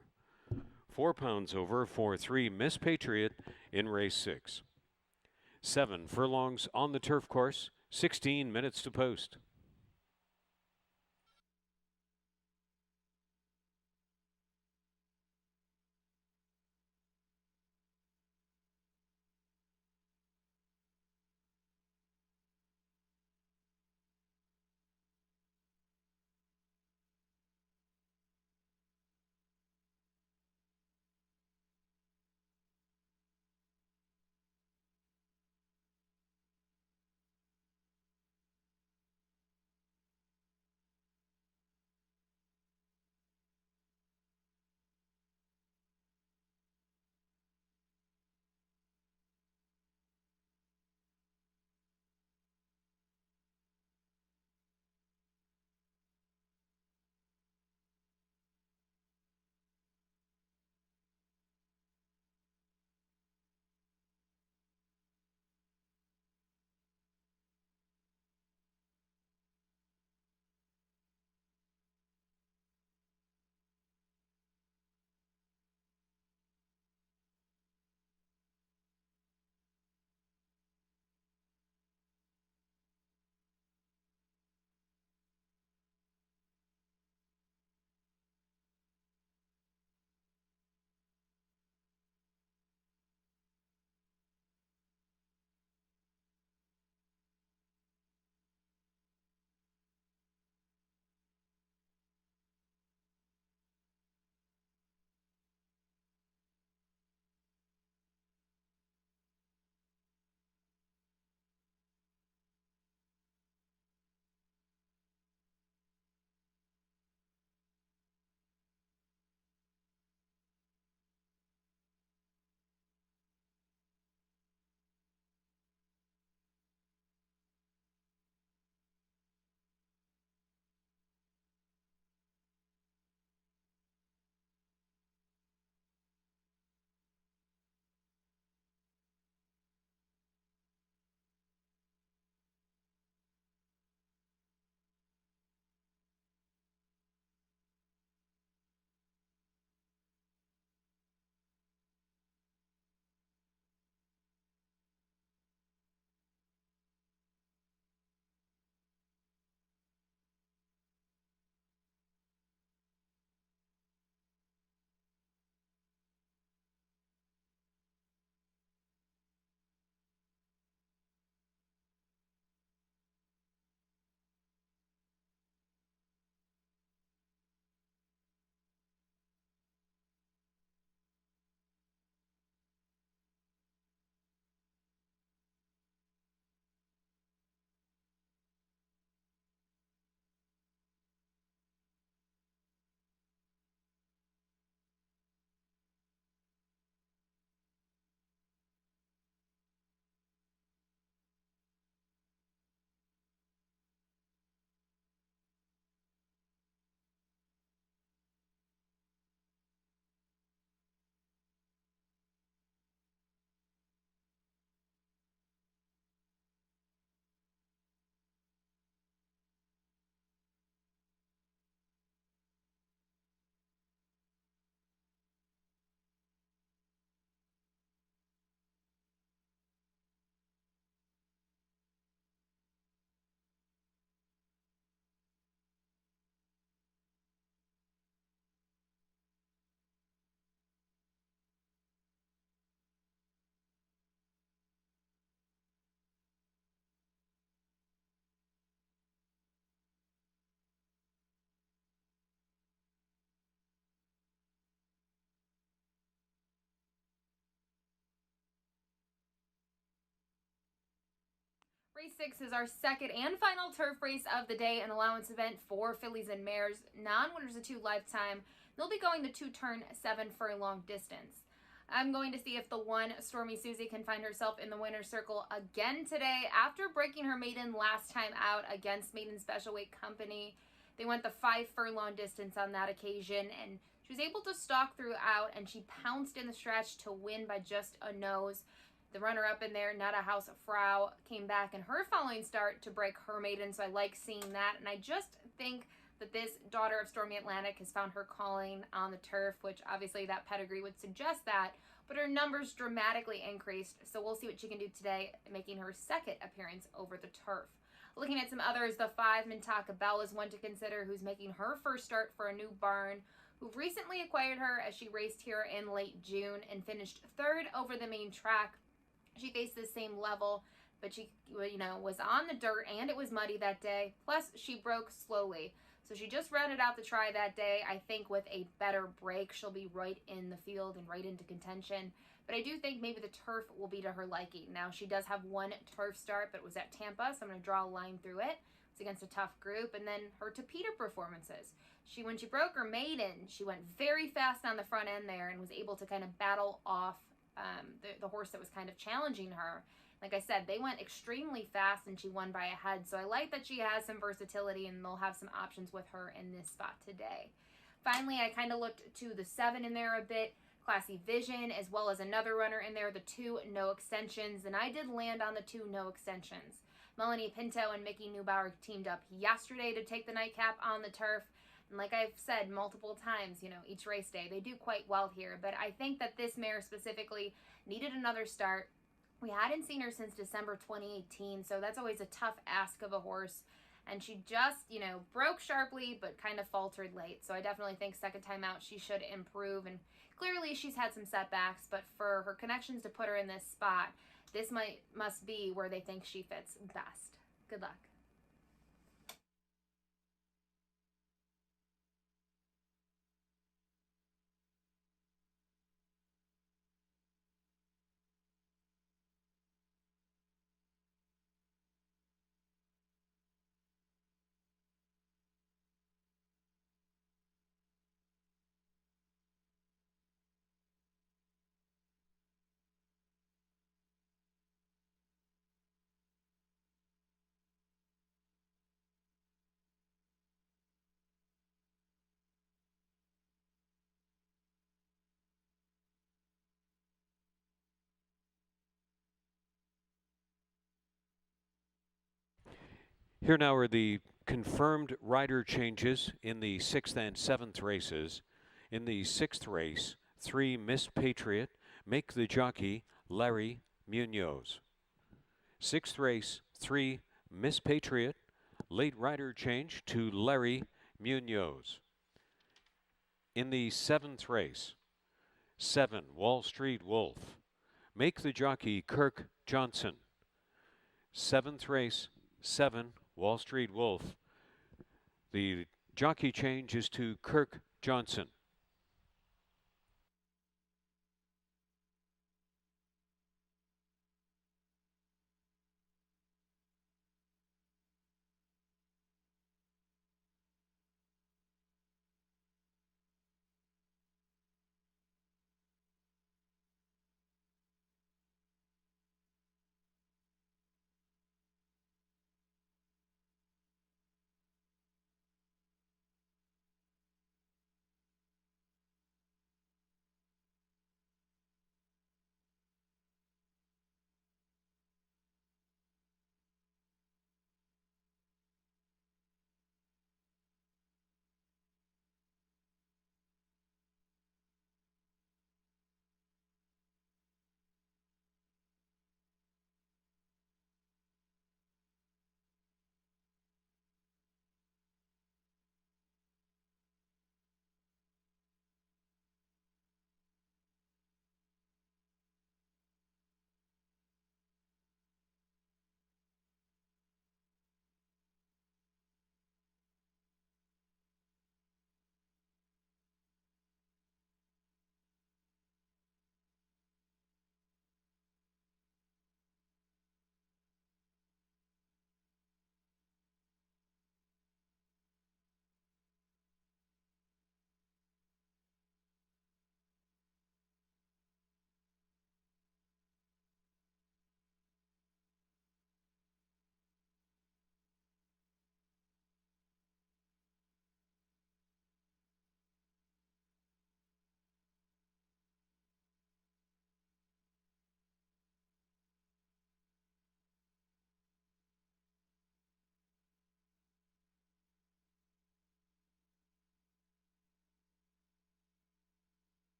4 pounds over for 3, Miss Patriot in race 6. 7 furlongs on the turf course, 16 minutes to post. Race 6 is our second and final turf race of the day, an allowance event for fillies and mares. Non-winners of 2 lifetime. They'll be going the 2-turn 7 furlong distance. I'm going to see if the 1 Stormy Susie can find herself in the winner's circle again today after breaking her maiden last time out against Maiden Special Weight Company. They went the 5 furlong distance on that occasion, and she was able to stalk throughout, and she pounced in the stretch to win by just a nose. The runner-up in there, Nada House Frau, came back in her following start to break her maiden, so I like seeing that. And I just think that this daughter of Stormy Atlantic has found her calling on the turf, which obviously that pedigree would suggest that, but her numbers dramatically increased, so we'll see what she can do today, making her second appearance over the turf. Looking at some others, the 5 Mintaka Bell is one to consider, who's making her first start for a new barn, who recently acquired her as she raced here in late June and finished 3rd over the main track. She faced the same level, but she, was on the dirt and it was muddy that day. Plus, she broke slowly. So she just rounded out the try that day. I think with a better break, she'll be right in the field and right into contention. But I do think maybe the turf will be to her liking. Now, she does have 1 turf start, but it was at Tampa, so I'm going to draw a line through it. It's against a tough group. And then her Tapeta performances. When she broke her maiden, she went very fast on the front end there and was able to kind of battle off the horse that was kind of challenging her. Like I said, they went extremely fast and she won by a head. So I like that she has some versatility and they'll have some options with her in this spot today. Finally, I kind of looked to the 7 in there a bit. Classy Vision, as well as another runner in there, the 2 No Extensions. And I did land on the 2 No Extensions. Melanie Pinto and Mickey Neubauer teamed up yesterday to take the nightcap on the turf. And like I've said multiple times, each race day, they do quite well here. But I think that this mare specifically needed another start. We hadn't seen her since December 2018, so that's always a tough ask of a horse. And she just, broke sharply, but kind of faltered late. So I definitely think second time out she should improve. And clearly she's had some setbacks, but for her connections to put her in this spot, this must be where they think she fits best. Good luck. Here now are the confirmed rider changes in the 6th and 7th races. In the 6th race, 3 Miss Patriot make the jockey Larry Munoz. 6th race, 3 Miss Patriot, late rider change to Larry Munoz. In the 7th race, 7 Wall Street Wolf make the jockey Kirk Johnson. 7th race, 7 Wall Street Wolf. The jockey change is to Kirk Johnson.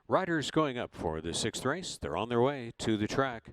Riders going up for the 6th race. They're on their way to the track.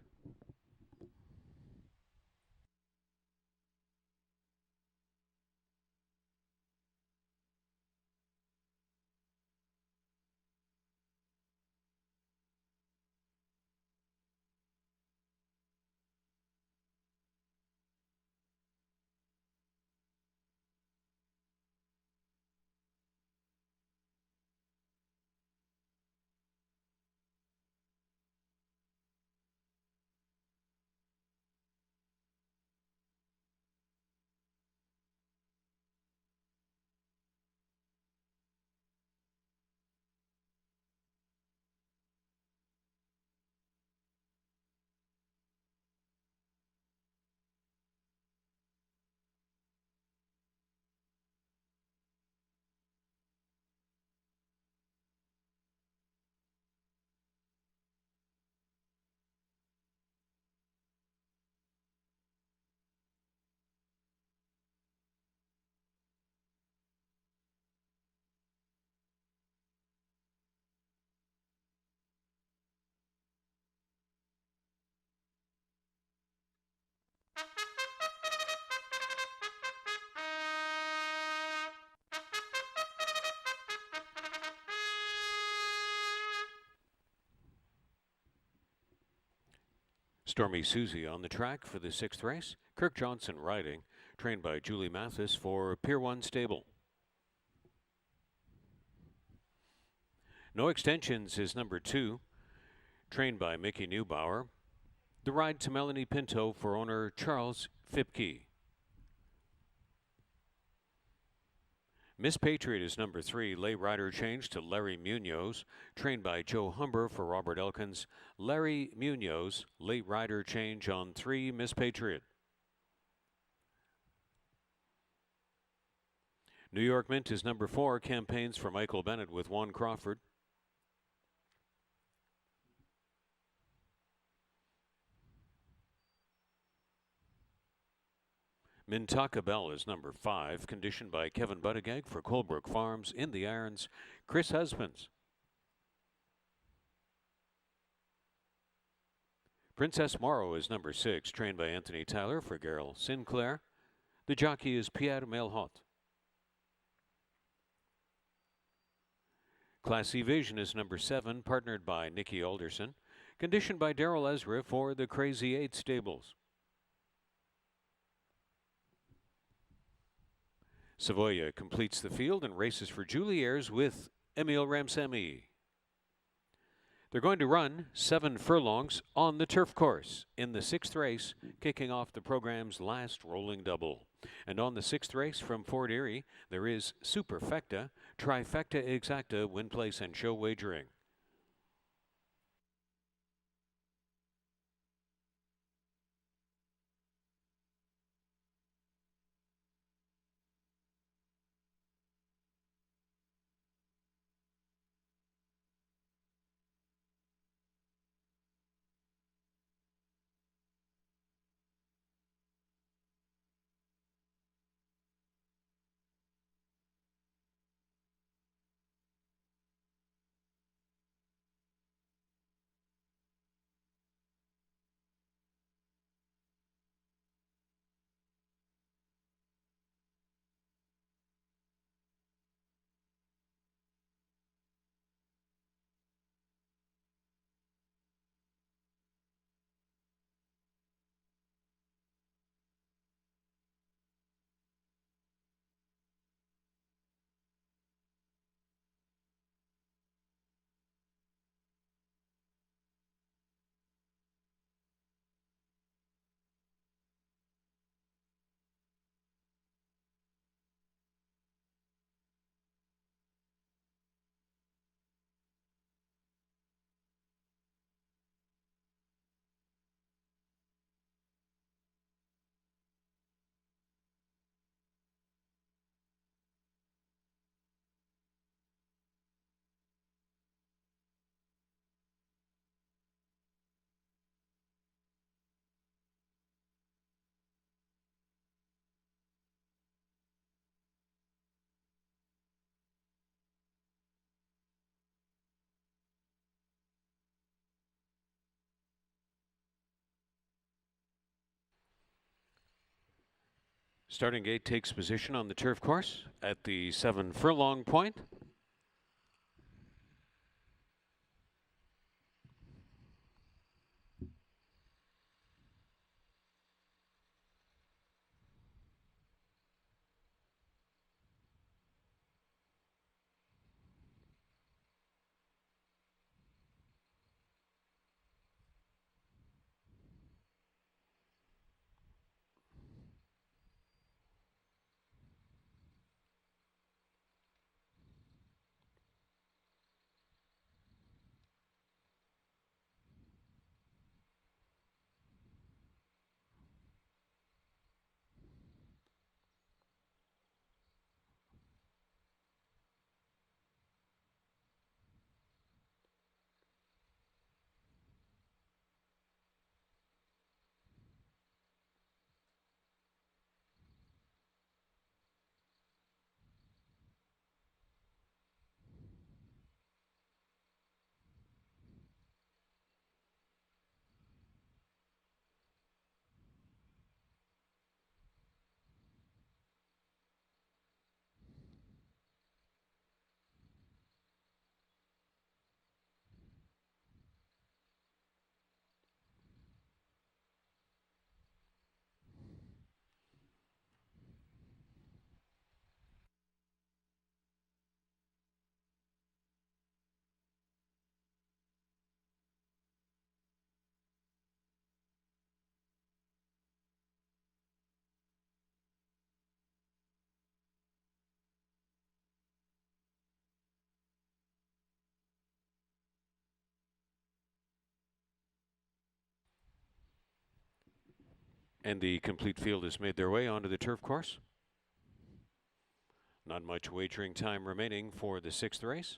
Stormy Susie on the track for the 6th race. Kirk Johnson riding, trained by Julie Mathis for Pier 1 Stable. No Extensions is number 2, trained by Mickey Neubauer. The ride to Melanie Pinto for owner Charles Fipke. Miss Patriot is number 3, lay rider change to Larry Munoz, trained by Joe Humber for Robert Elkins. Larry Munoz, late rider change on 3, Miss Patriot. New York Mint is number 4, campaigns for Michael Bennett with Juan Crawford. Mintaka Bell is number 5, conditioned by Kevin Buttigieg for Colebrook Farms. In the irons, Chris Husbands. Princess Morrow is number 6, trained by Anthony Tyler for Gerald Sinclair. The jockey is Pierre Melhot. Classy Vision is number 7, partnered by Nikki Alderson, conditioned by Daryl Ezra for the Crazy 8 stables. Savoia completes the field and races for Julie Ayres with Emile Ramsamy. They're going to run 7 furlongs on the turf course in the 6th race, kicking off the program's last rolling double. And on the 6th race from Fort Erie, there is Superfecta, Trifecta Exacta, Win Place and Show Wagering. Starting gate takes position on the turf course at the 7 furlong point. And the complete field has made their way onto the turf course. Not much wagering time remaining for the 6th race.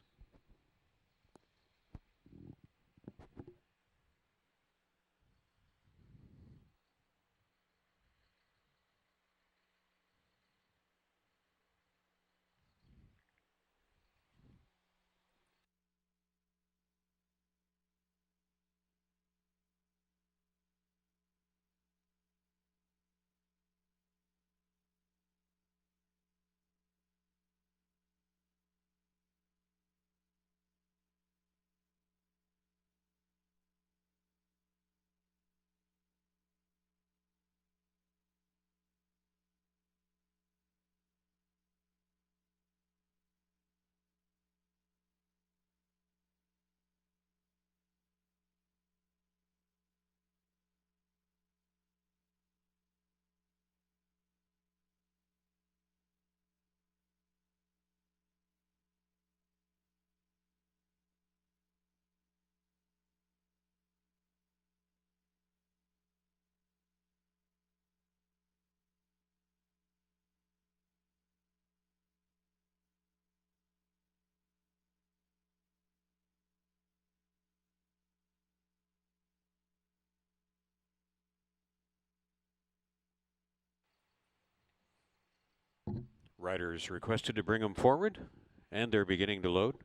Riders requested to bring them forward, and they're beginning to load.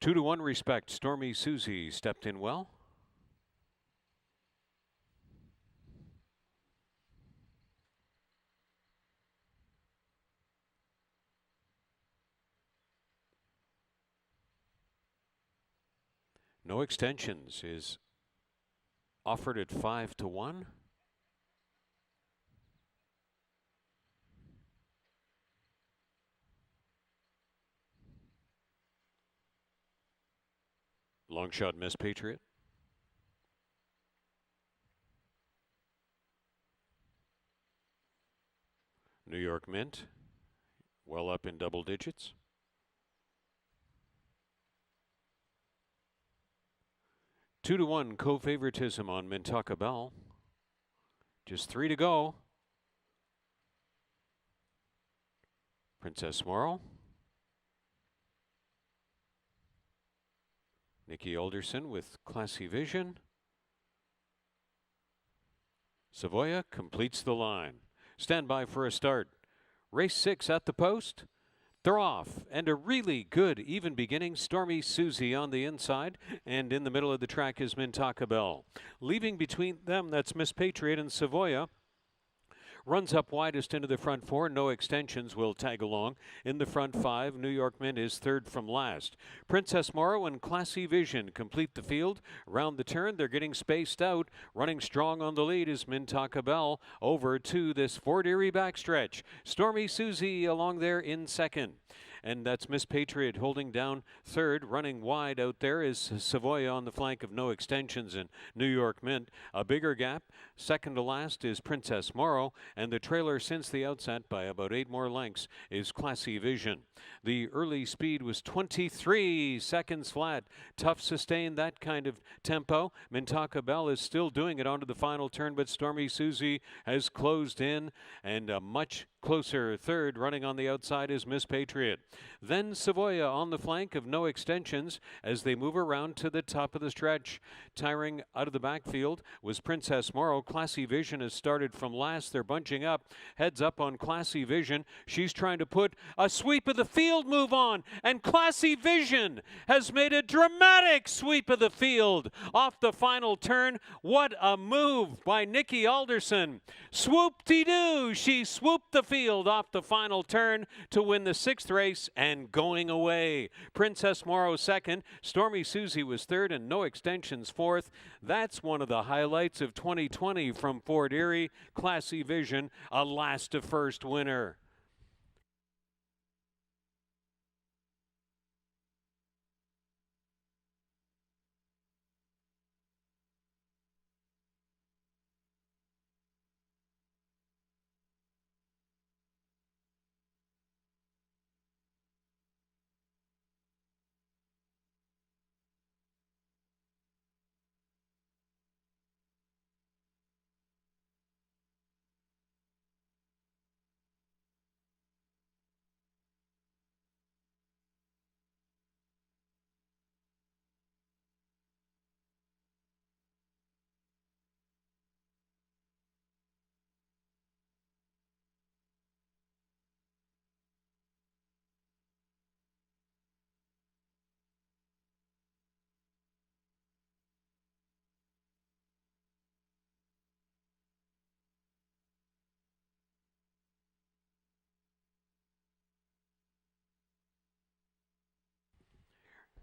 2-1 Respect. Stormy Susie stepped in well. No extensions is offered at 5-1. Long shot miss, Patriot. New York Mint, well up in double digits. Two to one co-favoritism on Mintaka Bell. Just 3 to go. Princess Morrow. Nikki Alderson with classy vision. Savoya completes the line. Stand by for a start. Race 6 at the post. They're off, and a really good even beginning. Stormy Susie on the inside, and in the middle of the track is Mintaka Bell. Leaving between them, that's Miss Patriot and Savoya. runs up widest into the front 4. No Extensions will tag along. In the front 5, New York Mint is third from last. Princess Morrow and Classy Vision complete the field. Around the turn, they're getting spaced out. Running strong on the lead is Mintaka Bell over to this Fort Erie backstretch. Stormy Susie along there in second. And that's Miss Patriot holding down third. Running wide out there is Savoya on the flank of No Extensions and New York Mint. A bigger gap. Second to last is Princess Morrow, and the trailer since the outset by about 8 more lengths is Classy Vision. The early speed was 23 seconds flat. Tough sustain that kind of tempo. Mintaka Bell is still doing it onto the final turn, but Stormy Susie has closed in, and a much closer third running on the outside is Miss Patriot. Then Savoya on the flank of No Extensions as they move around to the top of the stretch. Tiring out of the backfield was Princess Morrow. Classy Vision has started from last. They're bunching up. Heads up on Classy Vision. She's trying to put a sweep of the field move on, and Classy Vision has made a dramatic sweep of the field off the final turn. What a move by Nikki Alderson. Swoop-de-doo. She swooped the field off the final turn to win the 6th race and going away. Princess Morrow second. Stormy Susie was third, and No Extensions fourth. That's one of the highlights of 2020 from Fort Erie. Classy Vision, a last to first winner.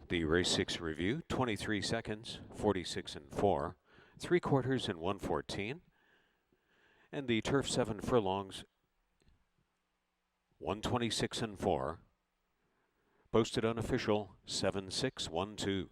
The race 6 review, 23 seconds, 46 and 4, 3/4 and 114. And the turf 7 furlongs, 126 and 4. Posted unofficial 7612.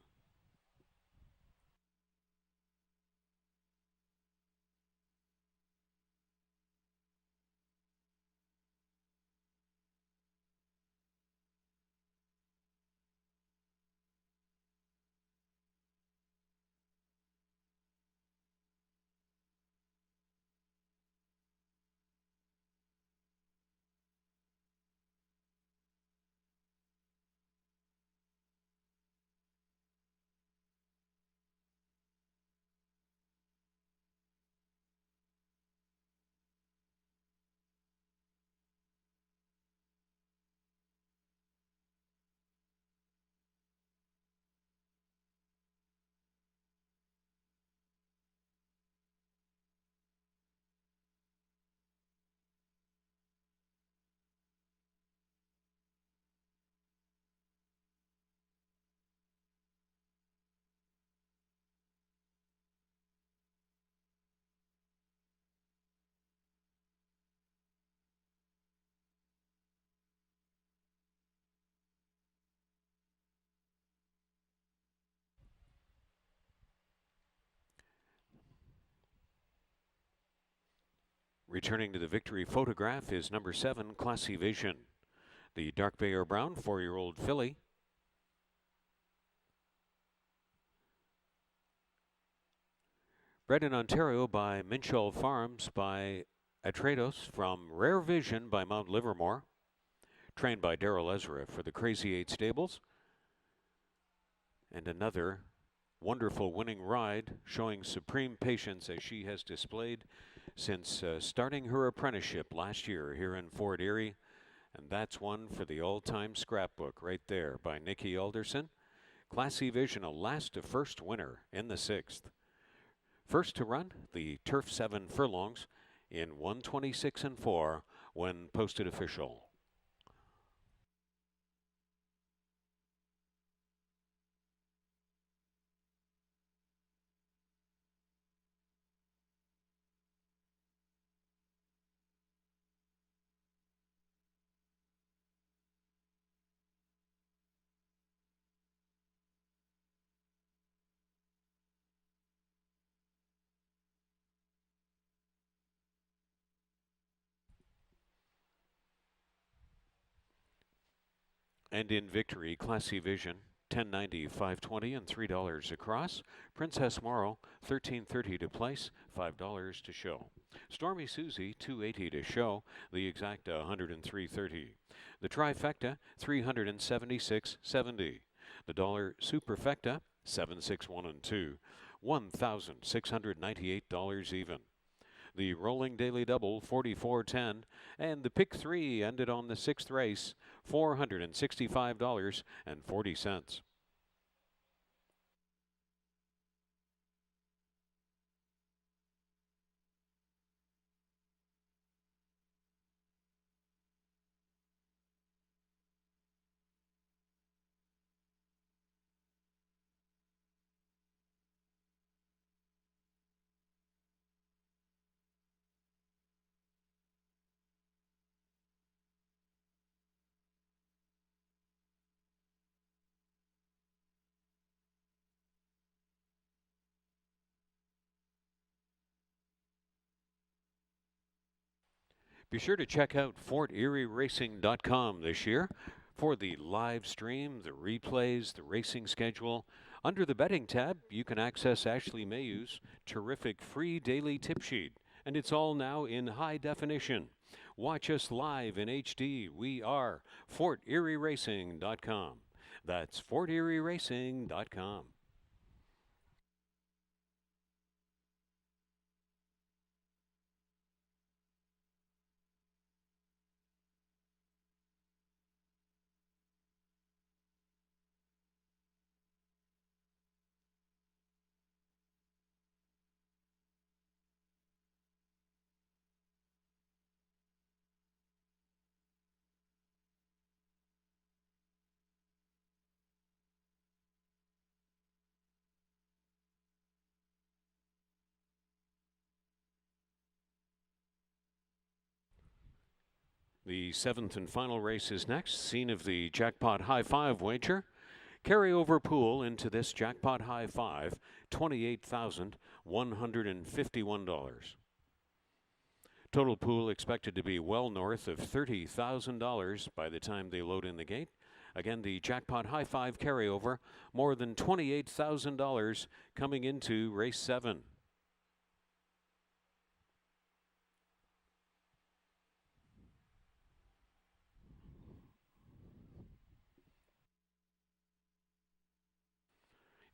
Returning to the victory photograph is number 7, Classy Vision. The dark bay or brown 4-year-old filly. Bred in Ontario by Minchell Farms by Atreides from Rare Vision by Mount Livermore. Trained by Darrell Ezra for the Crazy 8 stables. And another wonderful winning ride, showing supreme patience as she has displayed since starting her apprenticeship last year here in Fort Erie. And that's one for the all-time scrapbook right there by Nikki Alderson. Classy Vision, a last to first winner in the 6th. First to run, the turf 7 furlongs, in 126 and 4 when posted official. And in victory, Class C Vision, $10.90, $5.20, and $3 across. Princess Morrow, $13.30 to place, $5 to show. Stormy Susie, $2.80 to show, the exacta $103.30. The trifecta, $376.70. The dollar superfecta, 761 and 2, $1,698 even. The rolling daily double, 44.10, and the pick 3 ended on the 6th race, $465.40. Be sure to check out FortErieRacing.com this year for the live stream, the replays, the racing schedule. Under the betting tab, you can access Ashley Mayhew's terrific free daily tip sheet, and it's all now in high definition. Watch us live in HD. We are FortErieRacing.com. That's FortErieRacing.com. The 7th and final race is next, scene of the Jackpot High Five wager. Carryover pool into this Jackpot High Five, $28,151. Total pool expected to be well north of $30,000 by the time they load in the gate. Again, the Jackpot High Five carryover, more than $28,000 coming into race 7.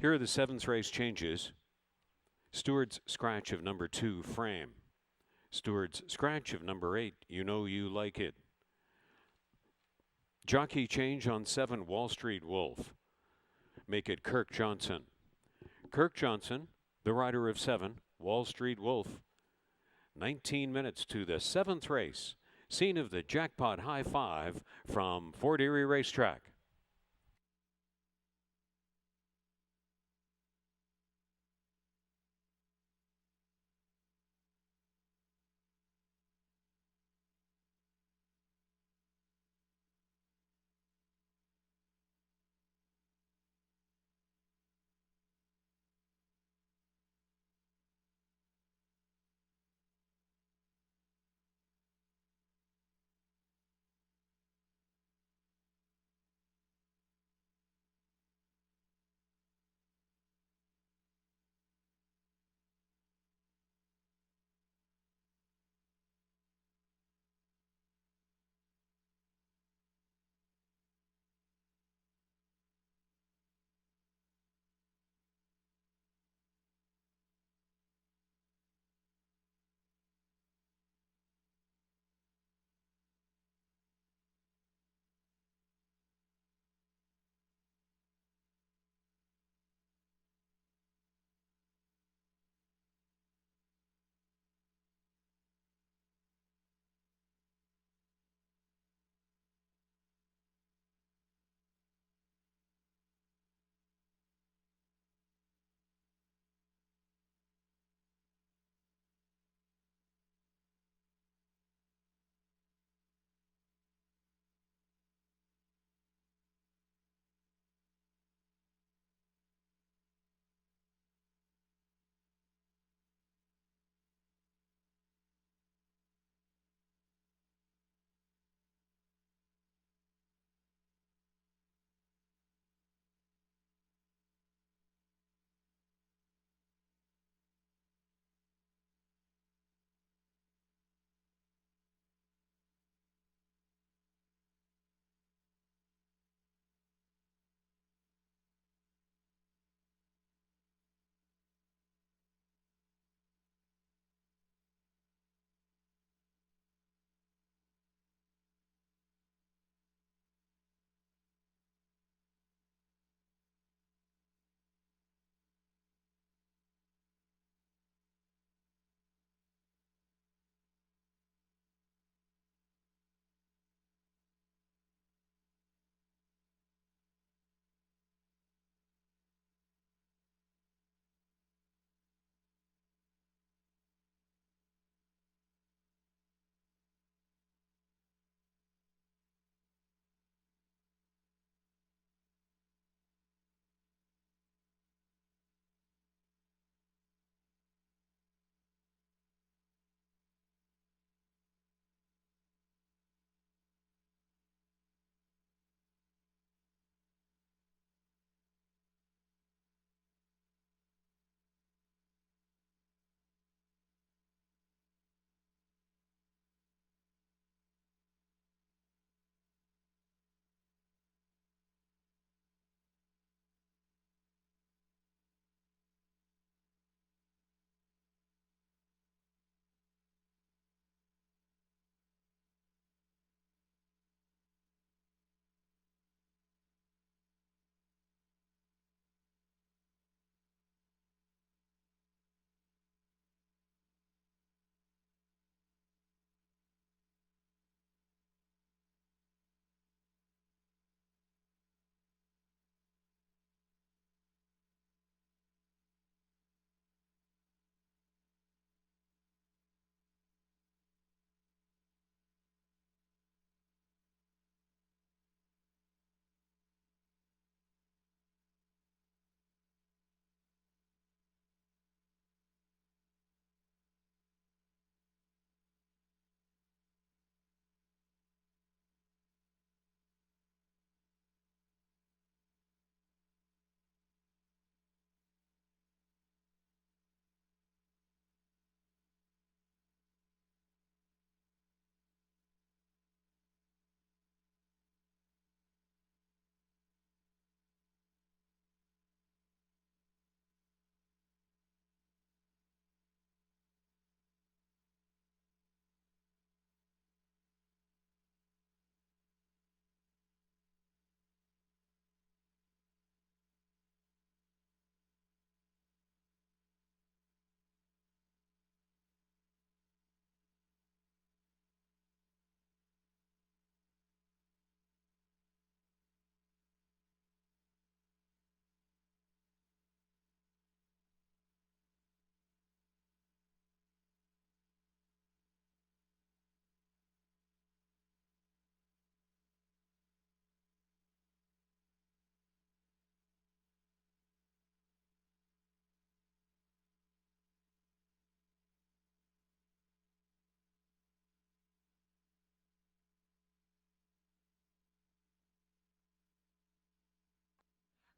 Here are the 7th race changes. Steward's scratch of number 2, Frame. Steward's scratch of number 8, You Know You Like It. Jockey change on 7, Wall Street Wolf. Make it Kirk Johnson. Kirk Johnson, the rider of 7, Wall Street Wolf. 19 minutes to the 7th race, scene of the Jackpot High Five from Fort Erie Racetrack.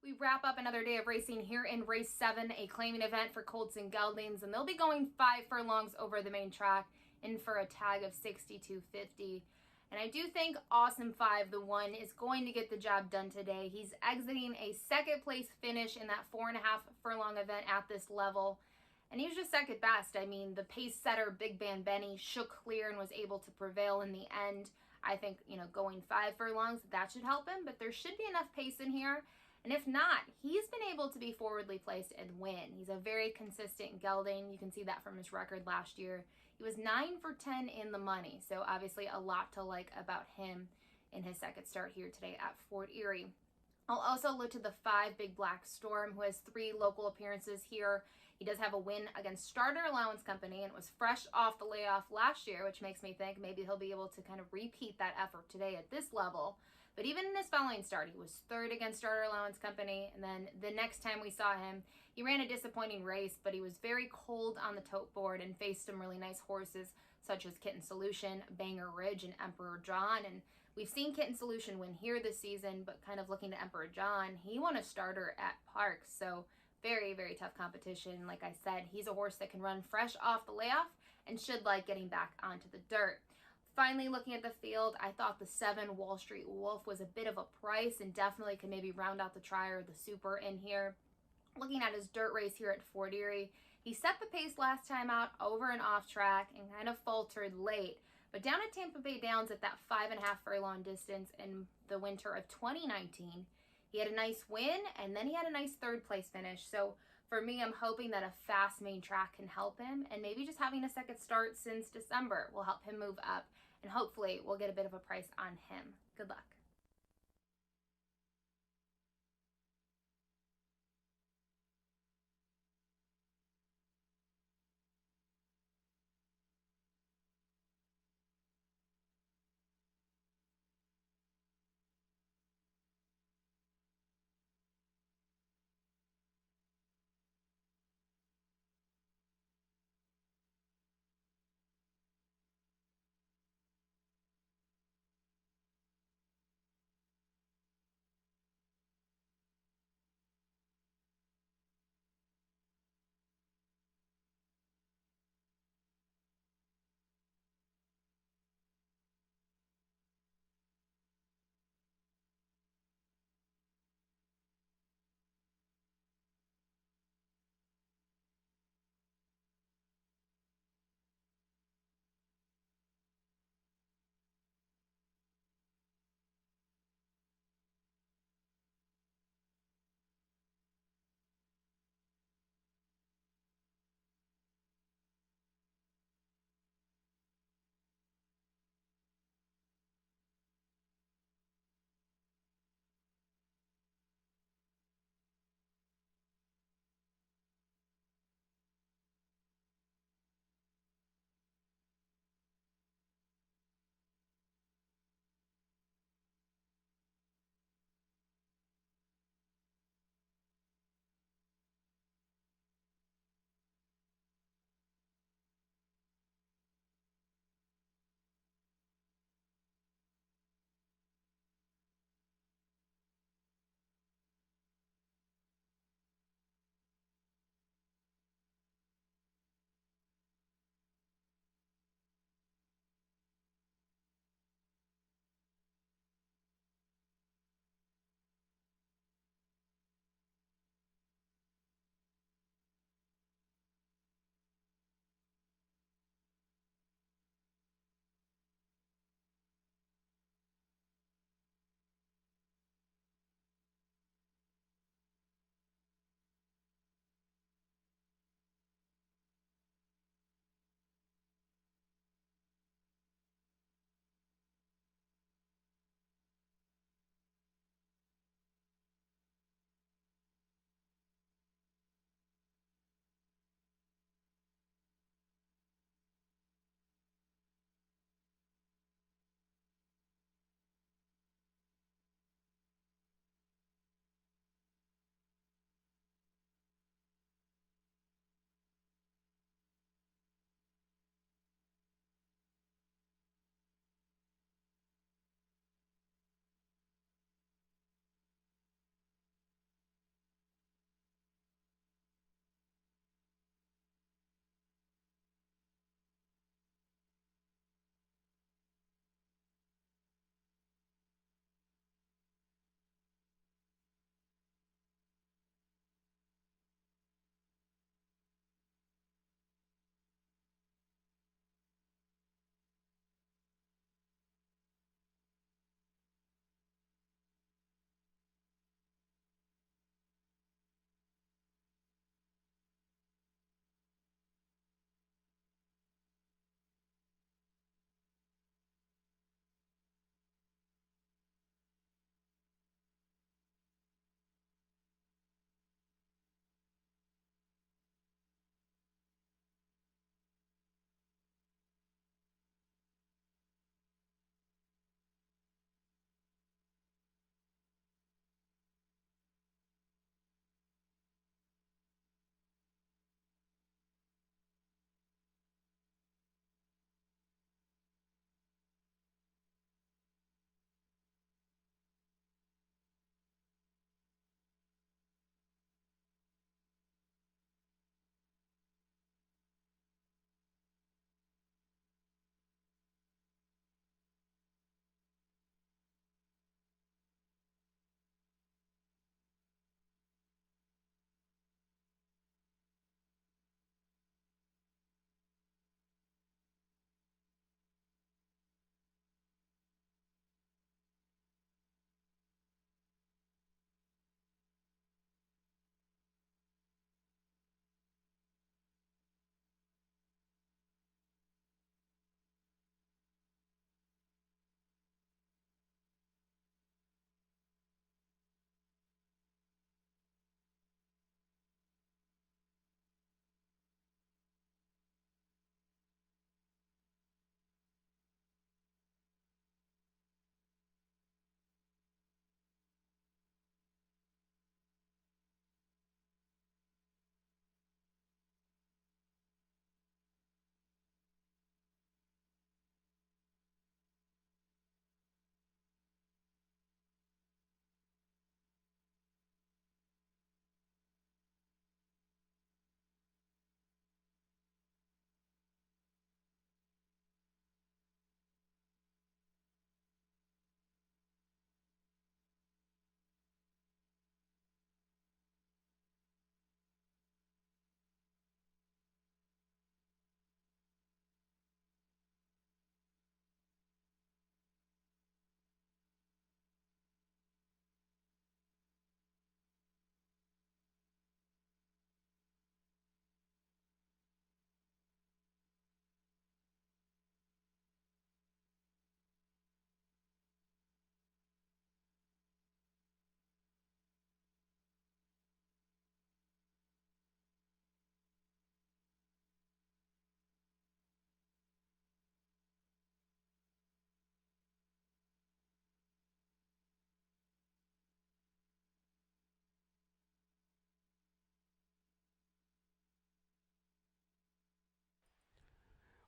We wrap up another day of racing here in race 7, a claiming event for colts and geldings, and they'll be going 5 furlongs over the main track in for a tag of 62.50. And I do think Awesome 5, the one, is going to get the job done today. He's exiting a second place finish in that 4.5 furlong event at this level. And he was just second best. I mean, the pace setter, Big Band Benny, shook clear and was able to prevail in the end. I think, going 5 furlongs, that should help him, but there should be enough pace in here. And if not, he's been able to be forwardly placed and win. He's a very consistent gelding. You can see that from his record last year. He was 9 for 10 in the money, so obviously a lot to like about him in his second start here today at Fort Erie. I'll also look to the 5 Big Black Storm, who has 3 local appearances here. He does have a win against Starter Allowance Company, and it was fresh off the layoff last year, which makes me think maybe he'll be able to kind of repeat that effort today at this level. But even in his following start, he was 3rd against Starter Allowance Company, and then the next time we saw him, he ran a disappointing race, but he was very cold on the tote board and faced some really nice horses, such as Kitten Solution, Banger Ridge, and Emperor John. And we've seen Kitten Solution win here this season, but kind of looking to Emperor John, he won a starter at Parks, so very, very tough competition. Like I said, he's a horse that can run fresh off the layoff and should like getting back onto the dirt. Finally, looking at the field, I thought the 7 Wall Street Wolf was a bit of a price and definitely could maybe round out the try or the super in here. Looking at his dirt race here at Fort Erie, he set the pace last time out over and off track and kind of faltered late. But down at Tampa Bay Downs at that 5.5 furlong distance in the winter of 2019, he had a nice win and then he had a nice 3rd place finish. So for me, I'm hoping that a fast main track can help him, and maybe just having a second start since December will help him move up, and hopefully we'll get a bit of a price on him. Good luck.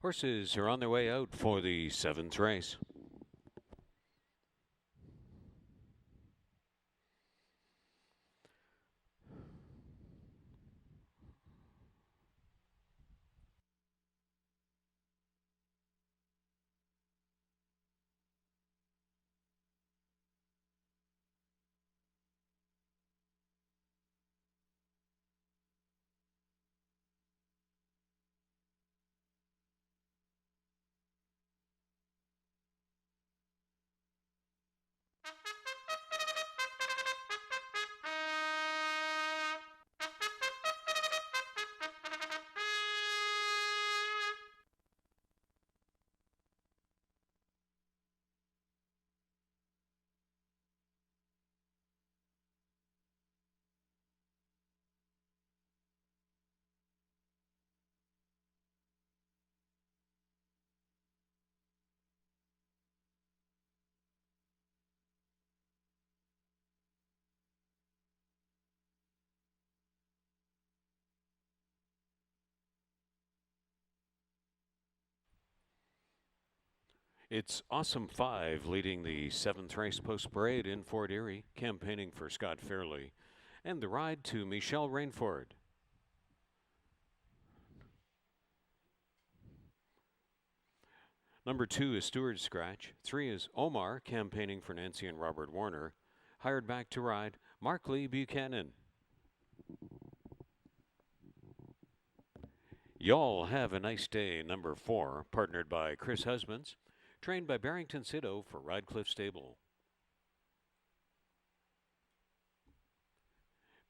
Horses are on their way out for the 7th race. It's Awesome 5 leading the 7th race post parade in Fort Erie, campaigning for Scott Fairley, and the ride to Michelle Rainford. Number 2 is Stewart Scratch. 3 is Omar, campaigning for Nancy and Robert Warner. Hired back to ride, Mark Lee Buchanan. Y'all Have a Nice Day, number 4, partnered by Chris Husbands. Trained by Barrington Sitto for Radcliffe Stable.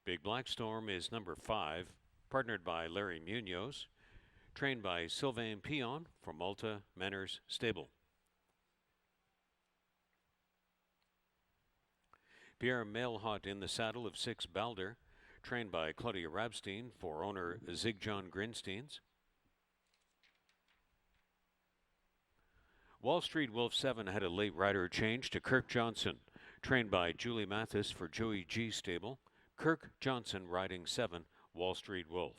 Big Black Storm is number 5, partnered by Larry Munoz. Trained by Sylvain Pion for Malta Manners Stable. Pierre Mailhot in the saddle of 6 Balder, trained by Claudia Rabstein for owner Zigjon Grinsteins. Wall Street Wolf 7 had a late rider change to Kirk Johnson, trained by Julie Mathis for Joey G Stable. Kirk Johnson riding 7, Wall Street Wolf.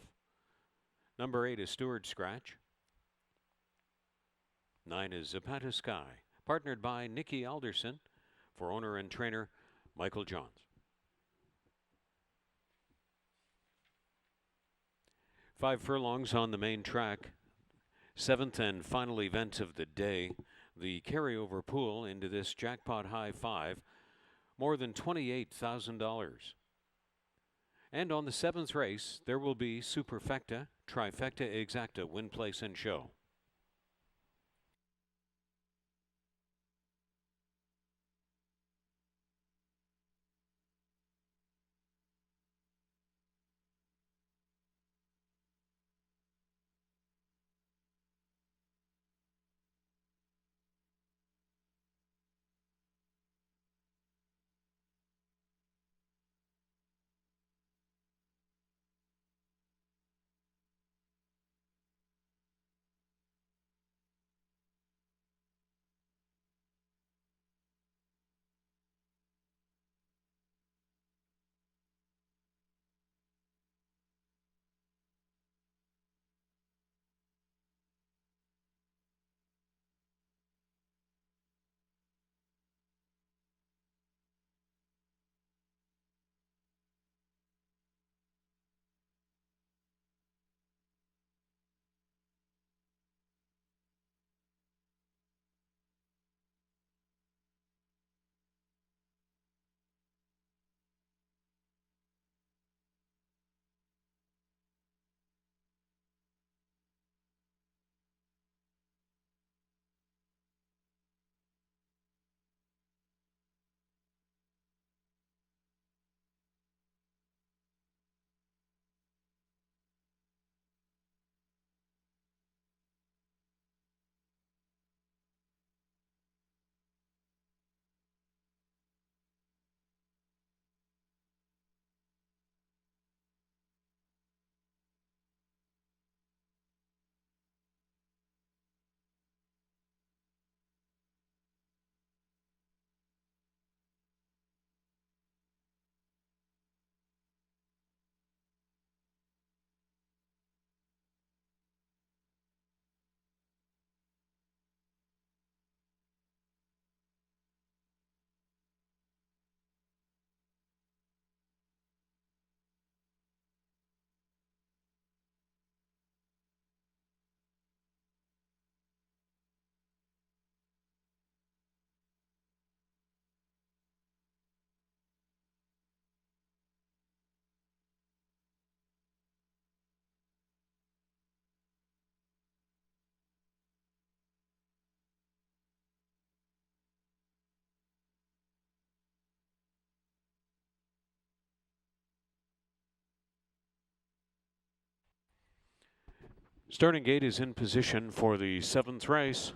Number 8 is Stewart Scratch. 9 is Zapata Sky, partnered by Nikki Alderson for owner and trainer Michael Johns. 5 furlongs on the main track. 7th and final event of the day, the carryover pool into this jackpot high 5, more than $28,000. And on the 7th race, there will be Superfecta, Trifecta Exacta, Win, Place, and Show. Starting gate is in position for the 7th race.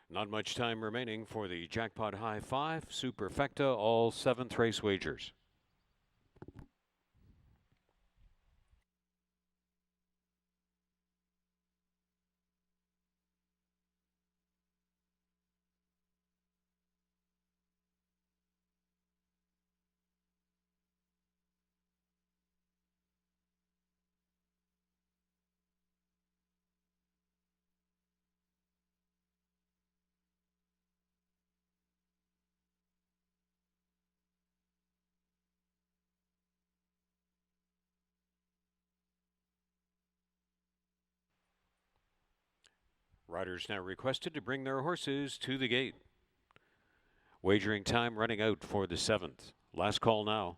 Not much time remaining for the Jackpot High 5 Superfecta all 7th race wagers. Riders now requested to bring their horses to the gate. Wagering time running out for the 7th. Last call now.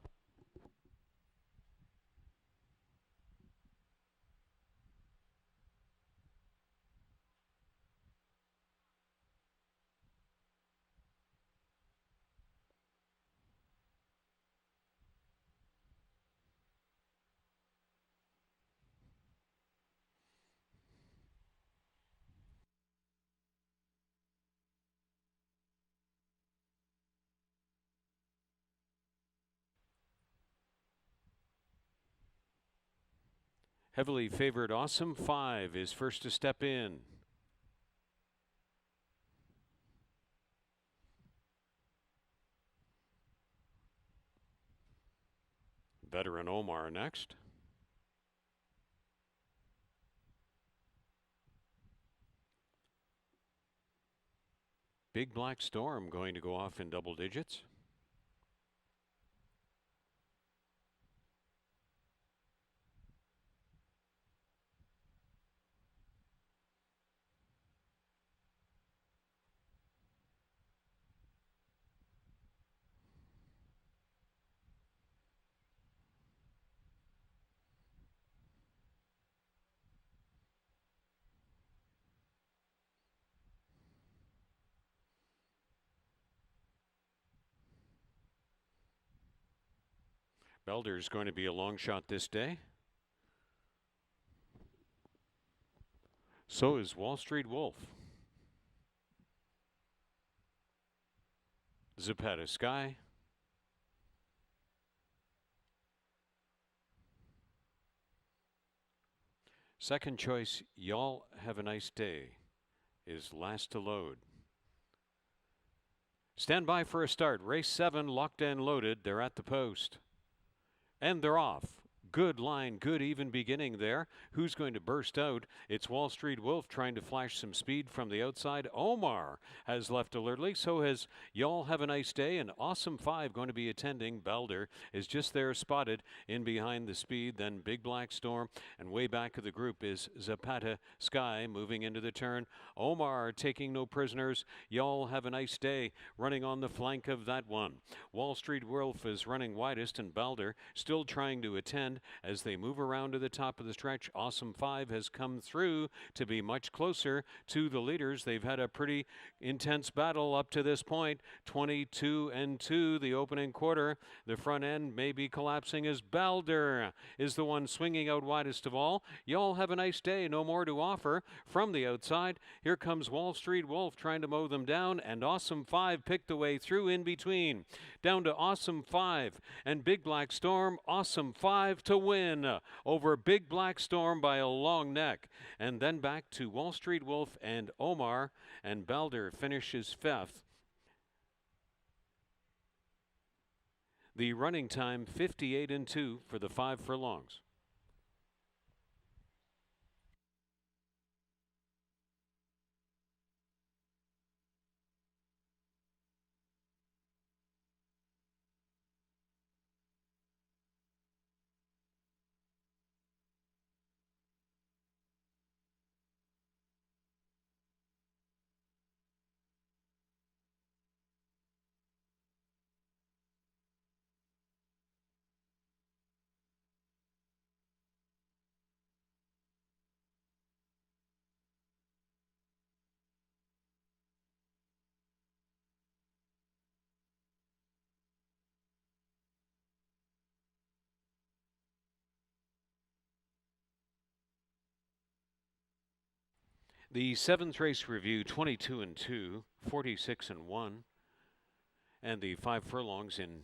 Heavily favored Awesome 5 is first to step in. Veteran Omar next. Big Black Storm going to go off in double digits. Belder's going to be a long shot this day. So is Wall Street Wolf. Zapata Sky. Second choice, Y'all Have a Nice Day, is last to load. Stand by for a start. Race 7 locked and loaded. They're at the post. And they're off. Good line, good even beginning there. Who's going to burst out? It's Wall Street Wolf trying to flash some speed from the outside. Omar has left alertly. So has Y'all Have a Nice Day. And Awesome 5 going to be attending. Belder is just there spotted in behind the speed. Then Big Black Storm. And way back of the group is Zapata Sky moving into the turn. Omar taking no prisoners. Y'all Have a Nice Day running on the flank of that one. Wall Street Wolf is running widest, and Belder still trying to attend as they move around to the top of the stretch. Awesome 5 has come through to be much closer to the leaders. They've had a pretty intense battle up to this point. 22-2 the opening quarter. The front end may be collapsing as Belder is the one swinging out widest of all. Y'all Have a Nice Day. No more to offer from the outside. Here comes Wall Street Wolf trying to mow them down, and Awesome 5 picked the way through in between. Down to Awesome 5 and Big Black Storm. Awesome 5 to win over Big Black Storm by a long neck. And then back to Wall Street Wolf and Omar, and Belder finishes 5th. The running time 58-2 for the 5 furlongs. The 7th race review, 22 and 2, 46 and 1, and the 5 furlongs in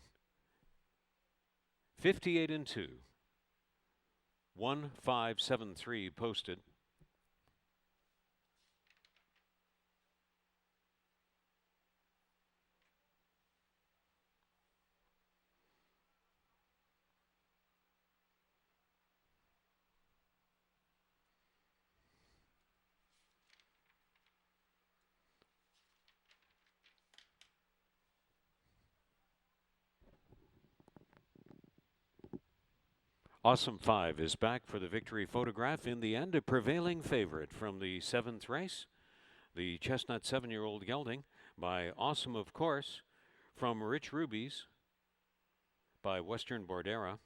58 and 2. 1573 posted. Awesome 5 is back for the victory photograph. In the end, a prevailing favorite from the 7th race. The Chestnut 7-year-old gelding by Awesome, of course, from Rich Rubies by Western Bordera.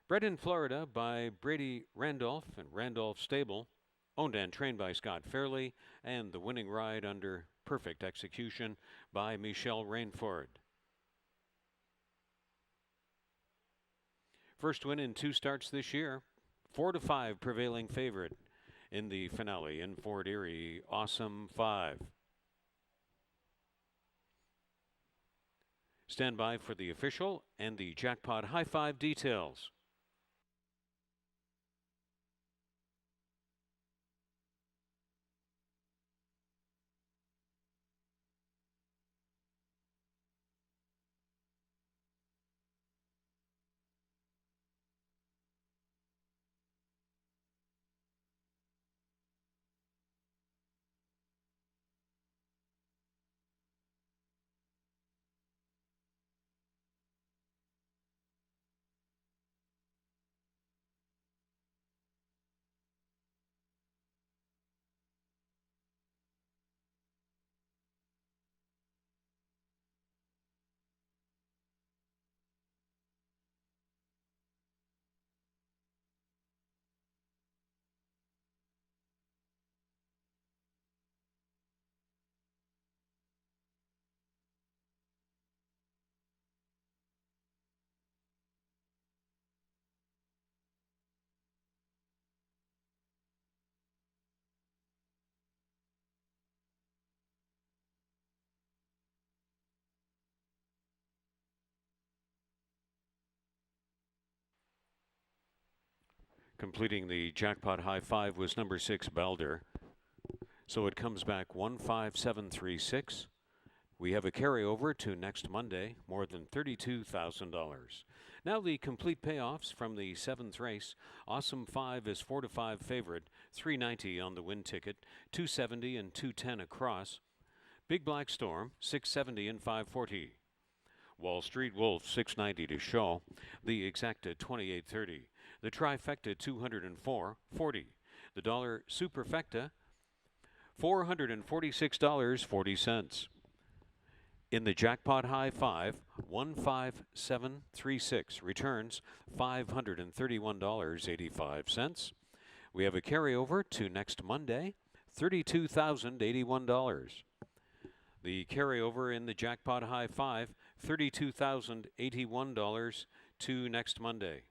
Bred in Florida by Brady Randolph and Randolph Stable. Owned and trained by Scott Fairley. And the winning ride under perfect execution by Michelle Rainford. First win in 2 starts this year. 4-5 prevailing favorite in the finale in Fort Erie. Awesome 5. Stand by for the official and the jackpot high 5 details. Completing the jackpot high 5 was number 6, Balder. So it comes back 15736. We have a carryover to next Monday, more than $32,000. Now the complete payoffs from the 7th race. Awesome 5 is 4-5 favorite, $390 on the win ticket, $270 and $210 across. Big Black Storm, $670 and $540. Wall Street Wolf, $690 to show. The Exacta, $28.30. The Trifecta, $204.40. The Dollar Superfecta, $446.40. In the jackpot high 5, 15736 returns $531.85. We have a carryover to next Monday, $32,081. The carryover in the jackpot high 5, $32,081 to next Monday.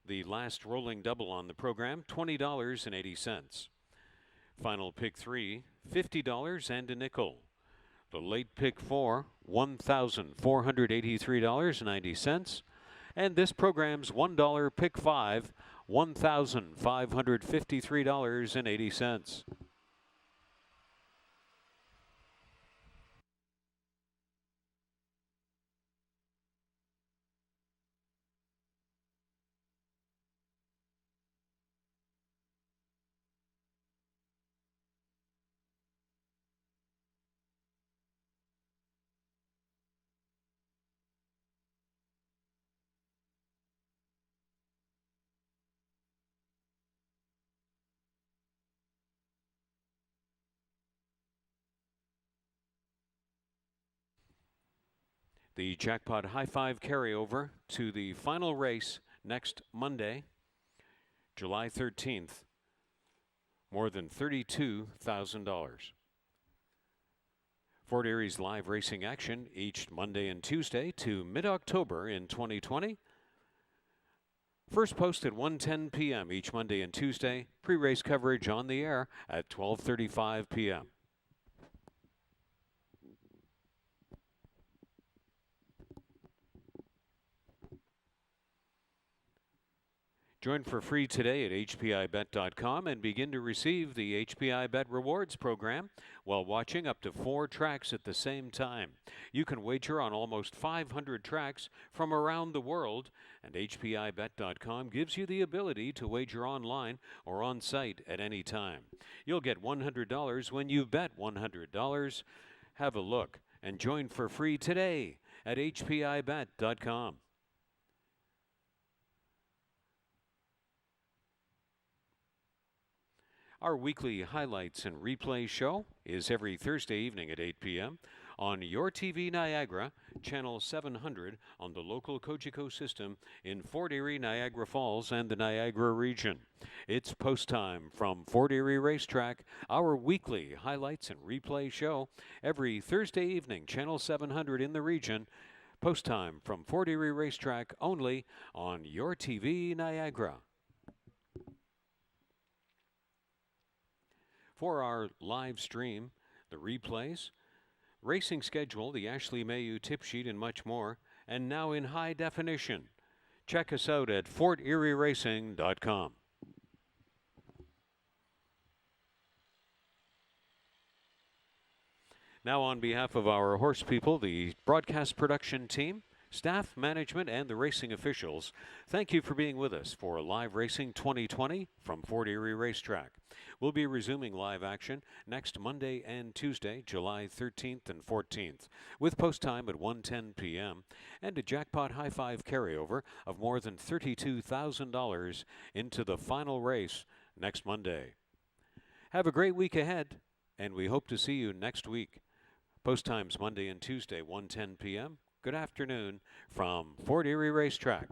The last rolling double on the program, $20.80. Final pick 3, $50 and a nickel. The late pick 4, $1,483.90. And this program's $1 pick 5, $1,553.80. The jackpot high 5 carryover to the final race next Monday, July 13th, more than $32,000. Fort Erie's live racing action each Monday and Tuesday to mid-October in 2020. First post at 1:10 p.m. each Monday and Tuesday. Pre-race coverage on the air at 12:35 p.m. Join for free today at HPIBet.com and begin to receive the HPI Bet Rewards program while watching up to 4 tracks at the same time. You can wager on almost 500 tracks from around the world, and HPIBet.com gives you the ability to wager online or on site at any time. You'll get $100 when you bet $100. Have a look and join for free today at HPIBet.com. Our weekly highlights and replay show is every Thursday evening at 8 p.m. on Your TV Niagara, Channel 700 on the local Cogeco system in Fort Erie, Niagara Falls, and the Niagara region. It's post time from Fort Erie Racetrack, our weekly highlights and replay show every Thursday evening, Channel 700 in the region. Post time from Fort Erie Racetrack only on Your TV Niagara. For our live stream, the replays, racing schedule, the Ashley Mayu tip sheet, and much more, and now in high definition. Check us out at FortErieRacing.com. Now, on behalf of our horse people, the broadcast production team, staff, management, and the racing officials, thank you for being with us for Live Racing 2020 from Fort Erie Racetrack. We'll be resuming live action next Monday and Tuesday, July 13th and 14th, with post time at 1:10 p.m. and a jackpot high five carryover of more than $32,000 into the final race next Monday. Have a great week ahead, and we hope to see you next week. Post times Monday and Tuesday, 1:10 p.m. Good afternoon from Fort Erie Racetrack.